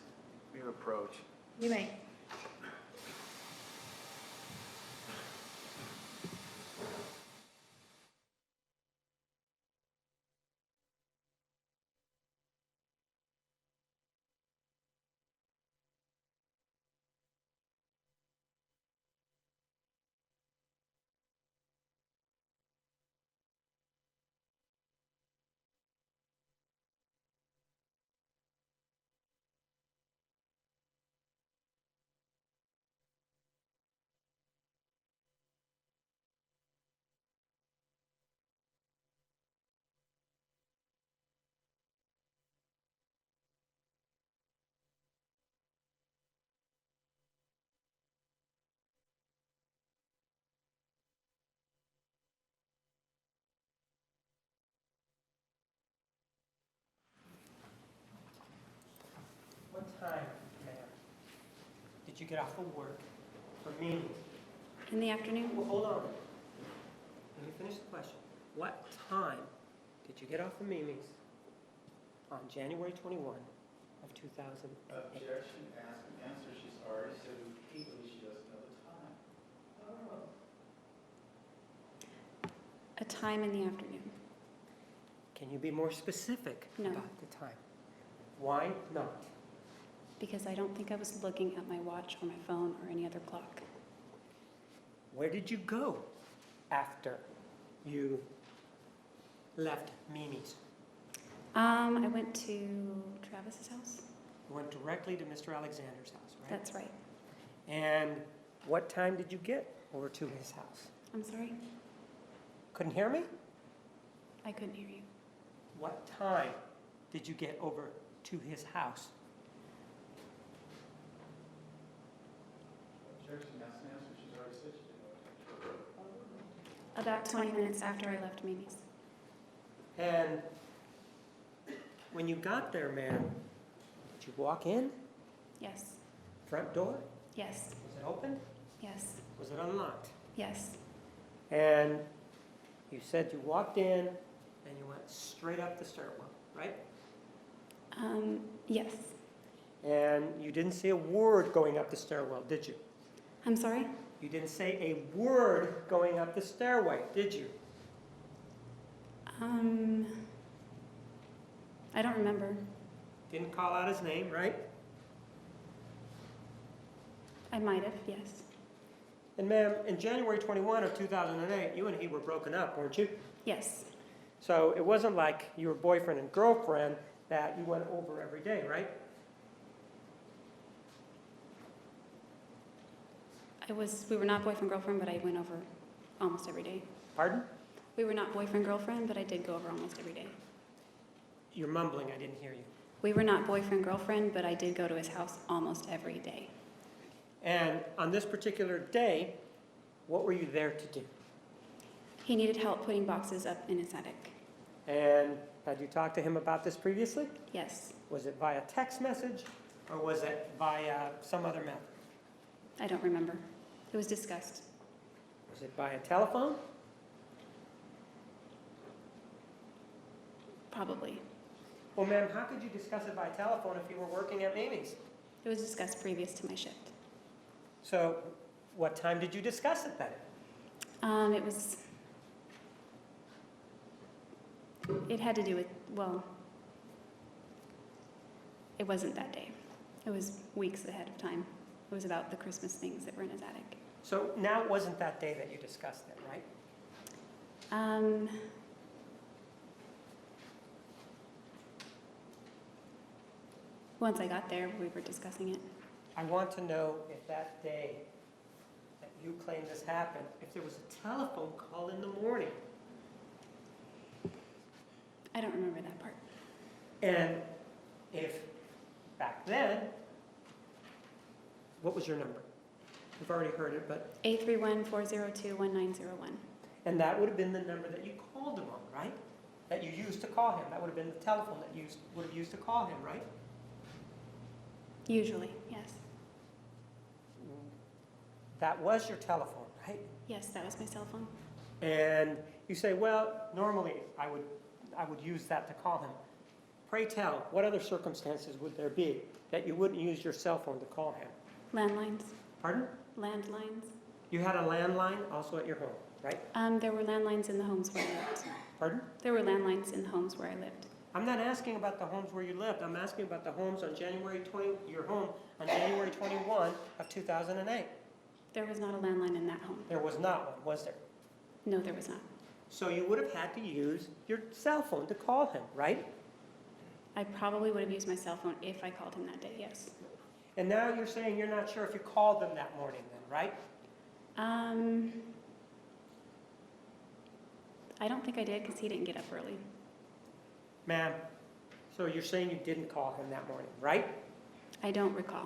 Mere approach. You may. What time, ma'am, did you get off of work for meetings? In the afternoon, Well, hold on. Let me finish the question. What time did you get off of Mimi's on January 21 of 2008? Objection, ask and answer. She's already said repeatedly she doesn't know the time. a time in the afternoon. Can you be more specific No. about the time? Why not? Because I don't think I was looking at my watch or my phone or any other clock. Where did you go after you left Mimi's? I went to Travis's house. You went directly to Mr. Alexander's house, right? That's right. And what time did you get over to his house? I'm sorry? Couldn't hear me? I couldn't hear you. What time did you get over to his house? Objection, ask and answer. She's already said she didn't know. About 20 minutes after I left Mimi's. And when you got there, ma'am, did you walk in? Yes. Front door? Yes. Was it open? Yes. Was it unlocked? Yes. And you said you walked in and you went straight up the stairwell, right? Yes. And you didn't say a word going up the stairwell, did you? I'm sorry? You didn't say a word going up the stairway, did you? I don't remember. Didn't call out his name, right? I might have, yes. And ma'am, in January 21 of 2008, you and he were broken up, weren't you? Yes, So it wasn't like you were boyfriend and girlfriend that you went over every day, right? we were not boyfriend-girlfriend, but I went over almost every day. Pardon? We were not boyfriend-girlfriend, but I did go over almost every day. You're mumbling, I didn't hear you. We were not boyfriend-girlfriend, but I did go to his house almost every day. And on this particular day, what were you there to do? He needed help putting boxes up in his attic. And had you talked to him about this previously? Yes, Was it via text message or was it via some other method? I don't remember. It was discussed. Was it via telephone? Probably. Well, ma'am, how could you discuss it by telephone if you were working at Mimi's? It was discussed previous to my shift. So what time did you discuss it then? It had to do with, well, it wasn't that day. It was weeks ahead of time. It was about the Christmas things that were in his attic. So now it wasn't that day that you discussed it, right? Once I got there, we were discussing it. I want to know if that day that you claim this happened, if there was a telephone call in the morning. I don't remember that part. And if back then, what was your number? We've already heard it, but, 831-402-1901. and that would have been the number that you called him on, right? That you used to call him. That would have been the telephone that you would have used to call him, right? Usually, yes. That was your telephone, right? Yes, that was my cell phone. And you say, well, normally I would use that to call him. Pray tell, what other circumstances would there be that you wouldn't use your cell phone to call him? Landlines. Pardon? Landlines. You had a landline also at your home, right? There were landlines in the homes where I lived. Pardon? There were landlines in the homes where I lived. I'm not asking about the homes where you lived. I'm asking about the homes on your home on January 21 of 2008. There was not a landline in that home. There was not one, was there? No, there was not. So you would have had to use your cell phone to call him, right? I probably would have used my cell phone if I called him that day, yes. And now you're saying you're not sure if you called them that morning then, right? I don't think I did because he didn't get up early. Ma'am, so you're saying you didn't call him that morning, right? I don't recall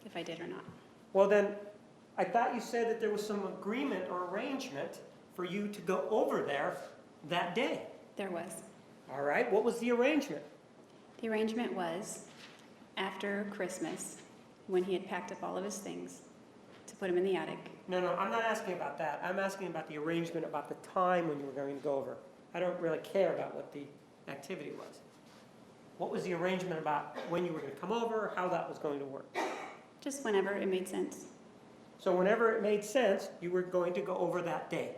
if I did or not. Well then, I thought you said that there was some agreement or arrangement for you to go over there that day. There was. All right, what was the arrangement? The arrangement was after Christmas, when he had packed up all of his things to put them in the attic. No, I'm not asking about that. I'm asking about the arrangement, about the time when you were going to go over. I don't really care about what the activity was. What was the arrangement about when you were going to come over, how that was going to work? Just whenever it made sense. So whenever it made sense, you were going to go over that day.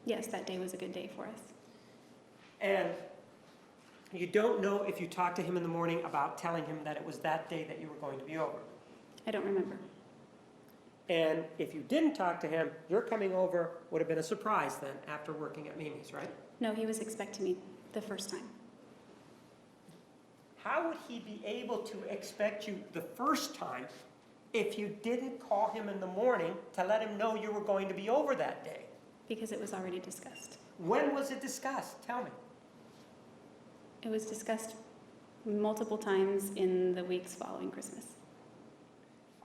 Yes, that day was a good day for us. And you don't know if you talked to him in the morning about telling him that it was that day that you were going to be over. I don't remember. And if you didn't talk to him, your coming over would have been a surprise then after working at Mimi's, right? No, he was expecting me the first time. How would he be able to expect you the first time if you didn't call him in the morning to let him know you were going to be over that day? Because it was already discussed. When was it discussed? Tell me. It was discussed multiple times in the weeks following Christmas.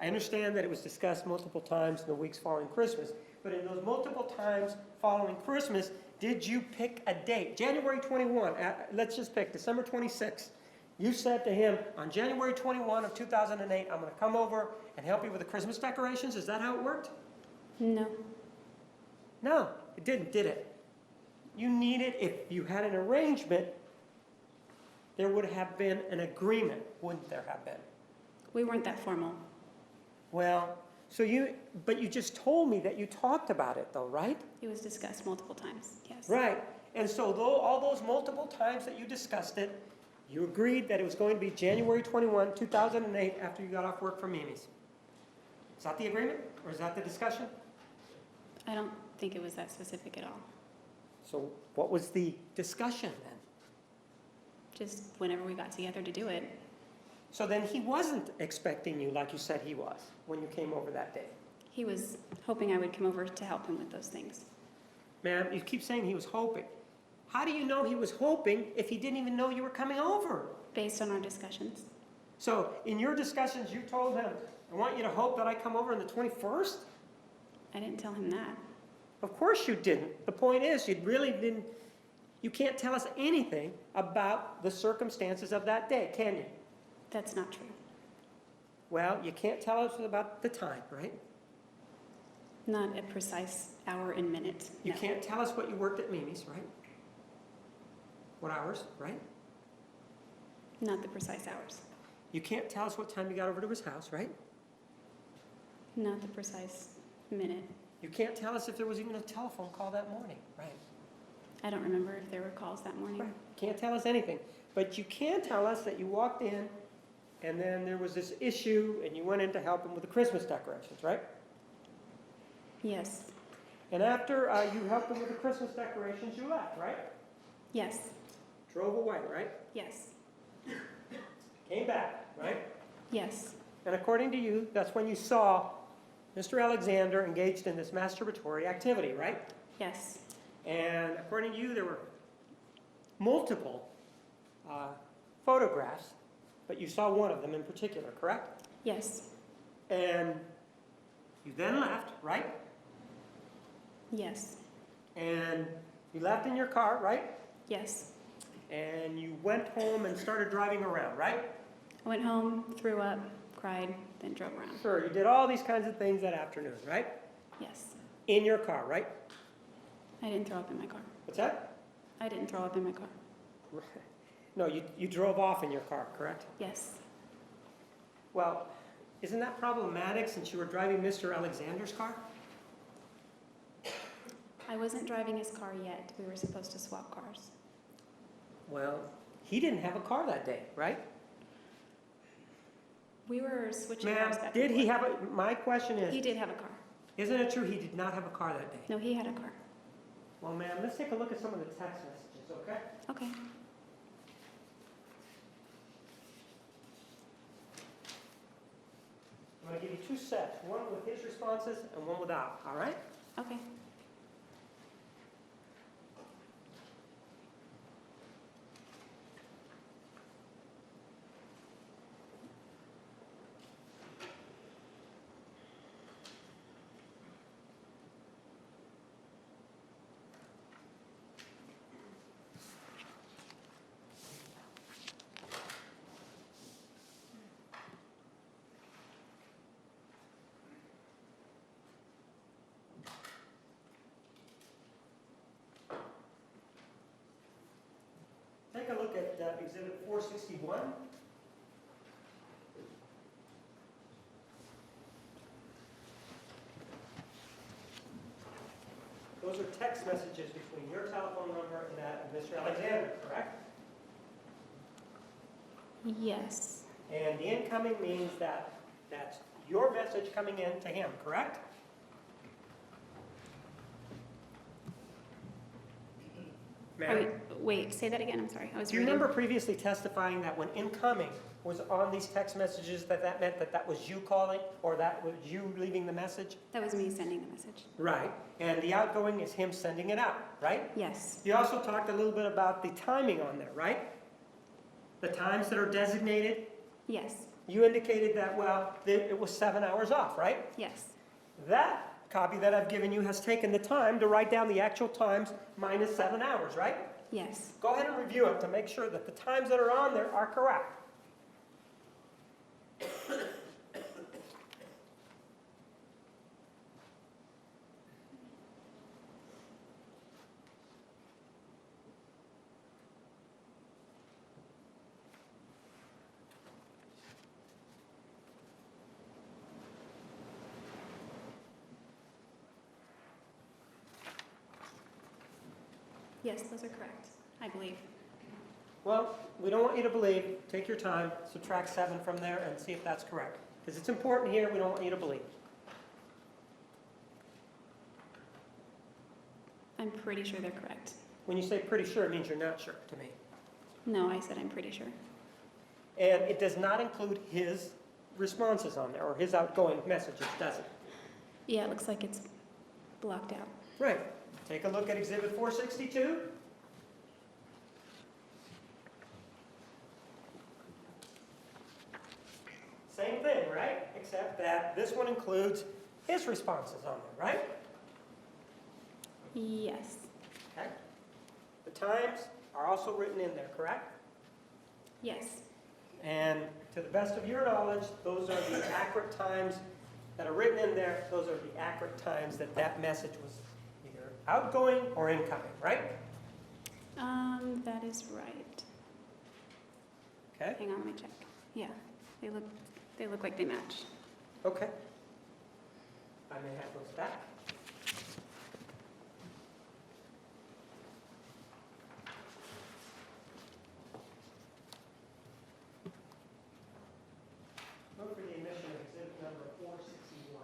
I understand that it was discussed multiple times in the weeks following Christmas, but in those multiple times following Christmas, did you pick a date? January 21, let's just pick December 26th. You said to him, on January 21 of 2008, I'm going to come over and help you with the Christmas decorations. Is that how it worked? No. No, it didn't, did it? You needed, if you had an arrangement, there would have been an agreement, wouldn't there have been? We weren't that formal. Well, but you just told me that you talked about it though, right? It was discussed multiple times, yes. Right, and so all those multiple times that you discussed it, you agreed that it was going to be January 21, 2008 after you got off work from Mimi's. Is that the agreement, or is that the discussion? I don't think it was that specific at all. So what was the discussion then? Just whenever we got together to do it. So then he wasn't expecting you like you said he was when you came over that day. He was hoping I would come over to help him with those things. Ma'am, you keep saying he was hoping. How do you know he was hoping if he didn't even know you were coming over? Based on our discussions. So in your discussions, you told him, I want you to hope that I come over on the 21st? I didn't tell him that. Of course you didn't. The point is, you really didn't, you can't tell us anything about the circumstances of that day, can you? That's not true. Well, you can't tell us about the time, right? Not a precise hour and minute. You No. can't tell us what you worked at Mimi's, right? What hours, right? Not the precise hours. You can't tell us what time you got over to his house, right? Not the precise minute. You can't tell us if there was even a telephone call that morning, right? I don't remember if there were calls that morning. Right. Can't tell us anything. But you can tell us that you walked in and then there was this issue and you went in to help him with the Christmas decorations, right? Yes. And after you helped him with the Christmas decorations, you left, right? Yes. Drove away, right? Yes. Came back, right? Yes. And according to you, that's when you saw Mr. Alexander engaged in this masturbatory activity, right? Yes. And according to you, there were multiple photographs, but you saw one of them in particular, correct? Yes. And you then left, right? Yes. And you left in your car, right? Yes. And you went home and started driving around, right? I went home, threw up, cried, then drove around. Sure, you did all these kinds of things that afternoon, right? Yes. In your car, right? I didn't throw up in my car. What's that? I didn't throw up in my car. No, you drove off in your car, correct? Yes. Well, isn't that problematic since you were driving Mr. Alexander's car? I wasn't driving his car yet. We were supposed to swap cars. Well, he didn't have a car that day, right? We were switching Ma'am, cars back did and he forth. have a, my question He is, did have a car. isn't it true he did not have a car that day? No, he had a car. Well, ma'am, let's take a look at some of the text messages, okay? Okay. I'm gonna give you two sets, one with his responses and one without, all right? Okay. Take a look at Exhibit 461. Those are text messages between your telephone number and that of Mr. Alexander, correct? Yes. And the incoming means that that's your message coming in to him, correct? Ma'am, Wait, say that again. I'm sorry. I was do you reading. remember previously testifying that when incoming was on these text messages that that meant that that was you calling or that was you leaving the message? That was me sending the message. Right. And the outgoing is him sending it out, right? Yes. You also talked a little bit about the timing on there, right? The times that are designated. Yes. You indicated that, well, it was 7 hours off, right? Yes. That copy that I've given you has taken the time to write down the actual times minus 7 hours, right? Yes. Go ahead and review it to make sure that the times that are on there are correct. Yes, those are correct. I believe. Well, we don't want you to believe. Take your time, subtract 7 from there and see if that's correct. Because it's important here, we don't want you to believe. I'm pretty sure they're correct. When you say pretty sure, it means you're not sure to me. No, I said I'm pretty sure. And it does not include his responses on there, or his outgoing messages, does it? Yeah, it looks like it's blocked out. Right. Take a look at Exhibit 462. Same thing, right? Except that this one includes his responses on there, right? Yes. Okay. The times are also written in there, correct? Yes. And to the best of your knowledge, those are the accurate times that are written in there. Those are the accurate times that that message was either outgoing or incoming, right? That is right. Okay. Hang on, let me check. Yeah, they look like they match. Okay. I may have those back. Look for the emission of exhibit number 461.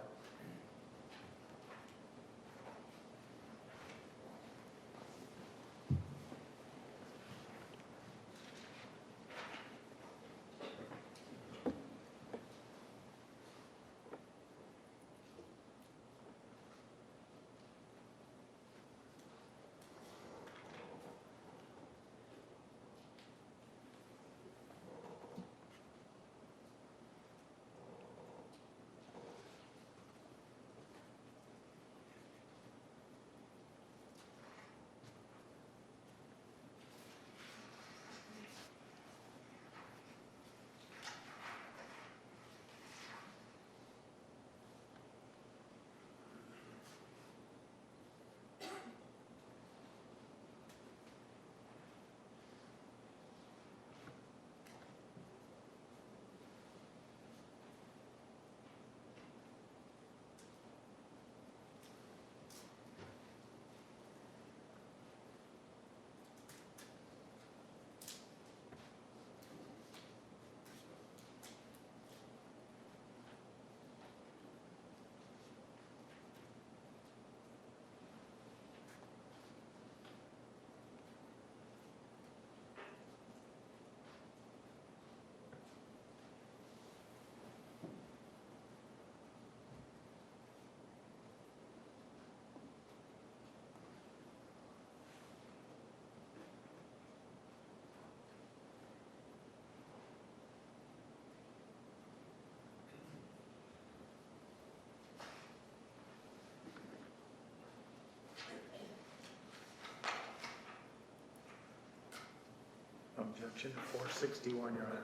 Objection 461, Your Honor.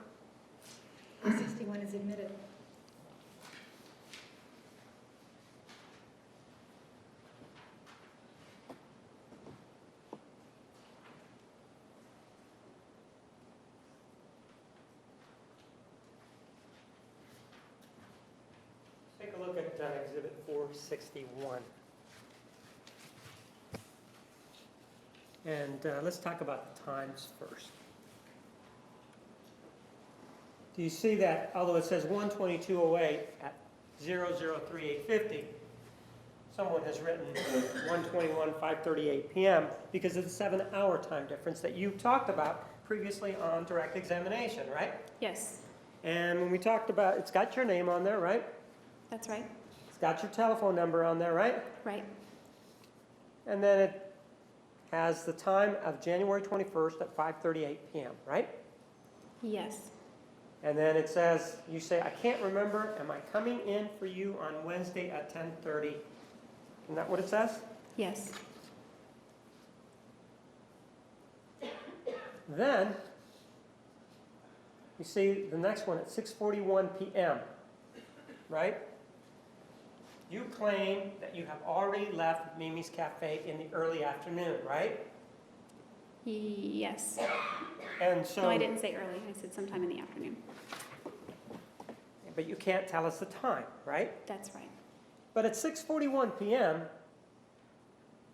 461 is admitted. Take a look at Exhibit 461. And let's talk about the times first. Do you see that, although it says 1:22:08 at 003850, someone has written 1:21:538 p.m. because of the 7-hour time difference that you talked about previously on direct examination, right? Yes, And when we talked about, it's got your name on there, right? that's right. It's got your telephone number on there, right? Right. And then it has the time of January 21st at 5:38 p.m., right? Yes. And then it says, you say, I can't remember, am I coming in for you on Wednesday at 10:30? Isn't that what it says? Yes. Then, you see the next one at 6:41 p.m., right? You claim that you have already left Mimi's Cafe in the early afternoon, right? Yes. And so, No, I didn't say early. I said sometime in the afternoon. but you can't tell us the time, right? That's right. But at 6:41 p.m.,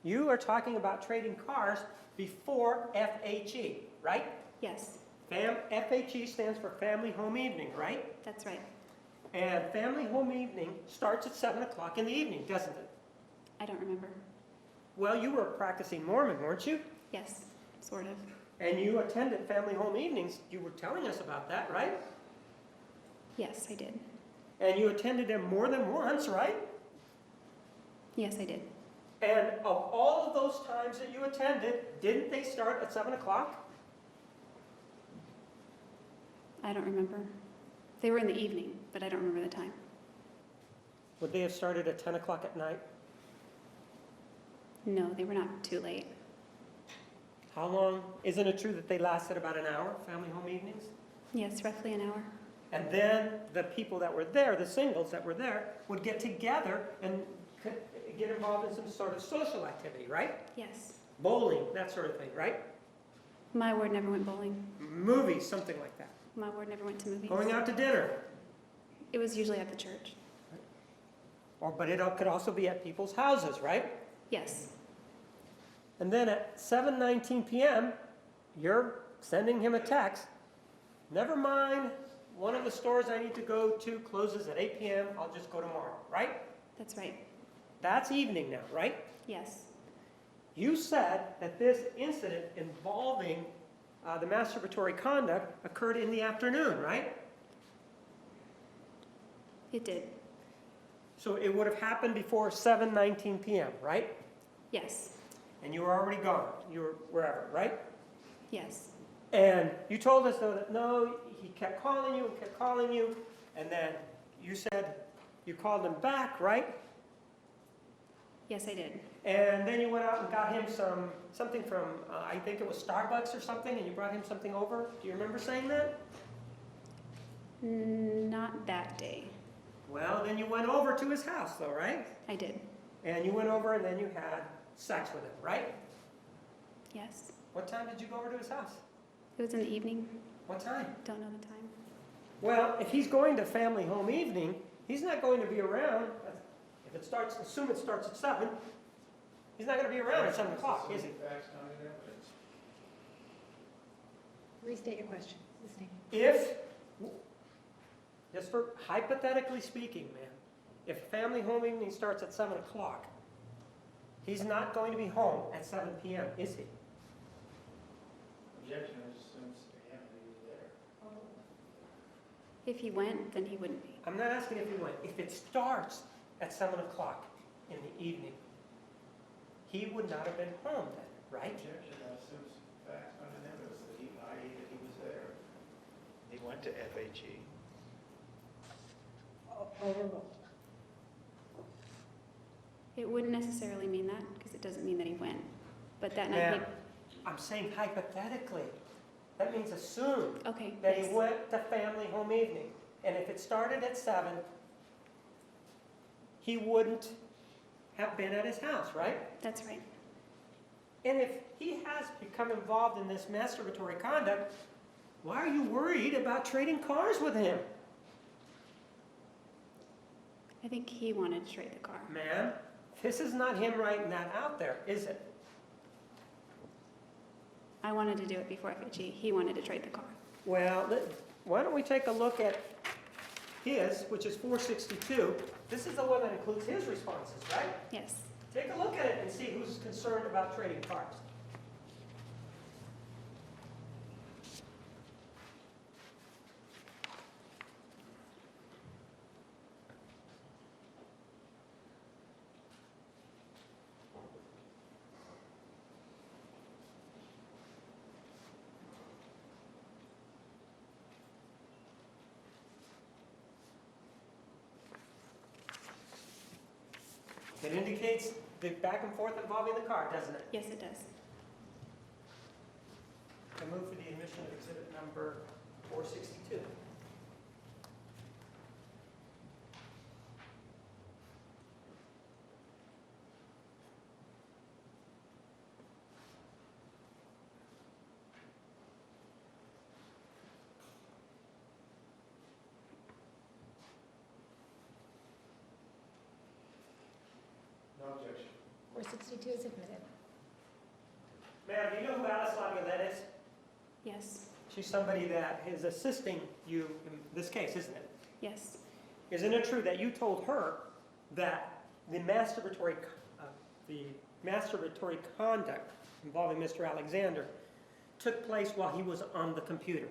you are talking about trading cars before FHE, right? Yes, FHE stands for Family Home Evening, right? that's right. And Family Home Evening starts at 7 o'clock in the evening, doesn't it? I don't remember. Well, you were a practicing Mormon, weren't you? Yes, sort of. And you attended family home evenings. You were telling us about that, right? Yes, I did. And you attended them more than once, right? Yes, I did. And of all of those times that you attended, didn't they start at 7 o'clock? I don't remember. They were in the evening, but I don't remember the time. Would they have started at 10 o'clock at night? No, they were not too late. How long? Isn't it true that they lasted about an hour, family home evenings? Yes, roughly an hour. And then the people that were there, the singles that were there, would get together and get involved in some sort of social activity, right? Yes. Bowling, that sort of thing, right? My ward never went bowling. Movies, something like that. My ward never went to movies. Going out to dinner. It was usually at the church. But it could also be at people's houses, right? Yes. And then at 7:19 p.m., you're sending him a text. Never mind, one of the stores I need to go to closes at 8 p.m. I'll just go tomorrow, right? That's right. That's evening now, right? Yes. You said that this incident involving the masturbatory conduct occurred in the afternoon, right? It did. So it would have happened before 7:19 p.m., right? Yes. And you were already gone. You were wherever, right? Yes. And you told us, though, that no, he kept calling you and kept calling you, and then you said you called him back, right? Yes, I did. And then you went out and got him something from, I think it was Starbucks or something, and you brought him something over. Do you remember saying that? Not that day. Well, then you went over to his house, though, right? I did. And you went over and then you had sex with him, right? Yes. What time did you go over to his house? It was in the evening. What time? Don't know the time. Well, if he's going to family home evening, he's not going to be around. If it starts, assume it starts at 7. He's not going to be around at 7 o'clock, is he? Facts, not in evidence. Restate your question. Listening. If, just for hypothetically speaking, man, if family home evening starts at 7 o'clock, he's not going to be home at 7 p.m., is he? Objection, I just assumes they have to be there. If he went, then he wouldn't be. I'm not asking if he went. If it starts at 7 o'clock in the evening, he would not have been home then, right? Objection, I assumes facts, not in evidence that he, i.e. that he was there. He went to FHE. Overruled. It wouldn't necessarily mean that, because it doesn't mean that he went. But that night, Ma'am, I'm saying hypothetically. That means assume okay, that yes. he went to family home evening. And if it started at 7, he wouldn't have been at his house, right? That's right. And if he has become involved in this masturbatory conduct, why are you worried about trading cars with him? I think he wanted to trade the car. Ma'am, this is not him writing that out there, is it? I wanted to do it before FHE. He wanted to trade the car. Well, why don't we take a look at his, which is 462. This is the one that includes his responses, right? Yes. Take a look at it and see who's concerned about trading cars. It indicates the back and forth involving the car, doesn't it? Yes, it does. I move for the admission of exhibit number 462. No objection. 462 is admitted. Ma'am, do you know who Alice Laviolette is? Yes. She's somebody that is assisting you in this case, isn't it? Yes. Isn't it true that you told her that the masturbatory, the masturbatory conduct involving Mr. Alexander took place while he was on the computer.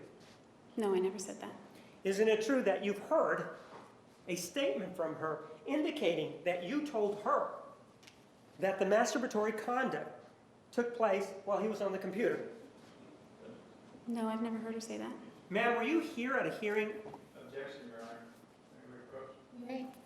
No, I never said that. Isn't it true that you've heard a statement from her indicating that you told her that the masturbatory conduct took place while he was on the computer? No, I've never heard her say that. Ma'am, were you here at a hearing? Objection, Your Honor. May we approach? Right.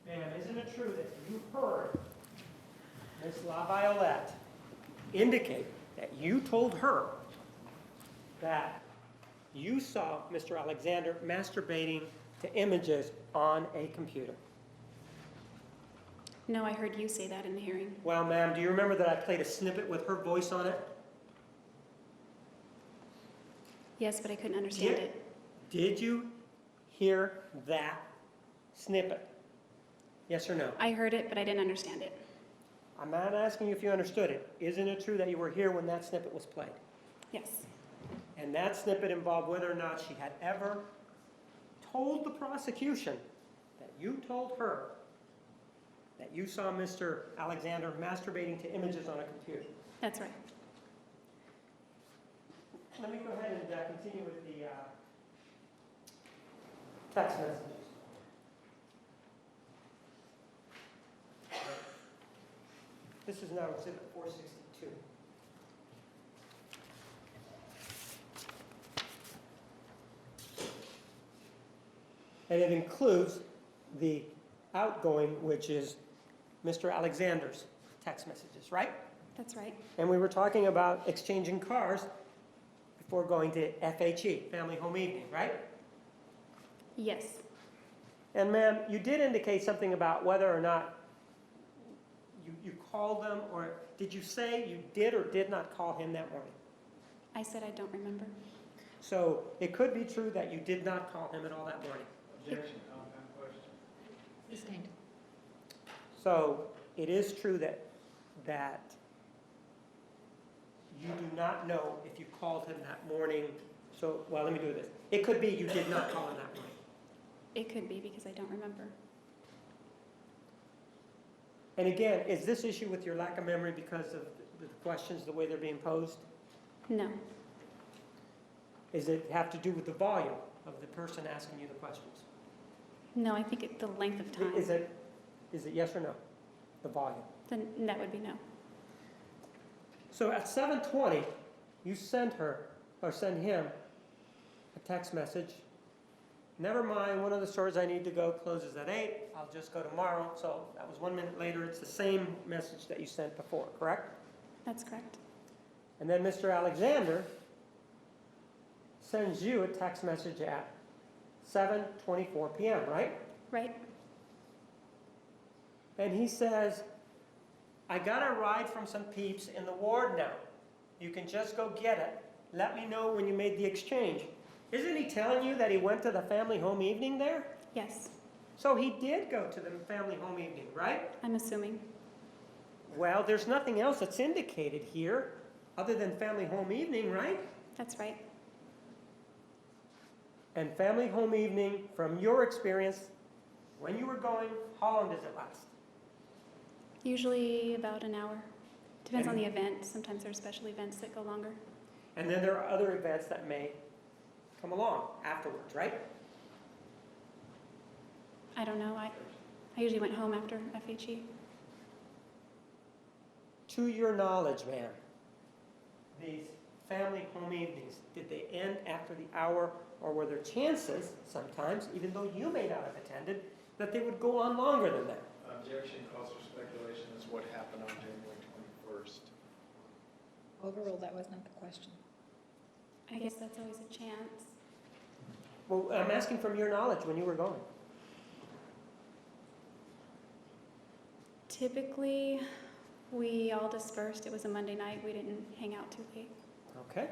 Ma'am, isn't it true that you heard Ms. LaViolette indicate that you told her that you saw Mr. Alexander masturbating to images on a computer? No, I heard you say that in the hearing. Well, ma'am, do you remember that I played a snippet with her voice on it? Yes, but I couldn't understand Did- it. Did you hear that snippet? Yes or no? I heard it, but I didn't understand it. I'm not asking you if you understood it. Isn't it true that you were here when that snippet was played? Yes. And that snippet involved whether or not she had ever told the prosecution that you told her that you saw Mr. Alexander masturbating to images on a computer. That's right. Let me go ahead and continue with the text messages. This is now exhibit 462. And it includes the outgoing, which is Mr. Alexander's text messages, right? That's right. And we were talking about exchanging cars before going to FHE, Family Home Evening, right? Yes. And ma'am, you did indicate something about whether or not you called them, or did you say you did or did not call him that morning? I said I don't remember. So it could be true that you did not call him at all that morning. Objection, compound question. Sustained. So it is true that you do not know if you called him that morning. So, well, let me do this. It could be you did not call him that morning. It could be because I don't remember. And again, is this issue with your lack of memory because of the questions, the way they're being posed? No. Is it have to do with the volume of the person asking you the questions? No, I think the length of time. Is it yes or no? The volume. Then that would be no. So at 7:20, you send her, or send him, a text message. Never mind, one of the stores I need to go closes at 8. I'll just go tomorrow. So that was 1 minute later. It's the same message that you sent before, correct? That's correct. And then Mr. Alexander sends you a text message at 7:24 p.m., right? Right? And he says, I got a ride from some peeps in the ward now. You can just go get it. Let me know when you made the exchange. Isn't he telling you that he went to the family home evening there? Yes, So he did go to the family home evening, right? I'm assuming. Well, there's nothing else that's indicated here other than family home evening, right? That's right. And family home evening, from your experience, when you were going, how long does it last? Usually about an hour. Depends on the event. Sometimes there are special events that go longer. And then there are other events that may come along afterwards, right? I don't know. I usually went home after FHE. To your knowledge, ma'am, these family home evenings, did they end after the hour, or were there chances, sometimes, even though you may not have attended, that they would go on longer than that? Objection calls for speculation is what happened on January 21st. Overruled, that was not the question. I guess that's always a chance. Well, I'm asking from your knowledge when you were going. Typically, we all dispersed. It was a Monday night. We didn't hang out too late. Okay.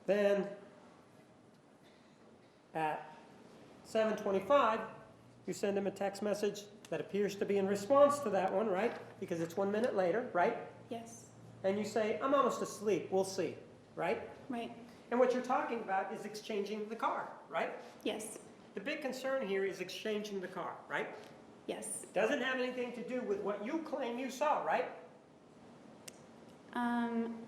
Then, at 7:25, you send him a text message that appears to be in response to that one, right? Because it's 1 minute later, right? Yes, And you say, I'm almost asleep, we'll see, right? right. And what you're talking about is exchanging the car, right? Yes, The big concern here is exchanging the car, right? yes. Doesn't have anything to do with what you claim you saw, right?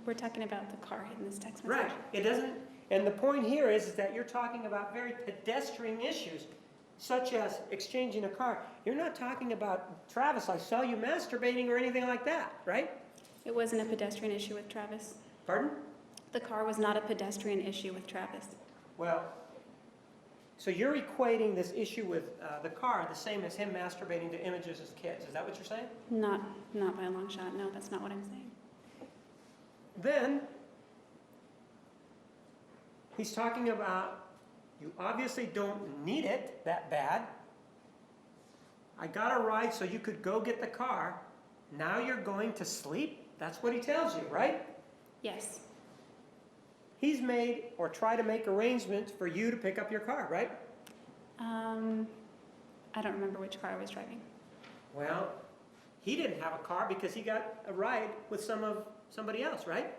We're talking about the car in this text message. Right. It doesn't, and the point here is that you're talking about very pedestrian issues, such as exchanging a car. You're not talking about, Travis, I saw you masturbating or anything like that, right? It wasn't a pedestrian issue with Travis. Pardon? The car was not a pedestrian issue with Travis. Well, so you're equating this issue with the car the same as him masturbating to images as kids. Is that what you're saying? Not by a long shot. No, that's not what I'm saying. Then, he's talking about, you obviously don't need it that bad. I got a ride so you could go get the car. Now you're going to sleep? That's what he tells you, right? Yes, He's made or tried to make arrangements for you to pick up your car, right? I don't remember which car I was driving. Well, he didn't have a car because he got a ride with somebody else, right?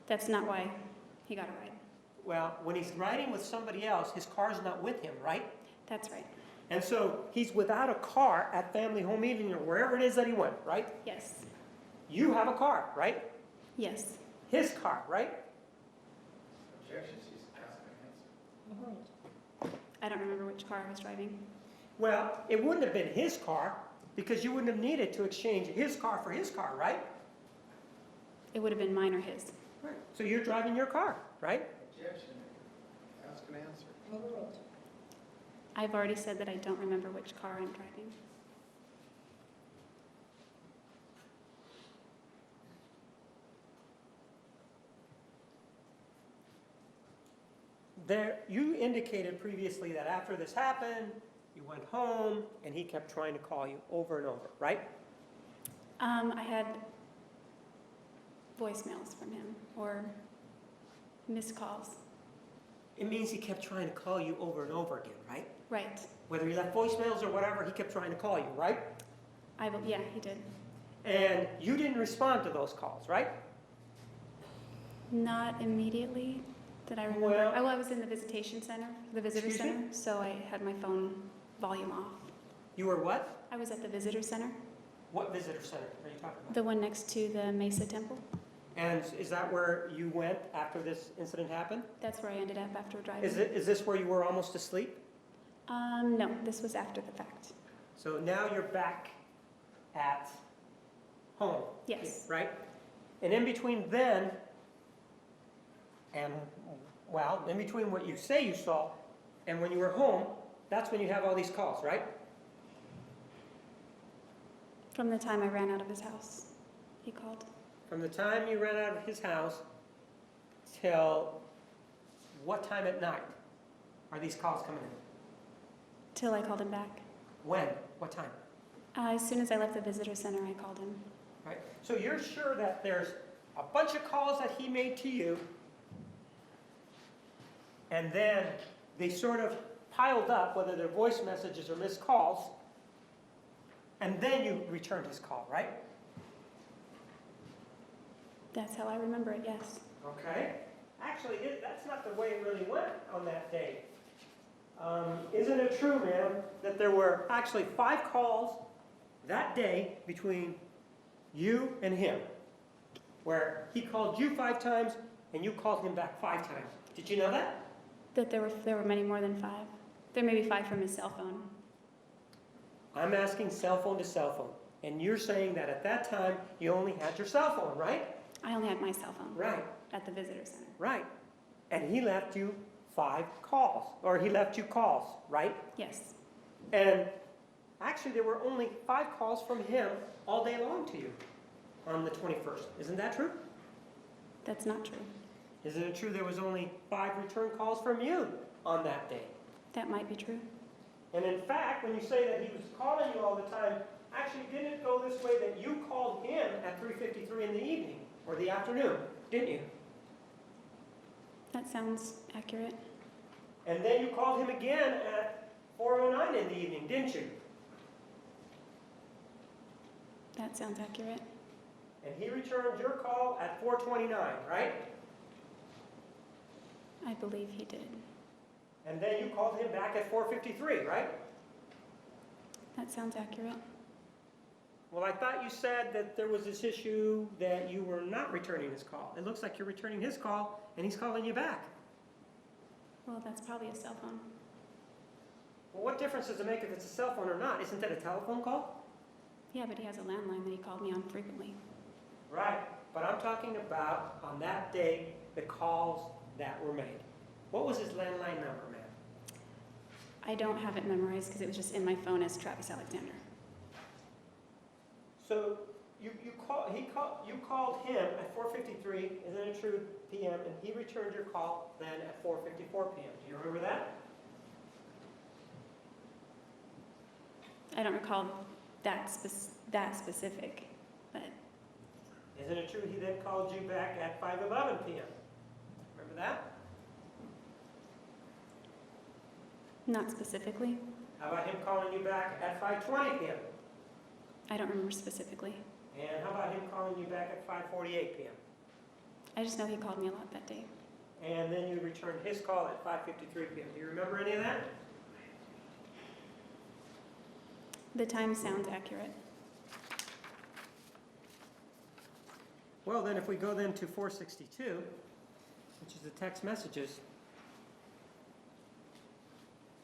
That's not why he got a ride. Well, when he's riding with somebody else, his car's not with him, right? That's right. And so he's without a car at family home evening or wherever it is that he went, right? Yes, You have a car, right? yes. His car, right? Objection, she's asking an answer. Overruled. I don't remember which car I was driving. Well, it wouldn't have been his car because you wouldn't have needed to exchange his car for his car, right? It would have been mine or his. Right. So you're driving your car, right? Objection, ask an answer. Overruled. I've already said that I don't remember which car I'm driving. You indicated previously that after this happened, you went home and he kept trying to call you over and over, right? I had voicemails from him or missed calls. It means he kept trying to call you over and over again, right? Right. Whether he left voicemails or whatever, he kept trying to call you, right? Yeah, he did. And you didn't respond to those calls, right? Not immediately that I remember. Well- I was in the visitation center, the visitor Excuse me? center, so I had my phone volume off. You were what? I was at the visitor center. What visitor center are you talking about? The one next to the Mesa Temple. And is that where you went after this incident happened? That's where I ended up after driving. Is this where you were almost asleep? No, this was after the fact. So now you're back at home? Yes. Right? And in between then and, well, in between what you say you saw and when you were home, that's when you have all these calls, right? From the time I ran out of his house, he called. From the time you ran out of his house till what time at night are these calls coming in? Till I called him back. When? What time? As soon as I left the visitor center, I called him. Right? So you're sure that there's a bunch of calls that he made to you, and then they sort of piled up, whether they're voice messages or missed calls, and then you returned his call, right? That's how I remember it, yes. Okay. Actually, that's not the way it really went on that day. Isn't it true, ma'am, that there were actually 5 calls that day between you and him, where he called you 5 times and you called him back 5 times? Did you know that? That there were many more than 5. There may be 5 from his cell phone. I'm asking cell phone to cell phone, and you're saying that at that time you only had your cell phone, right? I only had my cell phone. Right. At the visitor center. Right. And he left you 5 calls, or he left you calls, right? Yes. And actually there were only 5 calls from him all day long to you on the 21st. Isn't that true? That's not true. Isn't it true there was only 5 return calls from you on that day? That might be true. And in fact, when you say that he was calling you all the time, actually didn't it go this way that you called him at 3:53 in the evening or the afternoon, didn't you? That sounds accurate. And then you called him again at 4:09 in the evening, didn't you? That sounds accurate. And he returned your call at 4:29, right? I believe he did. And then you called him back at 4:53, right? That sounds accurate. Well, I thought you said that there was this issue that you were not returning his call. It looks like you're returning his call, and he's calling you back. Well, that's probably a cell phone. Well, what difference does it make if it's a cell phone or not? Isn't that a telephone call? Yeah, but he has a landline that he called me on frequently. Right, but I'm talking about on that day, the calls that were made. What was his landline number, ma'am? I don't have it memorized because it was just in my phone as Travis Alexander. So you called him at 4:53, isn't it true, p.m., and he returned your call then at 4:54 p.m. Do you remember that? I don't recall that specific, but Isn't it true he then called you back at 5:11 p.m.? Remember that? not specifically. How about him calling you back at 5:20 p.m.? I don't remember specifically. And how about him calling you back at 5:48 p.m.? I just know he called me a lot that day. And then you returned his call at 5:53 p.m. Do you remember any of that? The time sounds accurate. Well, then if we go then to 462, which is the text messages,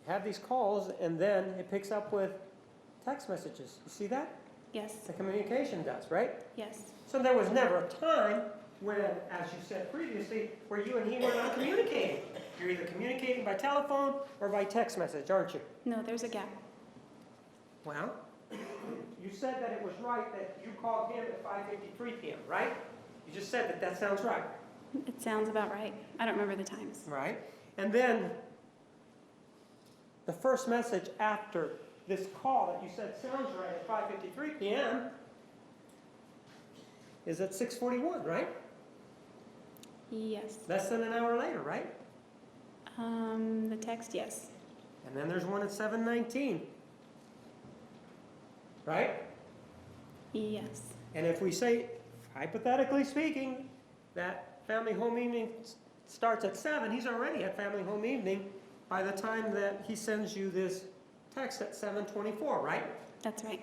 you have these calls and then it picks up with text messages. You see that? Yes, The communication does, right? yes. So there was never a time when, as you said previously, where you and he were not communicating. You're either communicating by telephone or by text message, aren't you? No, there's a gap. Well, you said that it was right that you called him at 5:53 p.m., right? You just said that that sounds right. It sounds about right. I don't remember the times. Right. And then the first message after this call that you said sounds right at 5:53 p.m. is at 6:41, right? Yes. Less than an hour later, right? The text, yes. And then there's one at 7:19, right? Yes. And if we say, hypothetically speaking, that family home evening starts at 7, he's already at family home evening by the time that he sends you this text at 7:24, right? That's right.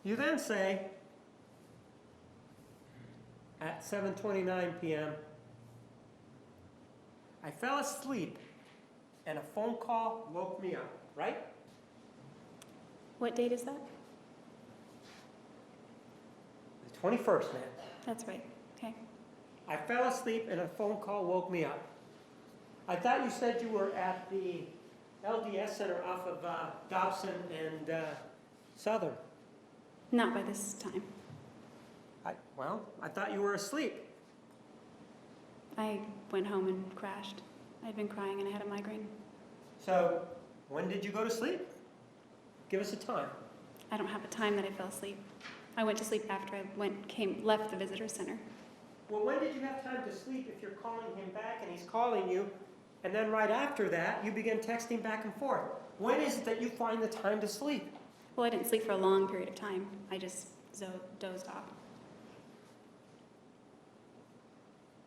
You then say, at 7:29 p.m., I fell asleep and a phone call woke me up, right? What date is that? The 21st, man. That's right. Okay. I fell asleep and a phone call woke me up. I thought you said you were at the LDS Center off of Dobson and Southern. Not by this time. I thought you were asleep. I went home and crashed. I'd been crying and I had a migraine. So, when did you go to sleep? Give us a time. I don't have a time that I fell asleep. I went to sleep after I left the visitor center. Well, when did you have time to sleep if you're calling him back and he's calling you, and then right after that, you begin texting back and forth? When is it that you find the time to sleep? Well, I didn't sleep for a long period of time. I just dozed off.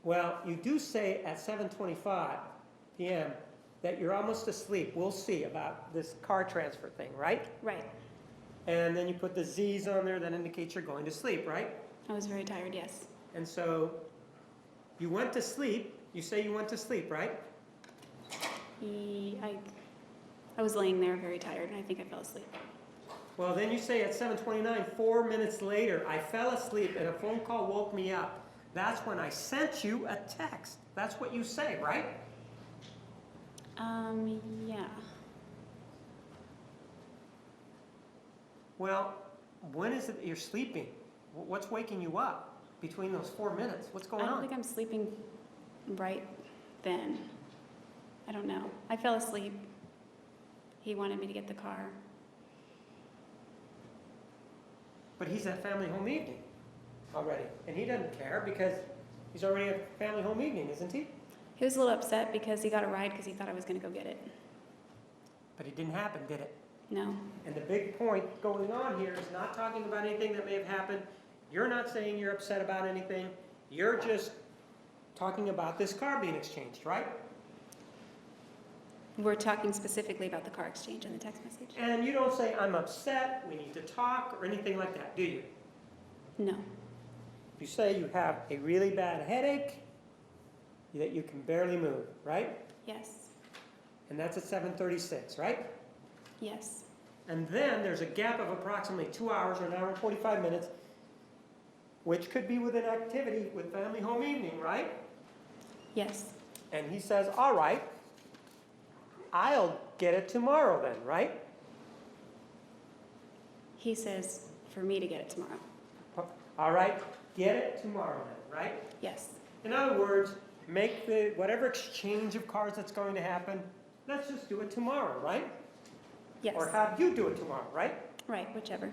Well, you do say at 7:25 p.m. that you're almost asleep. We'll see about this car transfer thing, right? Right. And then you put the Z's on there that indicates you're going to sleep, right? I was very tired, yes. And so you went to sleep. You say you went to sleep, right? I was laying there very tired and I think I fell asleep. Well, then you say at 7:29, 4 minutes later, I fell asleep and a phone call woke me up. That's when I sent you a text. That's what you say, right? Yeah. Well, when is it that you're sleeping? What's waking you up between those 4 minutes? What's going I don't on? think I'm sleeping right then. I don't know. I fell asleep. He wanted me to get the car. But he's at family home evening already, and he doesn't care because he's already at family home evening, isn't he? He was a little upset because he got a ride because he thought I was going to go get it. But it didn't happen, did it? No. And the big point going on here is not talking about anything that may have happened. You're not saying you're upset about anything. You're just talking about this car being exchanged, right? We're talking specifically about the car exchange in the text message. And you don't say, I'm upset, we need to talk, or anything like that, do you? No. You say you have a really bad headache, that you can barely move, right? Yes. And that's at 7:36, right? Yes. And then there's a gap of approximately 2 hours or an hour and 45 minutes, which could be with an activity with family home evening, right? Yes. And he says, all right, I'll get it tomorrow then, right? He says for me to get it tomorrow. All right, get it tomorrow then, right? Yes. In other words, make whatever exchange of cars that's going to happen, let's just do it tomorrow, right? Yes. Or have you do it tomorrow, right? Right, whichever.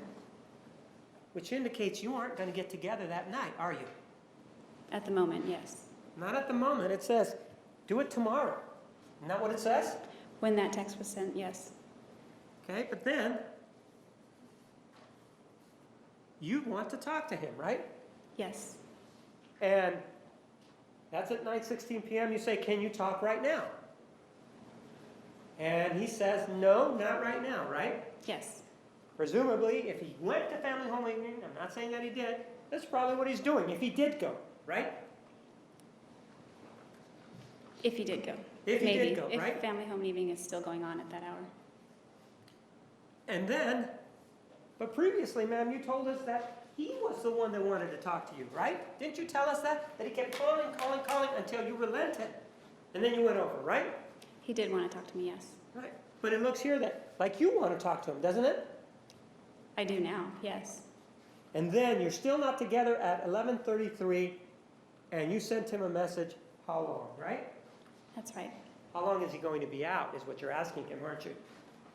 Which indicates you aren't going to get together that night, are you? At the moment, yes. Not at the moment. It says, do it tomorrow. Isn't that what it says? When that text was sent, yes. Okay, but then you want to talk to him, right? Yes. And that's at 9:16 p.m. You say, can you talk right now? And he says, no, not right now, right? Yes. Presumably, if he went to family home evening, I'm not saying that he did, that's probably what he's doing, if he did go, right? If he did go. If he Maybe. did go, right? If family home evening is still going on at that hour. And then, but previously, ma'am, you told us that he was the one that wanted to talk to you, right? Didn't you tell us that? That he kept calling until you relented. And then you went over, right? He did want to talk to me, yes. Right. But it looks here that, like you want to talk to him, doesn't it? I do now, yes. And then you're still not together at 11:33, and you sent him a message, how long, right? That's right. How long is he going to be out, is what you're asking him, aren't you?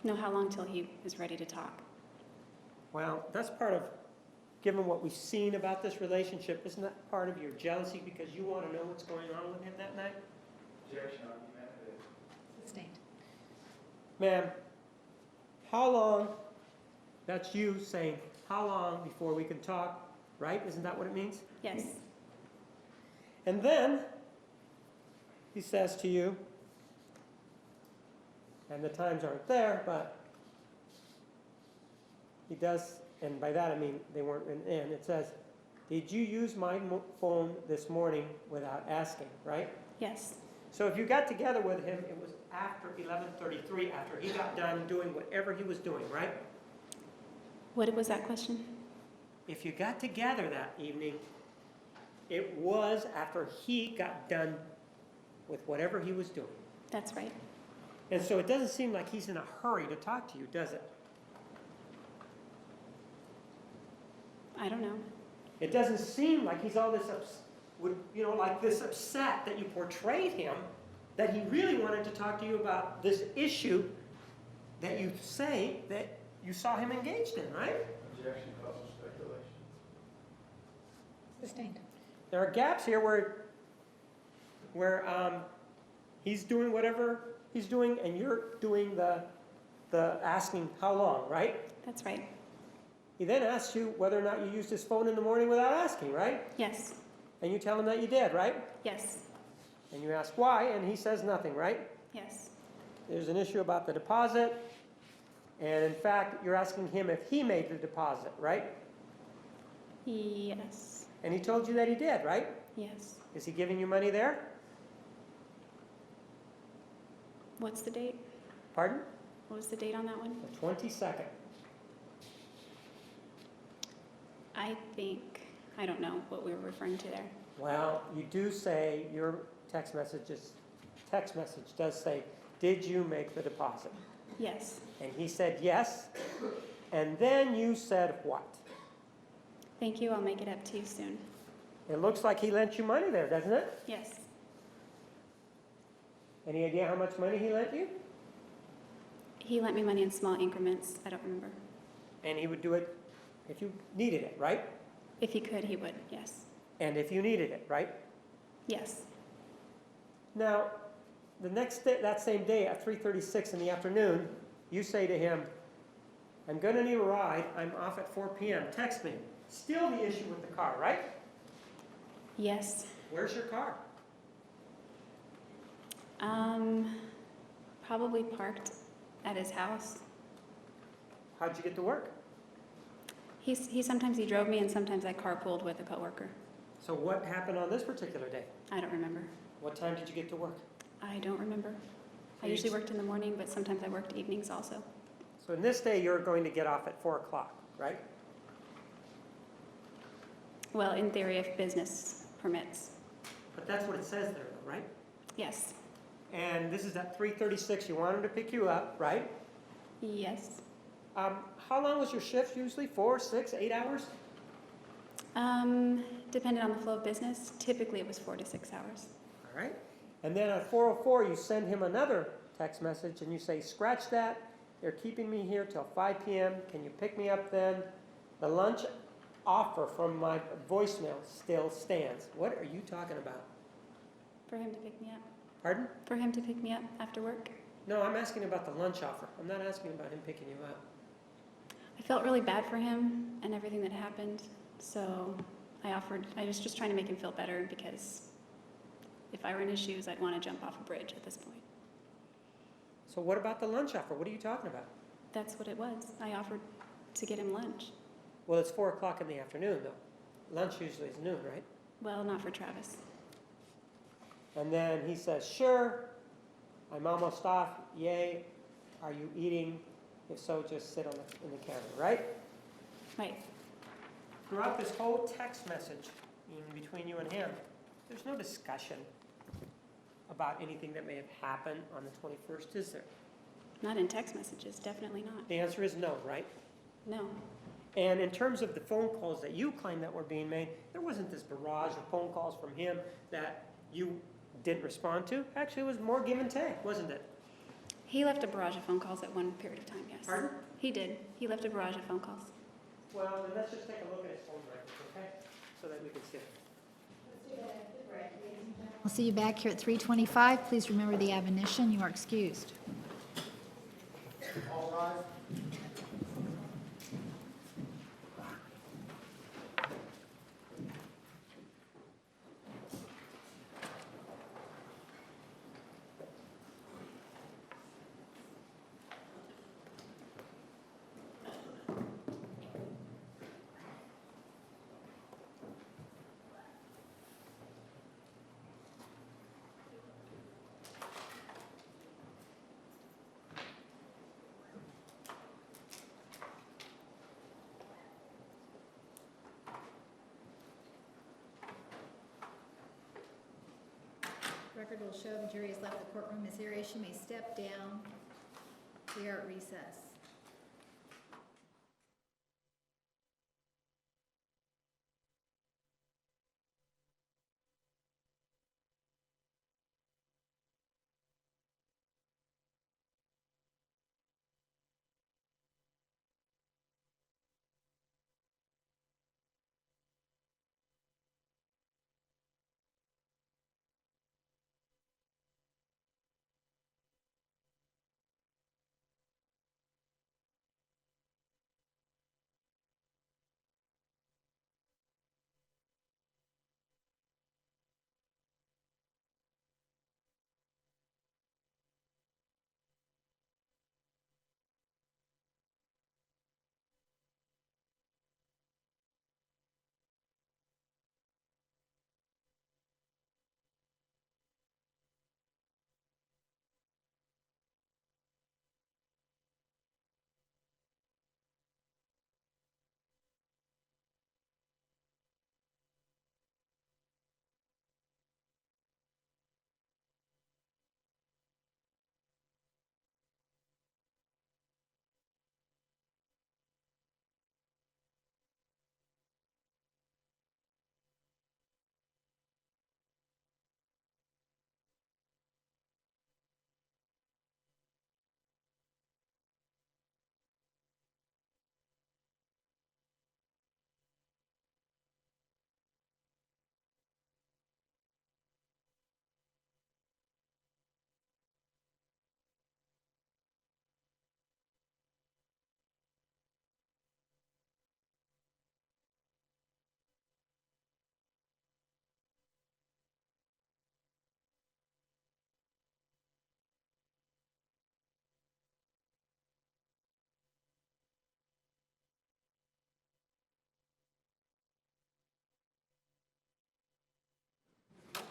No, how long till he is ready to talk? Well, that's part of, given what we've seen about this relationship, isn't that part of your jealousy because you want to know what's going on with him that night? Objection, argumentative. Sustained. Ma'am, how long, that's you saying, how long before we can talk, right? Isn't that what it means? Yes. And then he says to you, and the times aren't there, but he does and by that I mean they weren't in, it says, did you use my phone this morning without asking, right? Yes, So if you got together with him, it was after 11:33, after he got done doing whatever he was doing, right? what was that question? If you got together that evening, it was after he got done with whatever he was doing. That's right. And so it doesn't seem like he's in a hurry to talk to you, does it? I don't know. It doesn't seem like he's all this, like this upset that you portrayed him, that he really wanted to talk to you about this issue that you say that you saw him engaged in, right? Objection causes speculation. Sustained. There are gaps here where he's doing whatever he's doing and you're doing the asking how long, right? That's right. He then asks you whether or not you used his phone in the morning without asking, right? Yes, And you tell him that you did, right? yes, And you ask why, and he says nothing, right? yes, There's an issue about the deposit, and in fact, you're asking him if he made the deposit, right? yes, And he told you that he did, right? yes. Is he giving you money there? What's the date? Pardon? What was the date on that one? The 22nd. I don't know what we were referring to there. Well, you do say, your text message does say, did you make the deposit? Yes, And he said yes, and then you said what? thank you, I'll make it up to you soon. It looks like he lent you money there, doesn't it? Yes, Any idea how much money he lent you? he lent me money in small increments, I don't remember. And he would do it if you needed it, right? If he could, he would, yes. And if you needed it, right? Yes, Now, the next day, that same day at 3:36 in the afternoon, you say to him, I'm going to need a ride. I'm off at 4 p.m. Text me. Still the issue with the car, right? yes. Where's your car? Probably parked at his house. How'd you get to work? Sometimes he drove me and sometimes I carpooled with a coworker. So what happened on this particular day? I don't remember. What time did you get to work? I don't remember. I So usually you- worked in the morning, but sometimes I worked evenings also. So in this day, you're going to get off at 4 o'clock, right? Well, in theory, if business permits. But that's what it says there, though, right? Yes, And this is at 3:36. You want him to pick you up, right? yes. How long was your shift usually? 4, 6, 8 hours? Depending on the flow of business, typically it was 4 to 6 hours. All right. And then at 4:04, you send him another text message and you say, scratch that. They're keeping me here till 5 p.m. Can you pick me up then? The lunch offer from my voicemail still stands. What are you talking about? For him to pick me up. Pardon? For him to pick me up after work. No, I'm asking about the lunch offer. I'm not asking about him picking you up. I felt really bad for him and everything that happened, so I was just trying to make him feel better because if I were in his shoes, I'd want to jump off a bridge at this point. So what about the lunch offer? What are you talking about? That's what it was. I offered to get him lunch. Well, it's 4 o'clock in the afternoon, though. Lunch usually is noon, right? Well, not for Travis. And then he says, sure, I'm almost off, yay. Are you eating? If so, just sit in the counter, right? Right. Throughout this whole text message in between you and him, there's no discussion about anything that may have happened on the 21st, is there? Not in text messages, definitely not. The answer is no, right? No. And in terms of the phone calls that you claim that were being made, there wasn't this barrage of phone calls from him that you didn't respond to. Actually, it was more give and take, wasn't it? He left a barrage of phone calls at one period of time, yes. Pardon? He did. He left a barrage of phone calls. Well, then let's just take a look at his phone records, okay? So that we can see it. I'll see you back here at 3:25. Please remember the admonition. You are excused. All rise. Record will show the jury has left the courtroom. Ms. Arias, you may step down. We are at recess.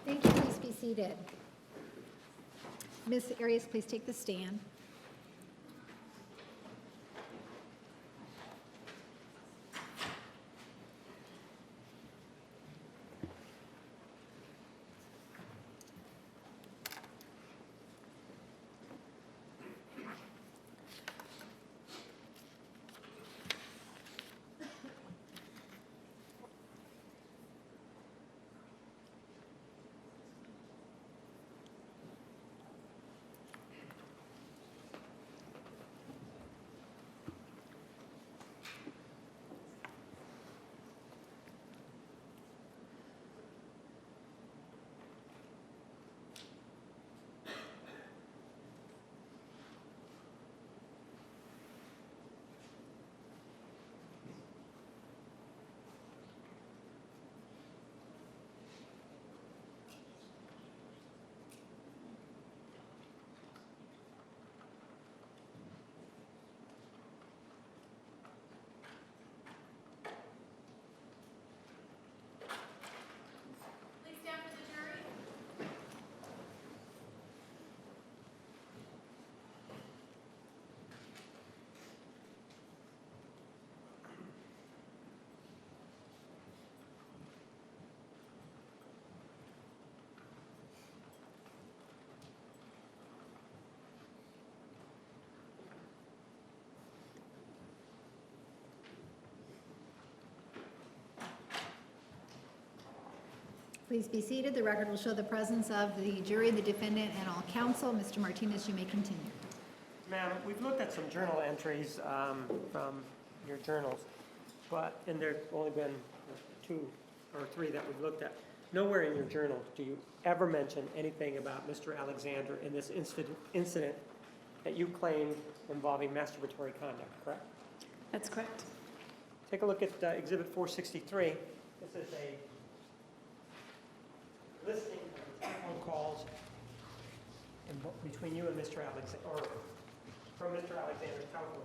Thank you. Please be seated. Ms. Arias, please take the stand. Please be seated. The record will show the presence of the jury, the defendant, and all counsel. Mr. Martinez, you may continue. Ma'am, we've looked at some journal entries from your journals, and there's only been 2 or 3 that we've looked at. Nowhere in your journal do you ever mention anything about Mr. Alexander in this incident that you claim involving masturbatory conduct, correct? That's correct. Take a look at Exhibit 463. This is a listing of the telephone calls between you and Mr. Alexander, or from Mr. Alexander's telephone.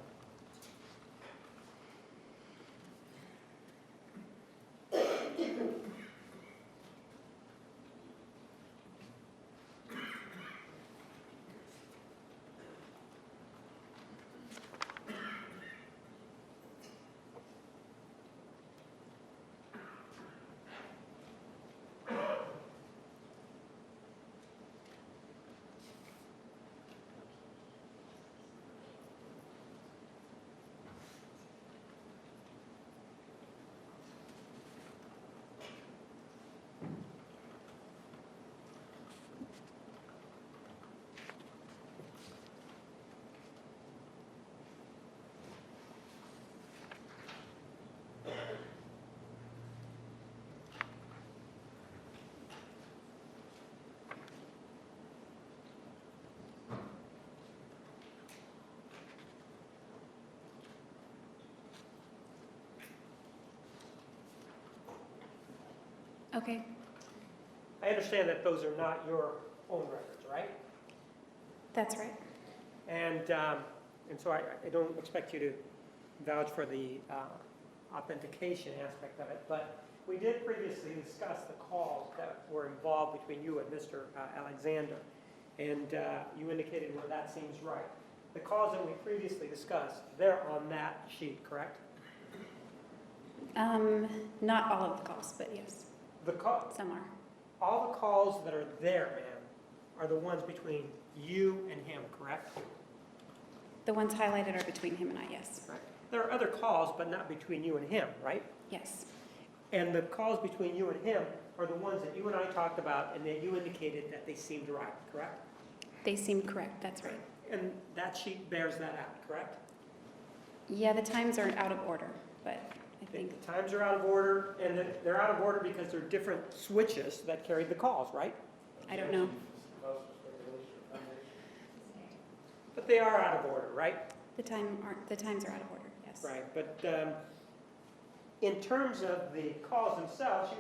Okay, I understand that those are not your own records, right? that's right. And so I don't expect you to vouch for the authentication aspect of it, but we did previously discuss the calls that were involved between you and Mr. Alexander, and you indicated, well, that seems right. The calls that we previously discussed, they're on that sheet, correct? Not all of the calls, but yes, The call, some are. all the calls that are there, ma'am, are the ones between you and him, correct? The ones highlighted are between him and I, yes. Right. There are other calls, but not between you and him, right? Yes, And the calls between you and him are the ones that you and I talked about, and that you indicated that they seemed right, correct? they seem correct, that's right. And that sheet bears that out, correct? Yeah, the times are out of order, but I The think, times are out of order, and they're out of order because they're different switches that carried the calls, right? I don't know. But they are out of order, right? The times are out of order, yes. Right, but in terms of the calls themselves,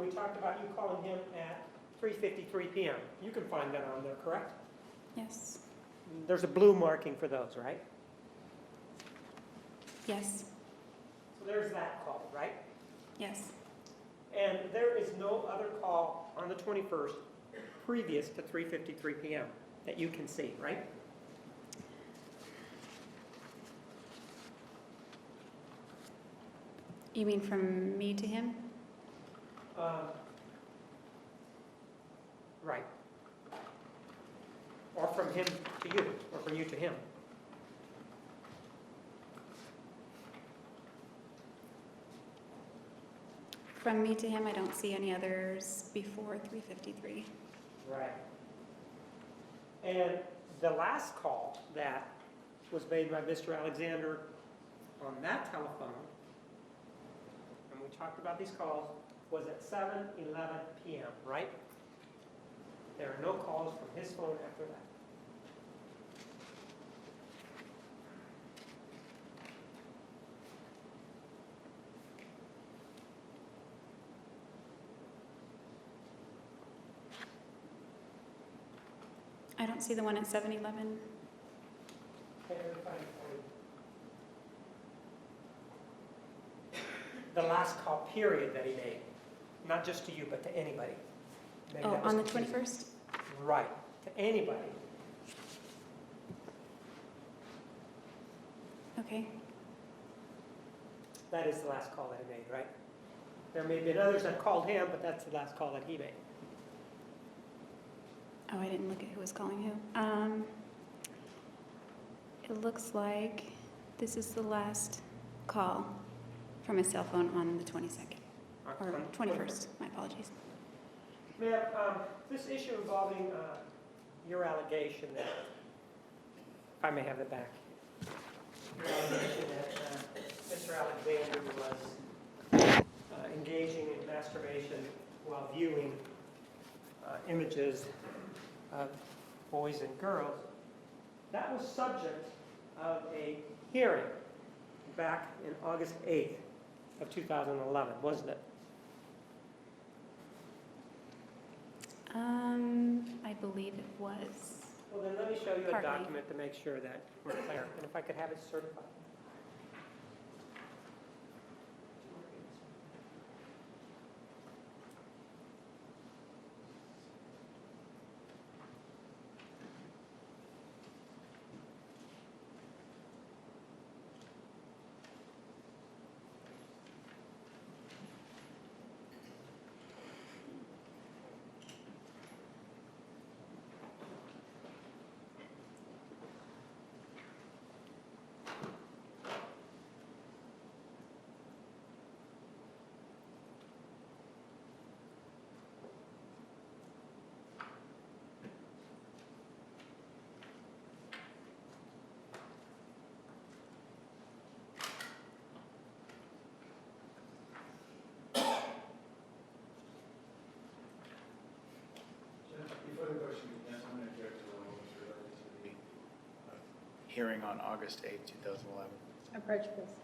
we talked about you calling him at 3:53 p.m. You can find that on there, correct? Yes, There's a blue marking for those, right? yes, So there's that call, right? yes. And there is no other call on the 21st previous to 3:53 p.m. that you can see, right? You mean from me to him? Right. Or from him to you, or from you to him. From me to him, I don't see any others before 3:53. Right. And the last call that was made by Mr. Alexander on that telephone, and we talked about these calls, was at 7:11 p.m., right? There are no calls from his phone after that. I don't see the one at 7-Eleven. Okay, let me find it for you. The last call period that he made, not just to you, but to anybody. Maybe Oh, that was on the confusing. 21st? Right, to anybody. Okay. That is the last call that he made, right? There may have been others that called him, but that's the last call that he made. Oh, I didn't look at who was calling who. It looks like this is the last call from his cell phone on the 22nd, or 21st, my apologies. Ma'am, this issue involving your allegation that, if I may have it back, your allegation that Mr. Alexander was engaging in masturbation while viewing images of boys and girls, that was subject of a hearing back in August 8th of 2011, wasn't it? I believe it was. Well, then let me show you a Partly. document to make sure that we're clear, and if I could have it certified. Before the question begins, I'm going to object to the language related to the hearing on August 8, 2011. Approach, please.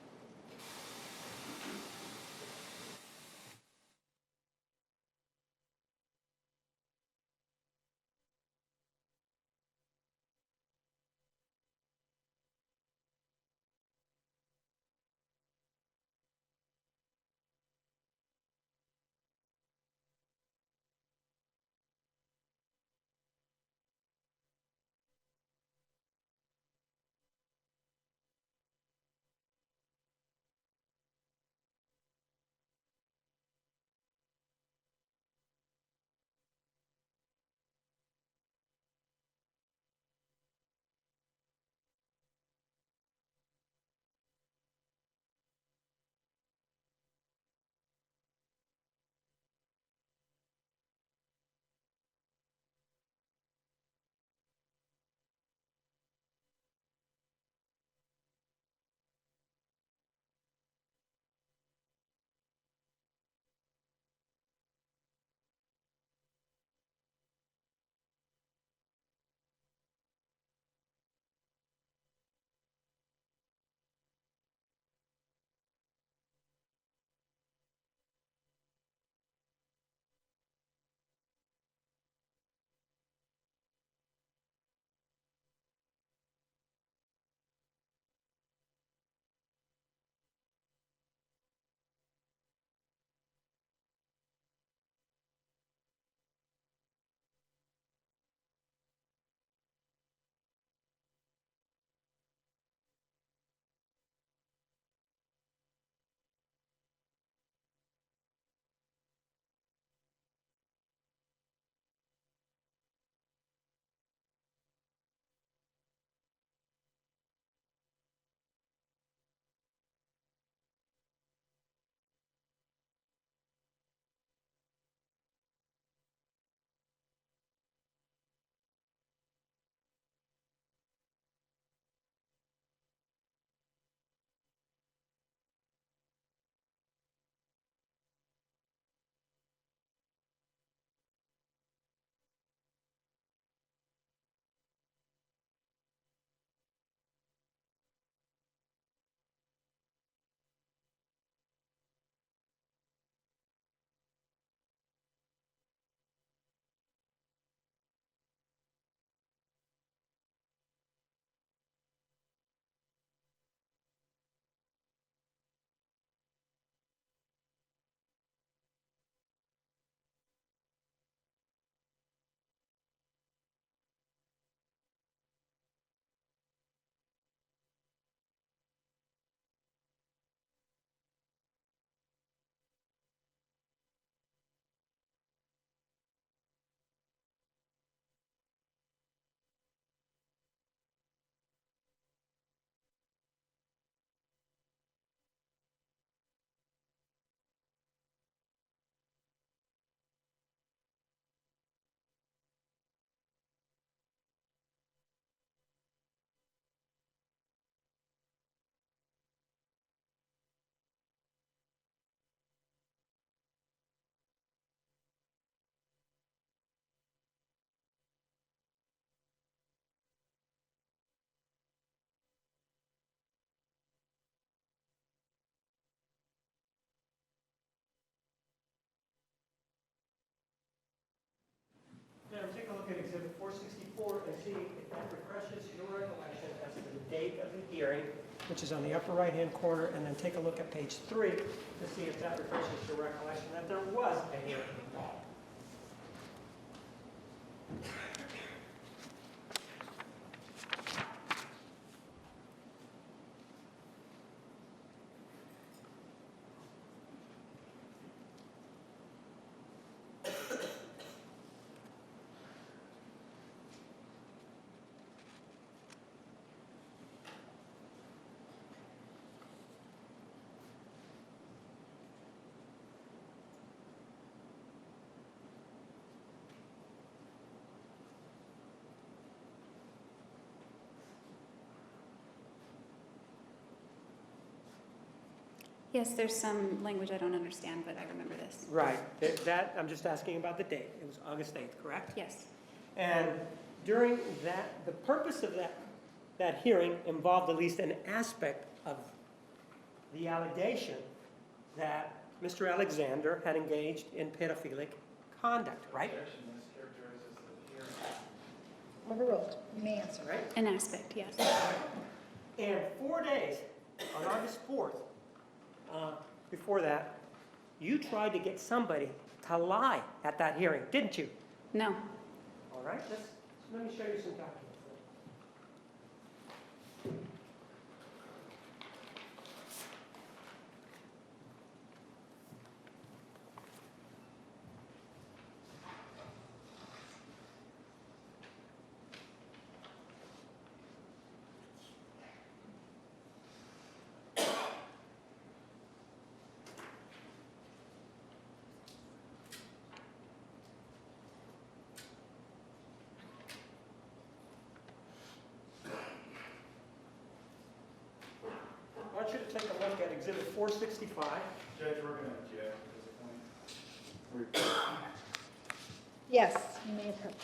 date of the hearing, which is on the upper right-hand corner, and then take a look at page 3 to see if that refreshes your recollection that there was a hearing involved. Yes, there's some language I don't understand, but I remember this. Right. That, I'm just asking about the date. It was August 8th, correct? Yes. And during that, the purpose of that hearing involved at least an aspect of the allegation that Mr. Alexander had engaged in pedophilic conduct, right? Objection, mischaracterizes the hearing. Overruled. You may answer. Right? An aspect, yes. And 4 days, on August 4th, before that, you tried to get somebody to lie at that hearing, didn't you? No. All right, let me show you some documents. I want you to take a look at Exhibit 465. Judge, we're going to object at this point. Yes, you may approach.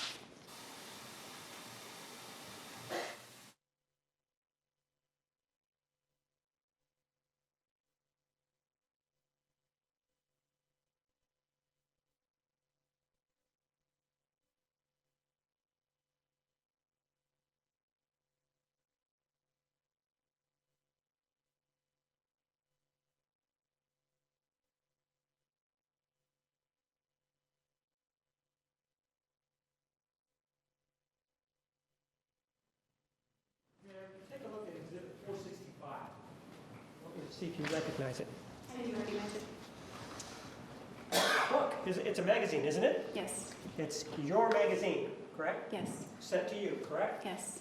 Take a look at Exhibit 465. Let me see if you recognize it. I do recognize it. Look, it's a magazine, isn't it? Yes. It's your magazine, correct? Yes. Sent to you, correct? Yes.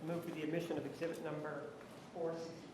Move for the admission of exhibit number 465.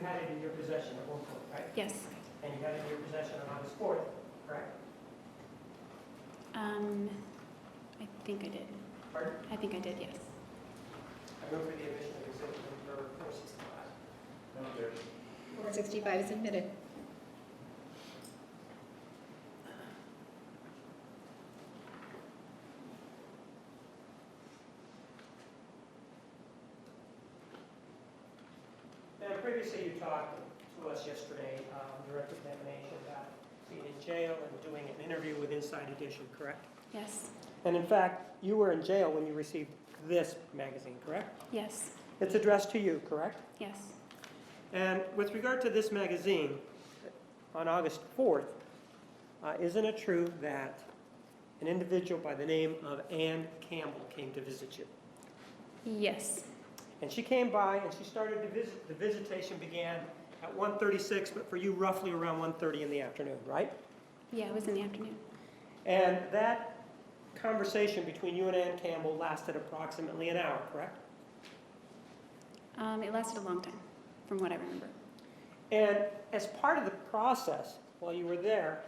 had it in your possession at one point, right? Yes. And you had it in your possession on August 4th, correct? I think I did. Pardon? I think I did, yes. I move for the admission of exhibit number 465. No objection. 465 is admitted. And previously you talked to us yesterday, direct examination about being in jail and doing an interview with Inside Edition, correct? Yes. And in fact, you were in jail when you received this magazine, correct? Yes. It's addressed to you, correct? Yes. And with regard to this magazine, on August 4th, isn't it true that an individual by the name of Ann Campbell came to visit you? Yes. And she came by and she started to visit. The visitation began at 1:36, but for you roughly around 1:30 in the afternoon, right? Yeah, it was in the afternoon. And that conversation between you and Ann Campbell lasted approximately an hour, correct? It lasted a long time, from what I remember. And as part of the process, while you were there,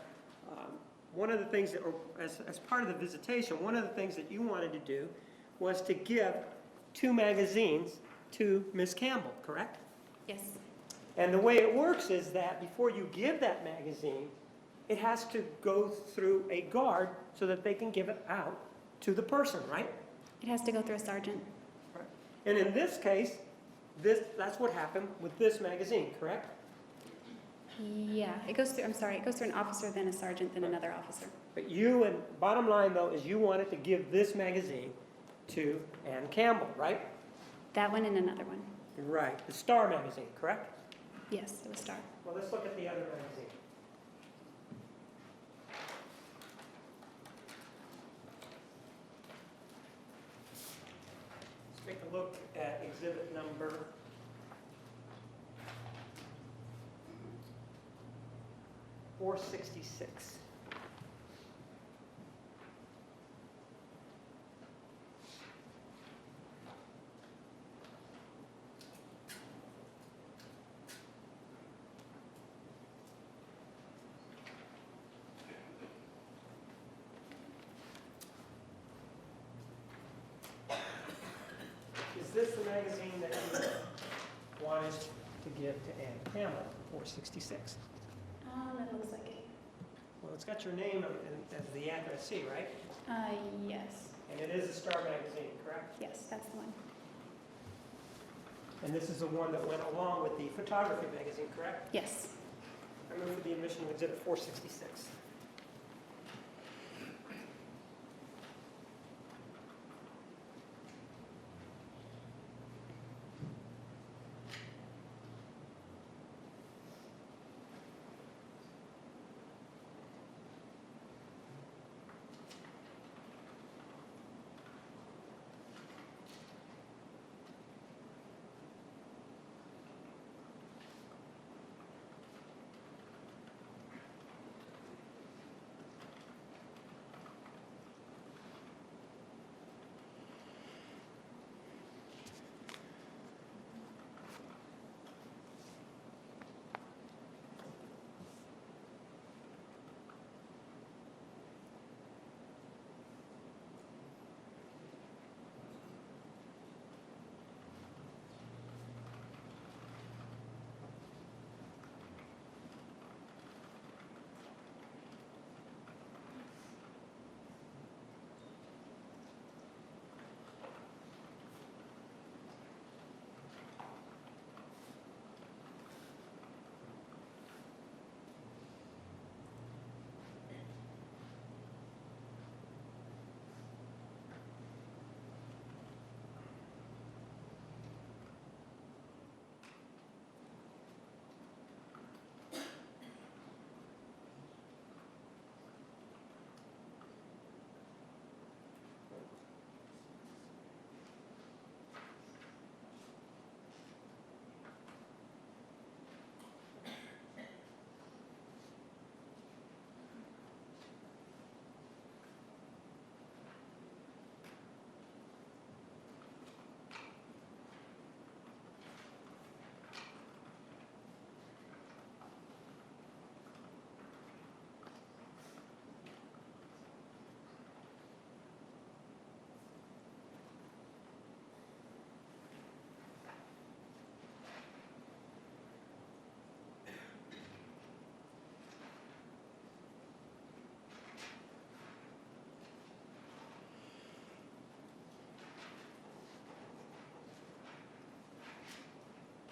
one of the things that, or as part of the visitation, one of the things that you wanted to do was to give 2 magazines to Ms. Campbell, correct? Yes. And the way it works is that before you give that magazine, it has to go through a guard so that they can give it out to the person, right? It has to go through a sergeant. And in this case, that's what happened with this magazine, correct? Yeah, it goes through, I'm sorry, it goes through an officer, then a sergeant, then another officer. But you, and bottom line though, is you wanted to give this magazine to Ann Campbell, right? That one and another one. Right, the Star magazine, correct? Yes, it was Star. Well, let's look at the other magazine. Let's take a look at exhibit number 466. Is this the magazine that you wanted to give to Ann Campbell, 466? It looks like it. Well, it's got your name as the addressee, right? Yes. And it is a Star magazine, correct? Yes, that's the one. And this is the one that went along with the photography magazine, correct? Yes. I move for the admission of exhibit 466.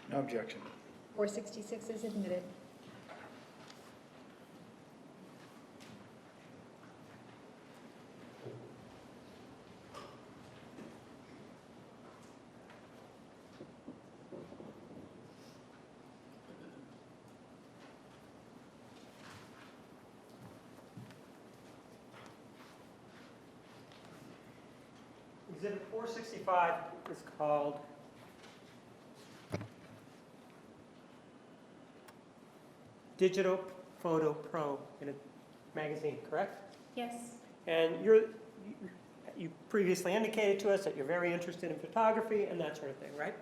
No objection. 466 is admitted. Exhibit 465 is called Digital Photo Pro in a magazine, correct? Yes, And you previously indicated to us that you're very interested in photography and that sort of thing, right?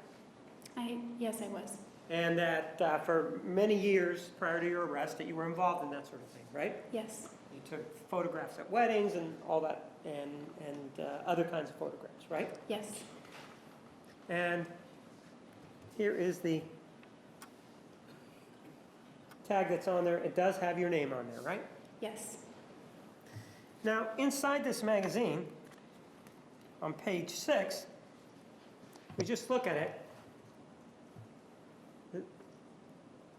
yes, I was. And that for many years prior to your arrest that you were involved in that sort of thing, right? Yes, You took photographs at weddings and all that, and other kinds of photographs, right? yes, And here is the tag that's on there. It does have your name on there, right? yes. Now, inside this magazine, on page 6, we just look at it,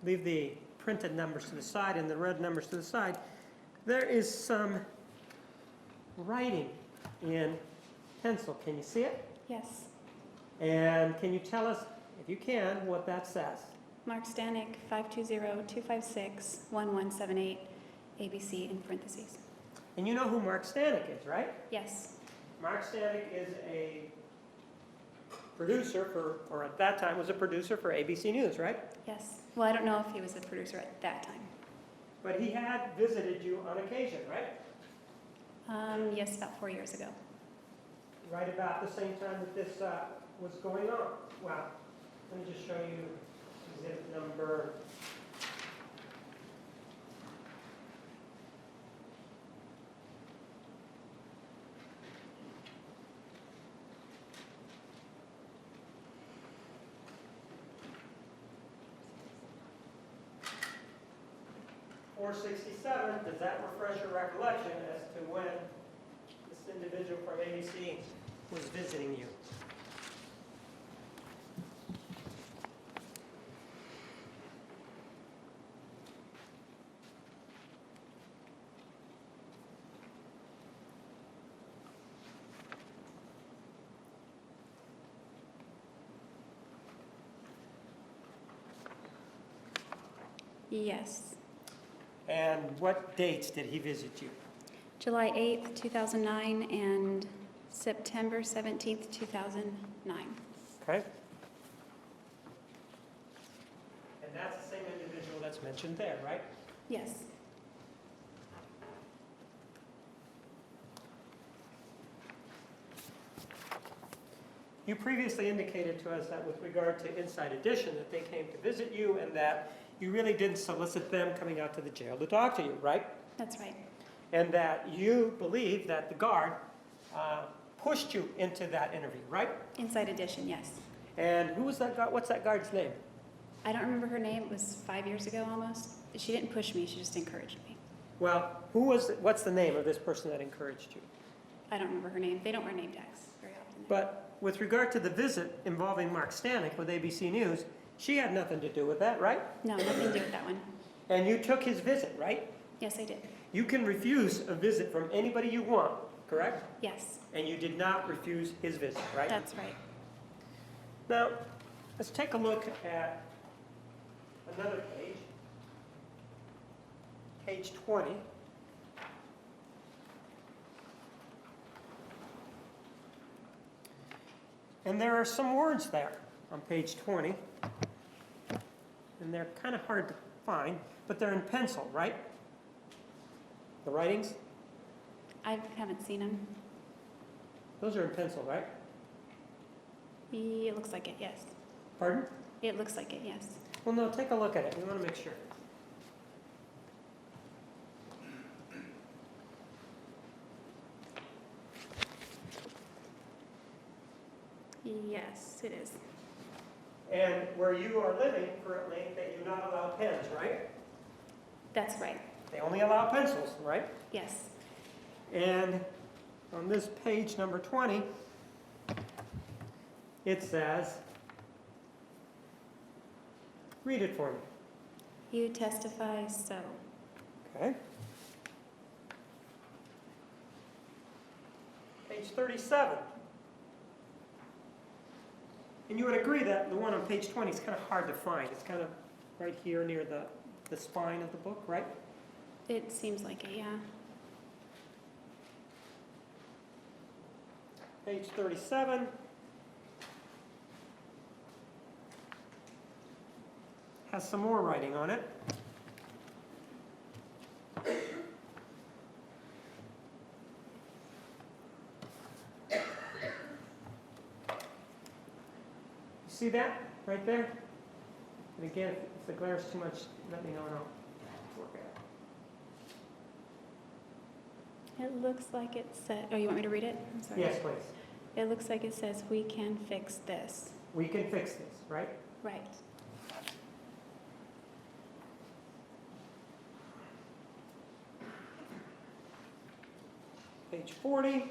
leave the printed numbers to the side and the red numbers to the side, there is some writing in pencil. Can you see it? Yes. And can you tell us, if you can, what that says? Mark Stanek, 520-256-1178, ABC in parentheses. And you know who Mark Stanek is, right? Yes, Mark Stanek is a producer for, or at that time was a producer for ABC News, right? yes. Well, I don't know if he was the producer at that time. But he had visited you on occasion, right? Yes, about 4 years ago. Right about the same time that this was going on. Well, let me just show you exhibit number. .467, does that refresh your recollection as to when this individual from ABC was visiting you? Yes. And what dates did he visit you? July 8th, 2009 and September 17th, 2009. Okay. And that's the same individual that's mentioned there, right? Yes, You previously indicated to us that with regard to Inside Edition, that they came to visit you and that you really didn't solicit them coming out to the jail to talk to you, right? that's right. And that you believe that the guard pushed you into that interview, right? Inside Edition, yes. And who was that guard? What's that guard's name? I don't remember her name. It was 5 years ago almost. She didn't push me. She just encouraged me. Well, what's the name of this person that encouraged you? I don't remember her name. They don't wear name tags very often. But with regard to the visit involving Mark Stanek with ABC News, she had nothing to do with that, right? No, nothing to do with that one. And you took his visit, right? Yes, I did. You can refuse a visit from anybody you want, correct? Yes, And you did not refuse his visit, right? that's right. Now, let's take a look at another page, page 20. And there are some words there on page 20. And they're kind of hard to find, but they're in pencil, right? The writings? I haven't seen him. Those are in pencil, right? It looks like it, yes. Pardon? It looks like it, yes. Well, no, take a look at it. We want to make sure. Yes, it is. And where you are living currently, they do not allow pens, right? That's right. They only allow pencils, right? Yes. And on this page number 20, it says, read it for me. You testify so. Okay. Page 37. And you would agree that the one on page 20 is kind of hard to find. It's kind of right here near the spine of the book, right? It seems like it, yeah. Page 37. Has some more writing on it. You see that right there? And again, if the glare is too much, let me know and I'll work it out. It looks like it said, oh, you want me to read it? I'm sorry. Yes, please. It looks like it says, we can fix this. We can fix this, right? Right. Page 40.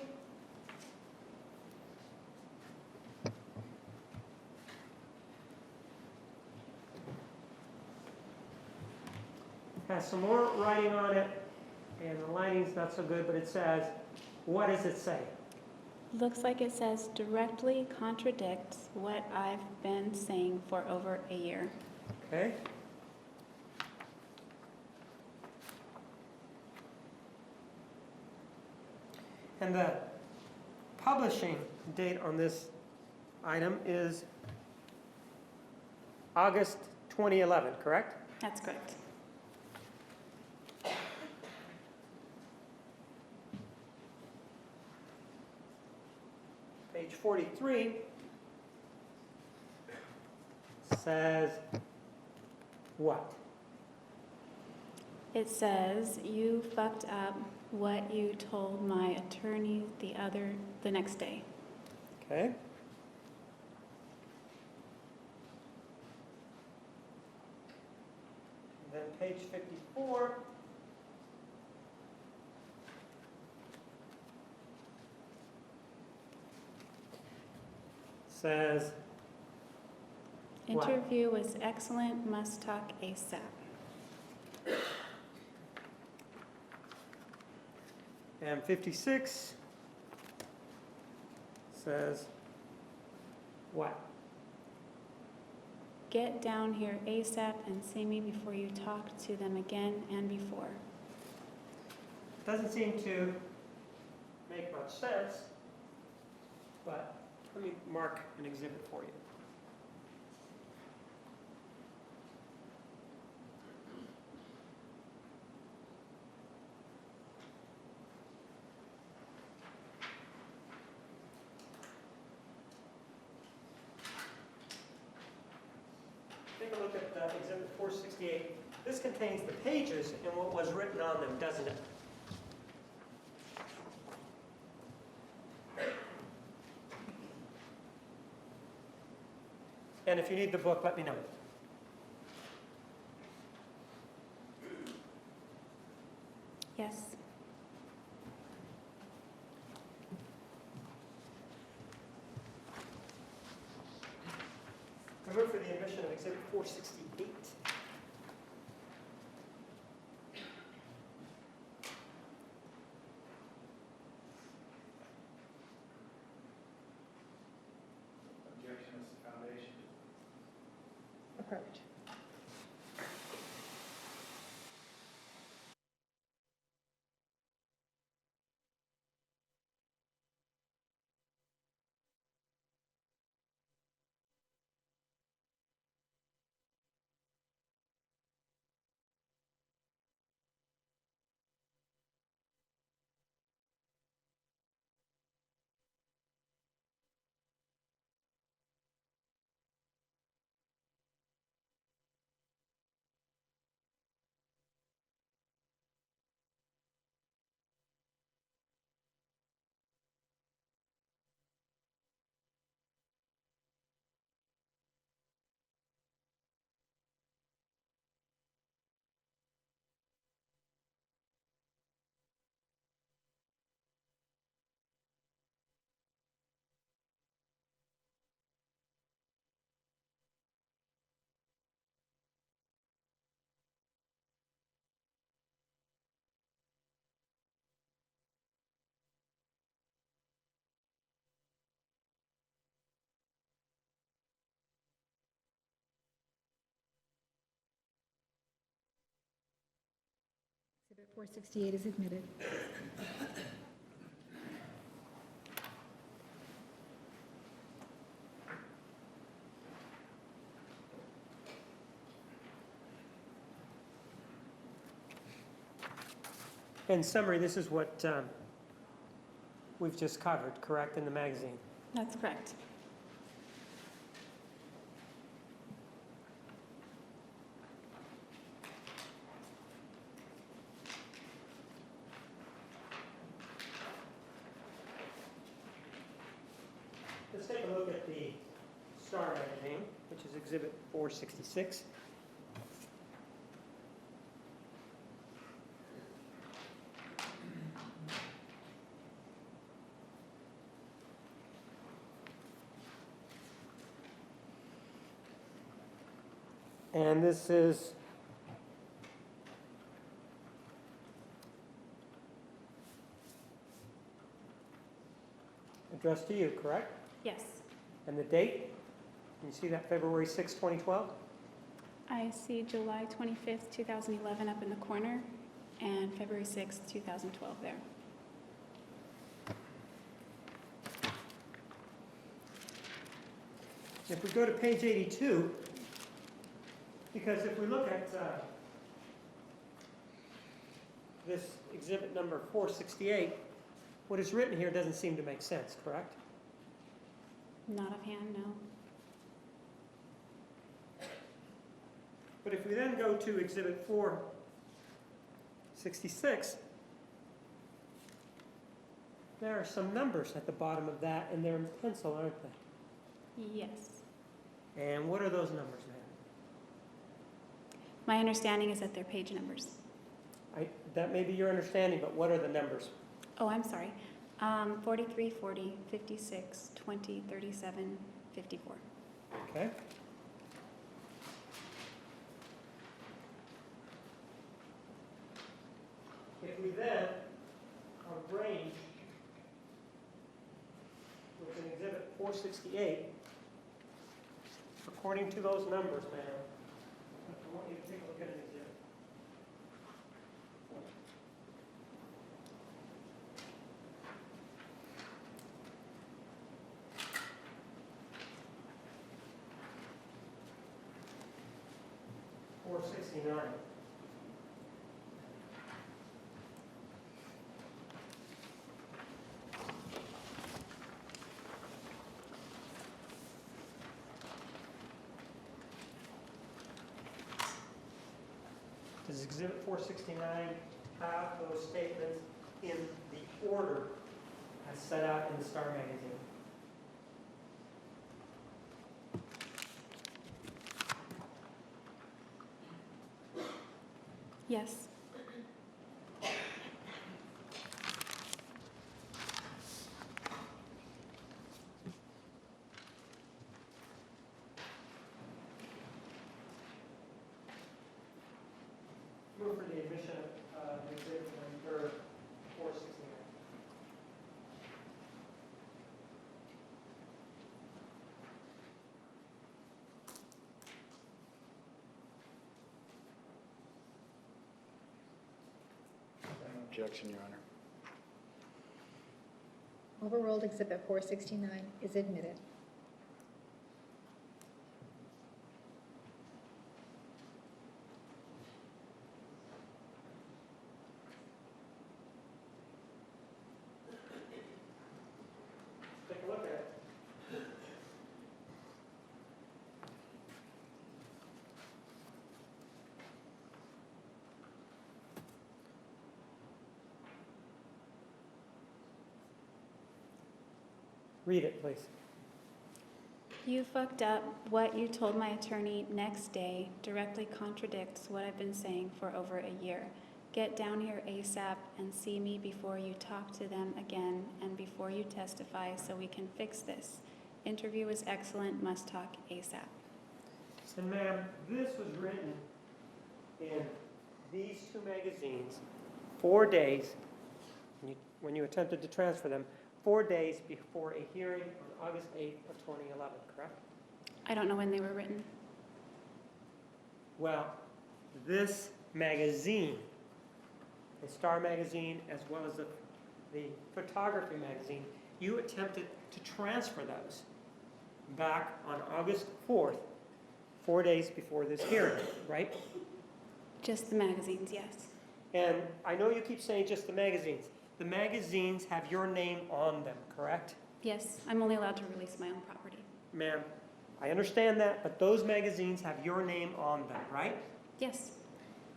Has some more writing on it, and the lighting's not so good, but it says, what does it say? Looks like it says directly contradicts what I've been saying for over a year. Okay? And the publishing date on this item is August 2011, correct? That's correct. Page 43 says what? It says, you fucked up what you told my attorney the next day. Okay. And then page 54 says what? Interview was excellent, must talk ASAP. And 56 says what? Get down here ASAP and see me before you talk to them again and before. Doesn't seem to make much sense, but let me mark an exhibit for you. Take a look at Exhibit 468. This contains the pages and what was written on them, doesn't it? And if you need the book, let me know. Yes. I move for the admission of Exhibit 468. Objection is the foundation. Approved. 468 is admitted. In summary, this is what we've just covered, correct, in the magazine? That's correct. Let's take a look at the Star magazine, which is Exhibit 466. And this is addressed to you, correct? Yes. And the date? Can you see that, February 6, 2012? I see July 25th, 2011 up in the corner, and February 6th, 2012 there. If we go to page 82, because if we look at this exhibit number 468, what is written here doesn't seem to make sense, correct? Not offhand, no. But if we then go to exhibit 466, there are some numbers at the bottom of that, and they're in pencil, aren't they? Yes. And what are those numbers, ma'am? My understanding is that they're page numbers. That may be your understanding, but what are the numbers? Oh, I'm sorry. 43, 40, 56, 20, 37, 54. Okay. If we then arrange with an exhibit 468, according to those numbers, ma'am, I want you to take a look at an exhibit. $469. Does Exhibit 469 have those statements in the order as set out in the Star magazine? Yes. Move for the admission of exhibit number 469. Objection, Your Honor. Overruled Exhibit 469 is admitted. Take a look at it. Read it, please. You fucked up. What you told my attorney next day directly contradicts what I've been saying for over a year. Get down here ASAP and see me before you talk to them again and before you testify so we can fix this. Interview was excellent. Must talk ASAP. And ma'am, this was written in these two magazines 4 days, when you attempted to transfer them, 4 days before a hearing on August 8th of 2011, correct? I don't know when they were written. Well, this magazine the Star magazine, as well as the photography magazine, you attempted to transfer those back on August 4th, 4 days before this hearing, right? Just the magazines, yes. And I know you keep saying just the magazines. The magazines have your name on them, correct? Yes, I'm only allowed to release my own property. Ma'am, I understand that, but those magazines have your name on them, right? Yes,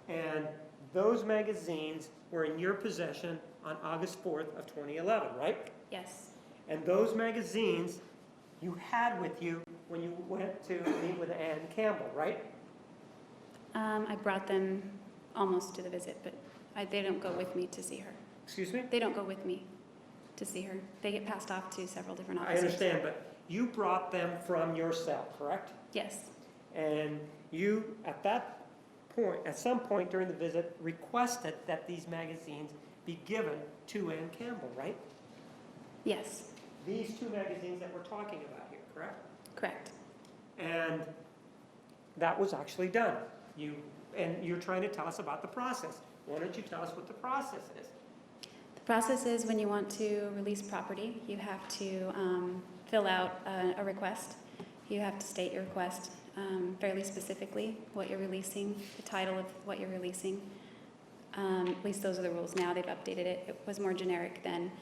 And those magazines were in your possession on August 4th of 2011, right? yes, And those magazines you had with you when you went to meet with Ann Campbell, right? I brought them almost to the visit, but they don't go with me to see her. Excuse me? They don't go with me to see her. They get passed off to several different I officers. understand, but you brought them from your cell, correct? Yes, And you, at that point, at some point during the visit, requested that these magazines be given to Ann Campbell, right? yes, These two magazines that we're talking about here, correct? correct. And that was actually done. And you're trying to tell us about the process. Why don't you tell us what the process is? The process is when you want to release property, you have to fill out a request. You have to state your request fairly specifically, what you're releasing, the title of what you're releasing. At least those are the rules now. They've updated it. It was more generic then.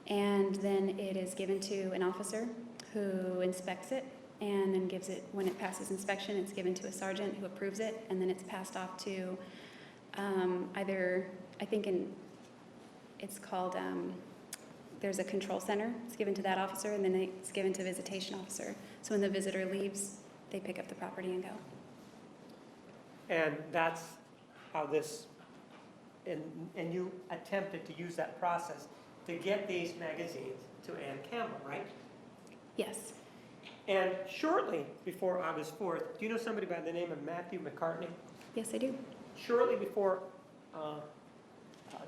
And then it is given to an officer who inspects it and then gives it, when it passes inspection, it's given to a sergeant who approves it, and then it's passed off to either, I think it's called, there's a control center. It's given to that officer, and then it's given to visitation officer. So when the visitor leaves, they pick up the property and go. And that's how this, and you attempted to use that process to get these magazines to Ann Campbell, right? Yes, And shortly before August 4th, do you know somebody by the name of Matthew McCartney? yes, I do. Shortly before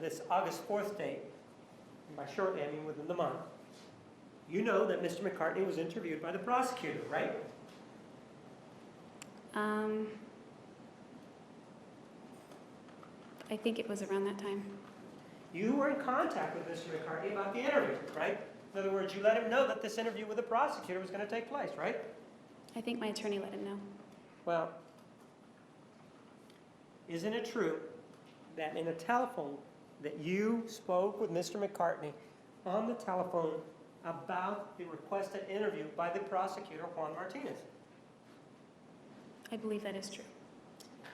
this August 4th date, and by shortly I mean within the month, you know that Mr. McCartney was interviewed by the prosecutor, right? I think it was around that time. You were in contact with Mr. McCartney about the interview, right? In other words, you let him know that this interview with the prosecutor was going to take place, right? I think my attorney let him know. Well, isn't it true that in a telephone that you spoke with Mr. McCartney on the telephone about the requested interview by the prosecutor, Juan Martinez? I believe that is true.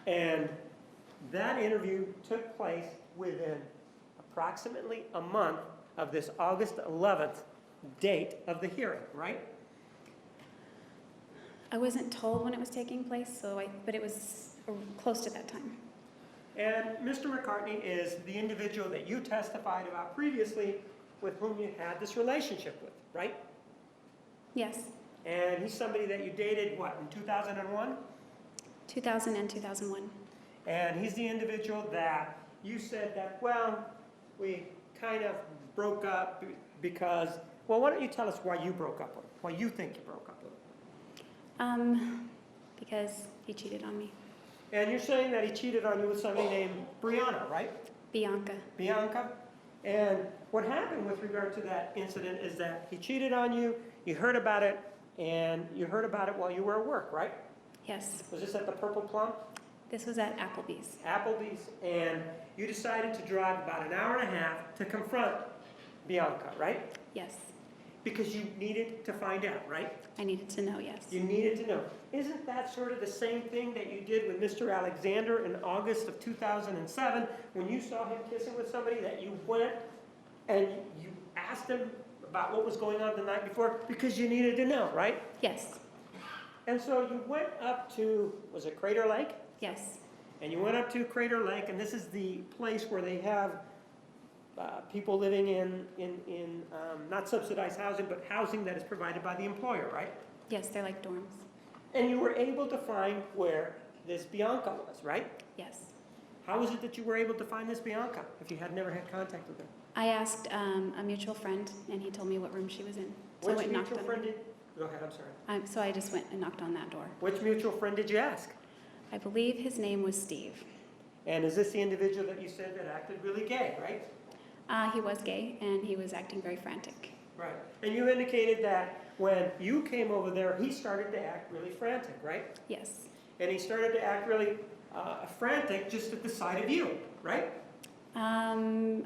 And that interview took place within approximately a month of this August 11th date of the hearing, right? I wasn't told when it was taking place, but it was close to that time. And Mr. McCartney is the individual that you testified about previously with whom you had this relationship with, right? Yes, And he's somebody that you dated, what, in 2001? 2000 and 2001. And he's the individual that you said that, well, we kind of broke up because, well, why don't you tell us why you broke up with him? Why you think you broke up with him? Because he cheated on me. And you're saying that he cheated on you with somebody named Brianna, right? Bianca. Bianca? And what happened with regard to that incident is that he cheated on you, you heard about it, and you heard about it while you were at work, right? Yes, Was this at the Purple Plum? this was at Applebee's. Applebee's, and you decided to drive about an hour and a half to confront Bianca, right? Yes, Because you needed to find out, right? I needed to know, yes. You needed to know. Isn't that sort of the same thing that you did with Mr. Alexander in August of 2007 when you saw him kissing with somebody, that you went and you asked him about what was going on the night before because you needed to know, right? Yes, And so you went up to, was it Crater Lake? yes, And you went up to Crater Lake, and this is the place where they have people living in not subsidized housing, but housing that is provided by the employer, right? yes, they're like dorms. And you were able to find where this Bianca was, right? Yes. How was it that you were able to find this Bianca if you had never had contact with her? I asked a mutual friend, and he told me what room she was in. So I Which went and knocked mutual on friend her. did? Go ahead, I'm sorry. So I just went and knocked on that door. Which mutual friend did you ask? I believe his name was Steve. And is this the individual that you said that acted really gay, right? He was gay, and he was acting very frantic. Right. And you indicated that when you came over there, he started to act really frantic, right? Yes. And he started to act really frantic just at the sight of you, right? I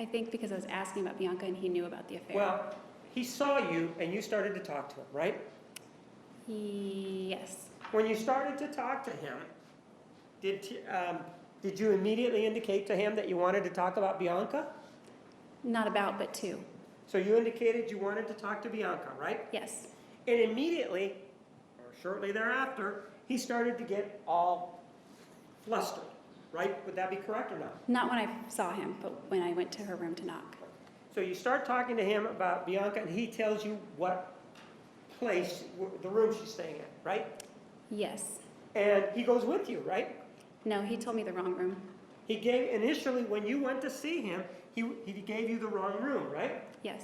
think because I was asking about Bianca and he knew about the affair. Well, he saw you and you started to talk to him, right? Yes. When you started to talk to him, did you immediately indicate to him that you wanted to talk about Bianca? Not about, but to. So you indicated you wanted to talk to Bianca, right? Yes. And immediately, or shortly thereafter, he started to get all flustered, right? Would that be correct or not? Not when I saw him, but when I went to her room to knock. So you start talking to him about Bianca, and he tells you what place, the room she's staying in, right? Yes. And he goes with you, right? No, he told me the wrong room. He gave, initially, when you went to see him, he gave you the wrong room, right? Yes.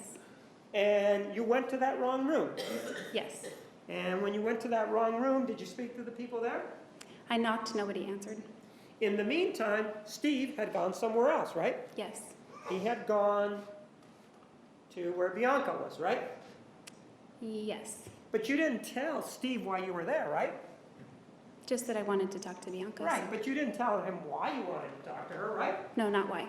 And you went to that wrong room. Yes. And when you went to that wrong room, did you speak to the people there? I knocked, nobody answered. In the meantime, Steve had gone somewhere else, right? Yes. He had gone to where Bianca was, right? Yes. But you didn't tell Steve why you were there, right? Just that I wanted to talk to Bianca. Right, but you didn't tell him why you wanted to talk to her, right? No, not why.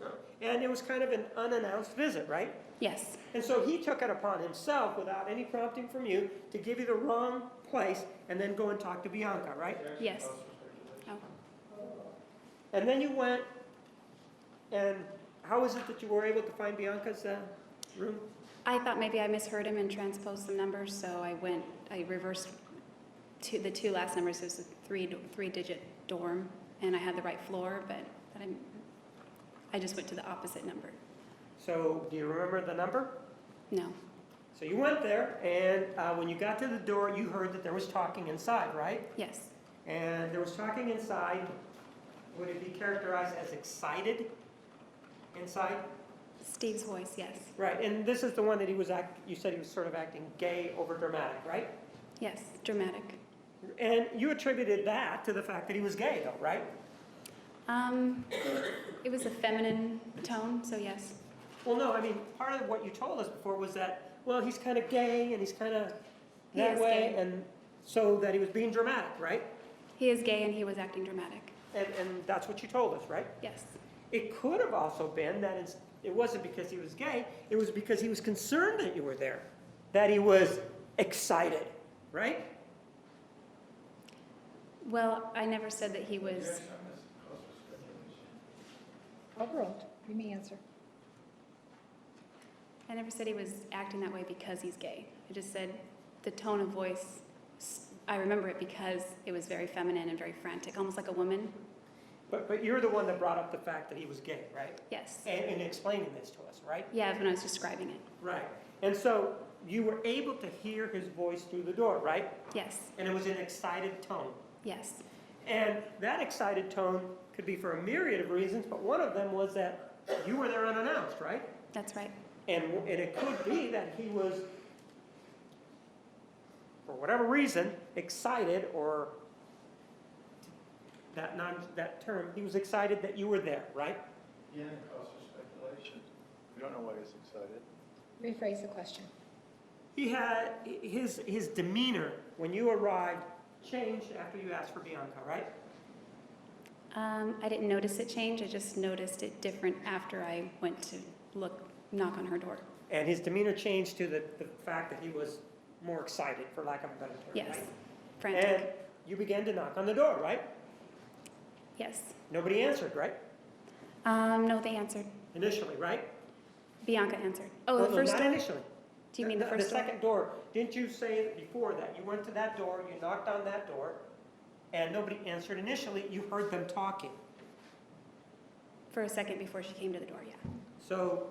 No. And it was kind of an unannounced visit, right? Yes. And so he took it upon himself, without any prompting from you, to give you the wrong place and then go and talk to Bianca, right? Yes. Oh. And then you went, and how is it that you were able to find Bianca's room? I thought maybe I misheard him and transposed some numbers, so I reversed the two last numbers. It was a three-digit dorm, and I had the right floor, but I just went to the opposite number. So do you remember the number? No. So you went there, and when you got to the door, you heard that there was talking inside, right? Yes. And there was talking inside. Would it be characterized as excited inside? Steve's voice, yes. Right, and this is the one that you said he was sort of acting gay over dramatic, right? Yes, dramatic. And you attributed that to the fact that he was gay, though, right? It was a feminine tone, so yes. Well, no, I mean, part of what you told us before was that, well, he's kind of gay and he's kind of He that is way, gay. and so that he was being dramatic, right? He is gay and he was acting dramatic. And that's what you told us, right? Yes. It could have also been that it wasn't because he was gay, it was because he was concerned that you were there, that he was excited, right? Well, I never said that he was. Overruled. You may answer. I never said he was acting that way because he's gay. I just said the tone of voice, I remember it because it was very feminine and very frantic, almost like a woman. But you're the one that brought up the fact that he was gay, right? Yes. And explaining this to us, right? Yeah, when I was describing it. Right. And so you were able to hear his voice through the door, right? Yes. And it was an excited tone. Yes. And that excited tone could be for a myriad of reasons, but one of them was that you were there unannounced, right? That's right. And it could be that he was, for whatever reason, excited, or that term, he was excited that you were there, right? Yeah, it calls for speculation. We don't know why he's excited. Rephrase the question. He had, his demeanor when you arrived changed after you asked for Bianca, right? I didn't notice it change. I just noticed it different after I went to knock on her door. And his demeanor changed to the fact that he was more excited, for lack of a better term, Yes. right? Frantic. And you began to knock on the door, right? Yes. Nobody answered, right? No, they answered. Initially, right? Bianca answered. Oh, No, the first not door? initially. Do you mean the first door? The second door. Didn't you say before that you went to that door, you knocked on that door, and nobody answered initially? You heard them talking. For a second before she came to the door, yeah. So,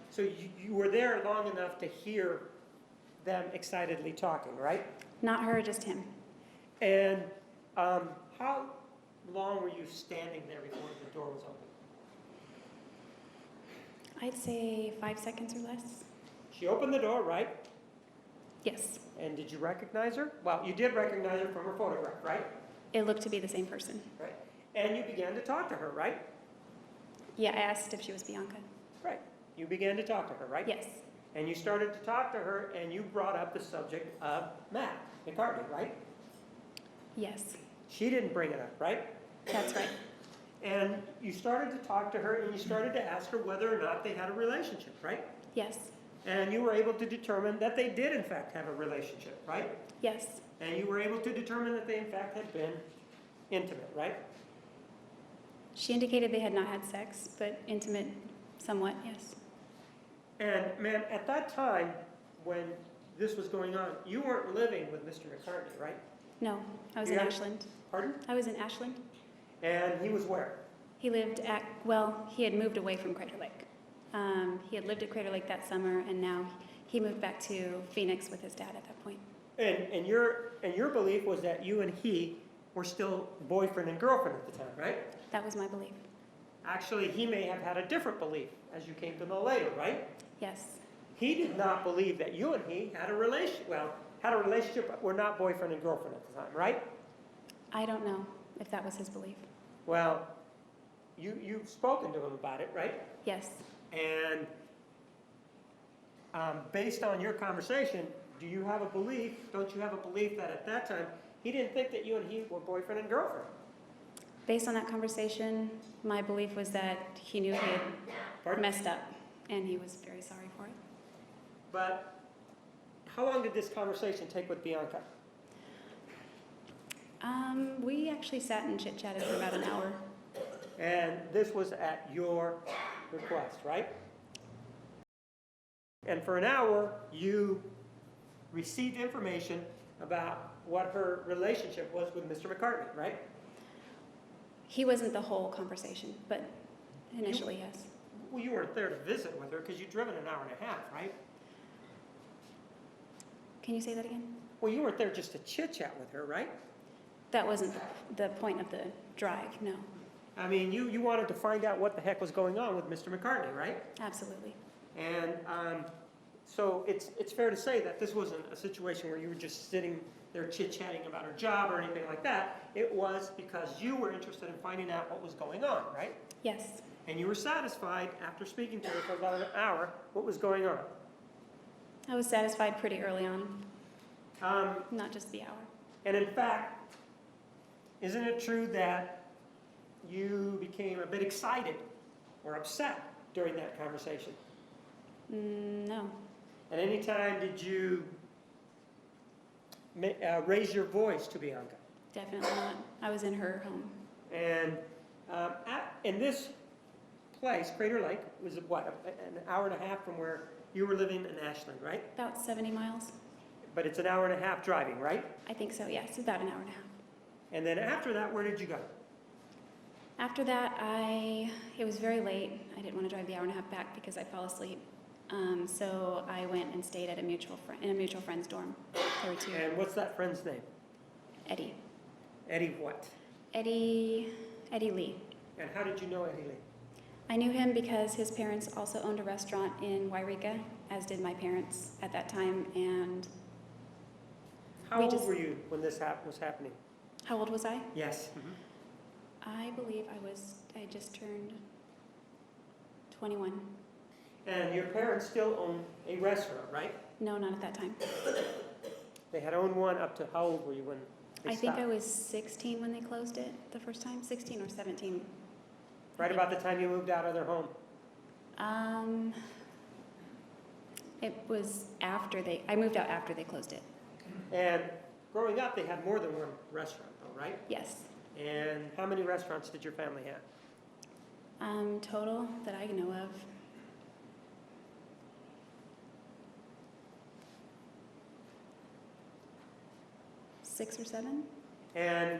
so you were there long enough to hear them excitedly talking, right? Not her, just him. And how long were you standing there before the door was open? I'd say 5 seconds or less. She opened the door, right? Yes. And did you recognize her? Well, you did recognize her from her photograph, right? It looked to be the same person. Right. And you began to talk to her, right? Yeah, I asked if she was Bianca. Right. You began to talk to her, right? Yes, And you started to talk to her, and you brought up the subject of Matt McCartney, right? yes, She didn't bring it up, right? that's right. And you started to talk to her, and you started to ask her whether or not they had a relationship, right? Yes, And you were able to determine that they did, in fact, have a relationship, right? yes, And you were able to determine that they, in fact, had been intimate, right? she indicated they had not had sex, but intimate somewhat, yes. And, ma'am, at that time, when this was going on, you weren't living with Mr. McCartney, right? No, I was You in had- Ashland. Pardon? I was in Ashland. And he was where? He lived at, well, he had moved away from Crater Lake. He had lived at Crater Lake that summer, and now he moved back to Phoenix with his dad at that point. And your belief was that you and he were still boyfriend and girlfriend at the time, right? That was my belief. Actually, he may have had a different belief, as you came to know later, right? Yes, He did not believe that you and he had a relationship, but were not boyfriend and girlfriend at the time, right? I don't know if that was his belief. Well, you've spoken to him about it, right? Yes, And based on your conversation, don't you have a belief that at that time, he didn't think that you and he were boyfriend and girlfriend? based on that conversation, my belief was that he knew he had Pardon? messed up, and he was very sorry for it. But how long did this conversation take with Bianca? We actually sat and chit-chatted for about an hour. And this was at your request, right? And for an hour, you received information about what her relationship was with Mr. McCartney, right? He wasn't the whole conversation, but initially, yes. Well, you weren't there to visit with her because you'd driven an hour and a half, right? Can you say that again? Well, you weren't there just to chit-chat with her, right? That wasn't the point of the drive, no. I mean, you wanted to find out what the heck was going on with Mr. McCartney, right? Absolutely. And so it's fair to say that this wasn't a situation where you were just sitting there chit-chatting about her job or anything like that. It was because you were interested in finding out what was going on, right? Yes, And you were satisfied after speaking to her for about an hour what was going on. I was satisfied pretty early on, not just the hour. And in fact, isn't it true that you became a bit excited or upset during that conversation? No, At any time did you raise your voice to Bianca? definitely not. I was in her home. And in this place, Crater Lake, was what, an hour and a half from where you were living in Ashland, right? About 70 miles. But it's an hour and a half driving, right? I think so, yes, about an hour and a half. And then after that, where did you go? After that, it was very late. I didn't want to drive the hour and a half back because I fell asleep. So I went and stayed at in a mutual friend's dorm. There were two. And what's that friend's name? Eddie. Eddie what? Eddie Lee. And how did you know Eddie Lee? I knew him because his parents also owned a restaurant in Wairika, as did my parents at that time. And How old were you when this was happening? how old was I? Yes. I believe I just turned 21. And your parents still own a restaurant, right? No, not at that time. They had owned one up to, how old were you when they I think stopped? I was 16 when they closed it the first time, 16 or 17. Right about the time you moved out of their home. It was I moved out after they closed it. And growing up, they had more than one restaurant, though, right? Yes. And how many restaurants did your family have? Total that I know of, six or seven. And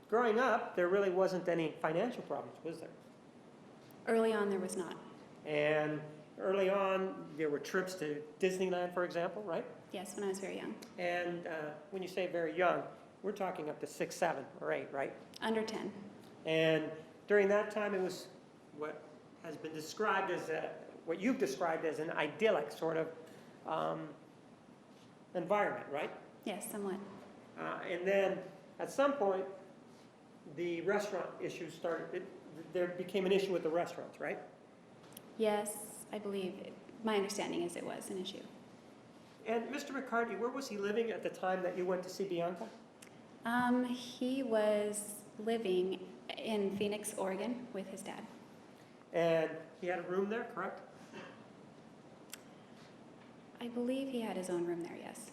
growing up, there really wasn't any financial problems, was there? Early on, there was not. And early on, there were trips to Disneyland, for example, right? Yes, when I was very young. And when you say very young, we're talking up to 6, 7, or 8, right? Under 10. And during that time, it was what has been described as what you've described as an idyllic sort of environment, right? Yes, somewhat. And then at some point, the restaurant issue started, there became an issue with the restaurants, right? Yes, I believe, my understanding is it was an issue. And Mr. McCartney, where was he living at the time that you went to see Bianca? He was living in Phoenix, Oregon with his dad. And he had a room there, correct? I believe he had his own room there, yes.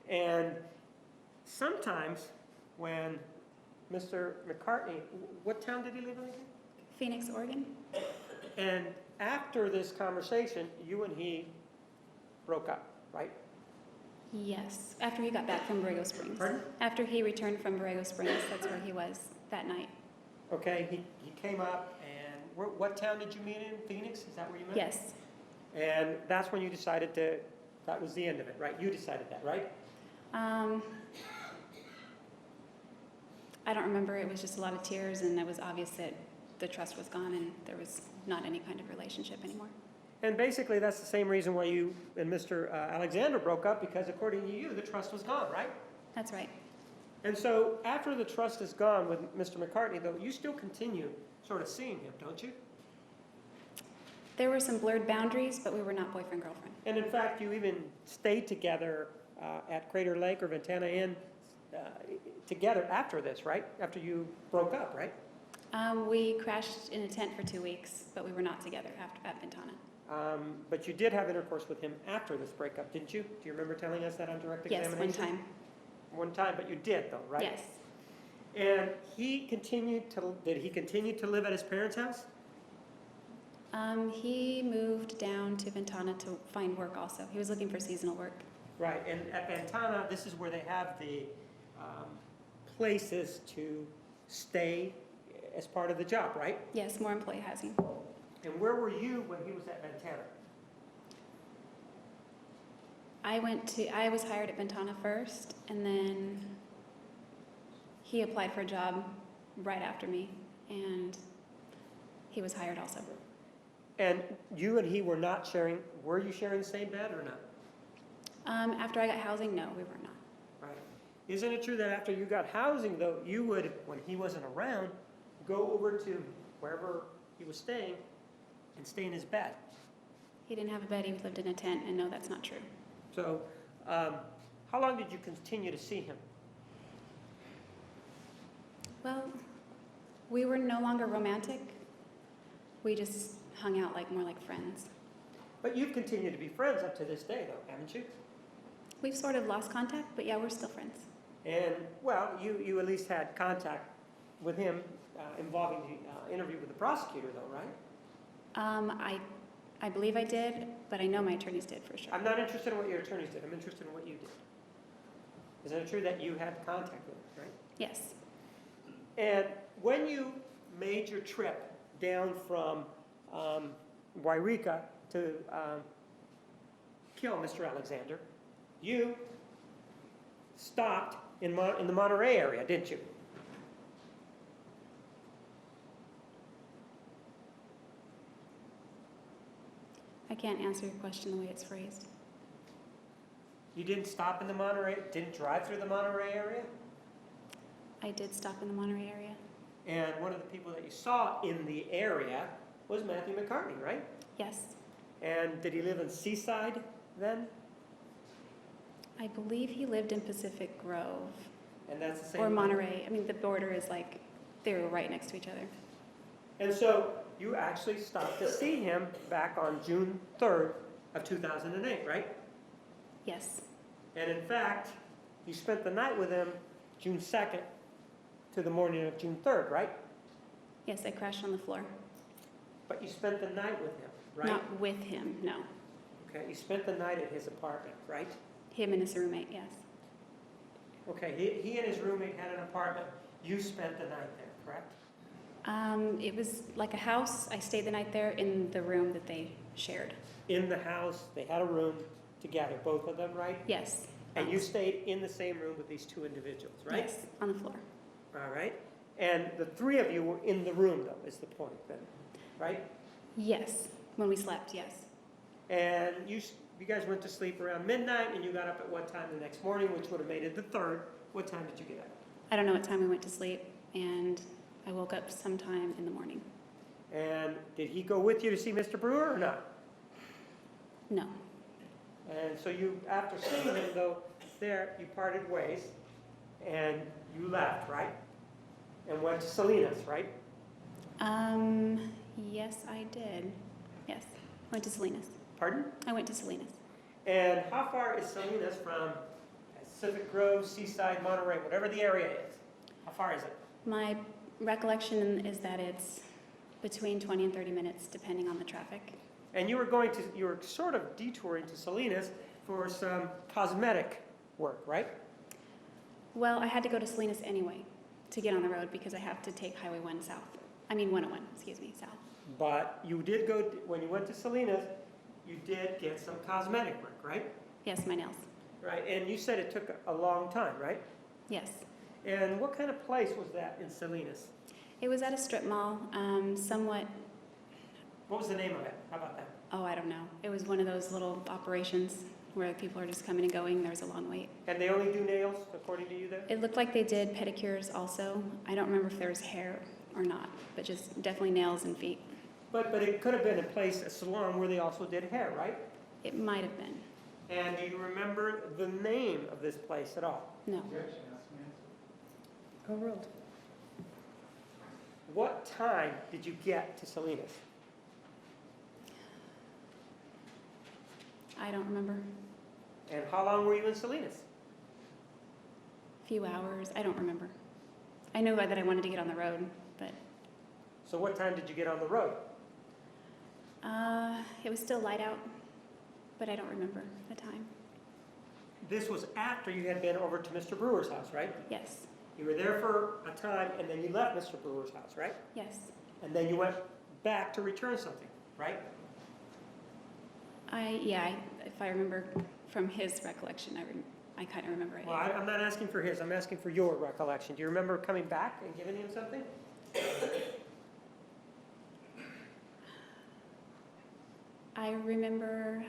And sometimes when Mr. McCartney, what town did he live in again? Phoenix, Oregon? And after this conversation, you and he broke up, right? Yes, after he got back from Borrego Springs. Pardon? After he returned from Borrego Springs, that's where he was that night. Okay, he came up, and what town did you meet in? Phoenix? Is that where you met? Yes, And that's when you decided that was the end of it, right? You decided that, right? I don't remember, it was just a lot of tears, and it was obvious that the trust was gone and there was not any kind of relationship anymore. And basically, that's the same reason why you and Mr. Alexander broke up, because according to you, the trust was gone, right? That's right. And so after the trust is gone with Mr. McCartney, though, you still continue sort of seeing him, don't you? There were some blurred boundaries, but we were not boyfriend-girlfriend. And in fact, you even stayed together at Crater Lake or Ventana Inn together after this, right? After you broke up, right? We crashed in a tent for 2 weeks, but we were not together after at Ventana. But you did have intercourse with him after this breakup, didn't you? Do you remember telling us that on direct Yes, examination? one time. One time, but you did though, right? Yes. And did he continue to live at his parents' house? He moved down to Ventana to find work also. He was looking for seasonal work. Right, and at Ventana, this is where they have the places to stay as part of the job, right? Yes, more employee housing. And where were you when he was at Ventana? I was hired at Ventana first, and then he applied for a job right after me, and he was hired also. And you and he were not sharing, were you sharing the same bed or not? After I got housing, no, we were not. Right. Isn't it true that after you got housing, though, you would, when he wasn't around, go over to wherever he was staying and stay in his bed? He didn't have a bed, he lived in a tent, and no, that's not true. So, how long did you continue to see him? Well, we were no longer romantic. We just hung out more like friends. But you've continued to be friends up to this day, though, haven't you? We've sort of lost contact, but yeah, we're still friends. And, well, you at least had contact with him involving the interview with the prosecutor, though, right? I believe I did, but I know my attorneys did for sure. I'm not interested in what your attorneys did. I'm interested in what you did. Isn't it true that you had contact with him, right? Yes. And when you made your trip down from Wairika to kill Mr. Alexander, you stopped in the Monterey area, didn't you? I can't answer your question the way it's phrased. You didn't stop in the Monterey, didn't drive through the Monterey area? I did stop in the Monterey area. And one of the people that you saw in the area was Matthew McCartney, right? Yes. And did he live in Seaside then? I believe he lived in Pacific Grove And that's the same. or Monterey. I mean, the border is they were right next to each other. And so you actually stopped to see him back on June 3rd of 2008, right? Yes. And in fact, you spent the night with him June 2nd to the morning of June 3rd, right? Yes, I crashed on the floor. But you spent the night with him, right? Not with him, no. Okay, you spent the night at his apartment, right? Him and his roommate, yes. Okay, he and his roommate had an apartment. You spent the night there, correct? It was like a house. I stayed the night there in the room that they shared. In the house, they had a room together, both of them, right? Yes. And you stayed in the same room with these two individuals, right? Yes, on the floor. All right. And the three of you were in the room, though, is the point then, right? Yes, when we slept, yes. And you guys went to sleep around midnight, and you got up at what time the next morning, which would have made it the 3rd. What time did you get up? I don't know what time we went to sleep. and I woke up sometime in the morning. And did he go with you to see Mr. Brewer or not? No. And so you, after seeing him though, there, you parted ways and you left, right? And went to Salinas, right? Yes, I did. Yes, went to Salinas. Pardon? I went to Salinas. And how far is Salinas from Pacific Grove, Seaside, Monterey, whatever the area is? How far is it? My recollection is that it's between 20 and 30 minutes, depending on the traffic. And you were sort of detouring to Salinas for some cosmetic work, right? Well, I had to go to Salinas anyway to get on the road because I have to take Highway 1 south. I mean 101, excuse me, south. But you did go, when you went to Salinas, you did get some cosmetic work, right? Yes, my nails. Right, and you said it took a long time, right? Yes. And what kind of place was that in Salinas? It was at a strip mall, somewhat, What was the name of it? How about that? oh, I don't know. It was one of those little operations where people are just coming and going. There was a long wait. And they only do nails, according to you there? It looked like they did pedicures also. I don't remember if there was hair or not, but just definitely nails and feet. But it could have been a place, a salon, where they also did hair, right? It might have been. And do you remember the name of this place at all? No. Objection, ask me answer. Overruled. What time did you get to Salinas? I don't remember. And how long were you in Salinas? A few hours. I don't remember. I know that I wanted to get on the road, but So what time did you get on the road? it was still light out, but I don't remember the time. This was after you had been over to Mr. Brewer's house, right? Yes. You were there for a time and then you left Mr. Brewer's house, right? Yes. And then you went back to return something, right? If I remember from his recollection, I kind of remember it. Well, I'm not asking for his, I'm asking for your recollection. Do you remember coming back and giving him something? I remember,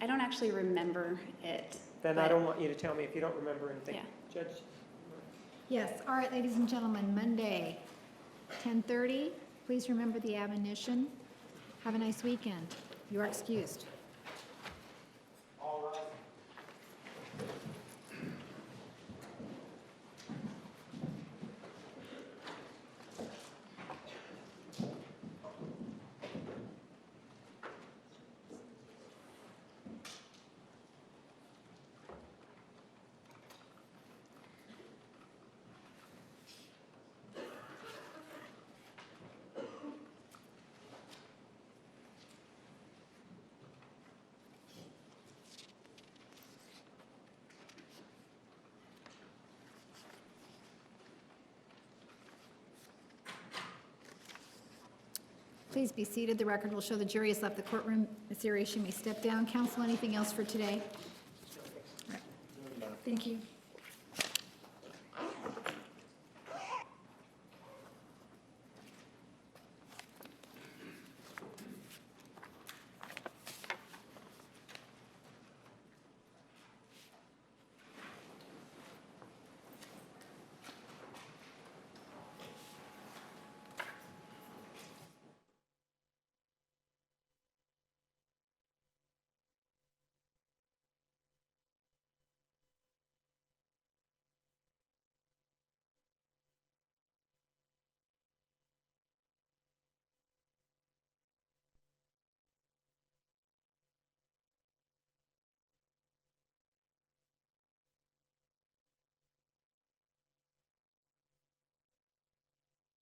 I don't actually remember it. Then I but- don't want you to tell me if you don't remember anything. Yeah. Judge? Yes, all right, ladies and gentlemen, Monday, 10:30. Please remember the admonition. Have a nice weekend. You are excused. Please be seated. The record will show the jury has left the courtroom. Ms. Arias, you may step down. Counsel, anything else for today? All right. Thank you.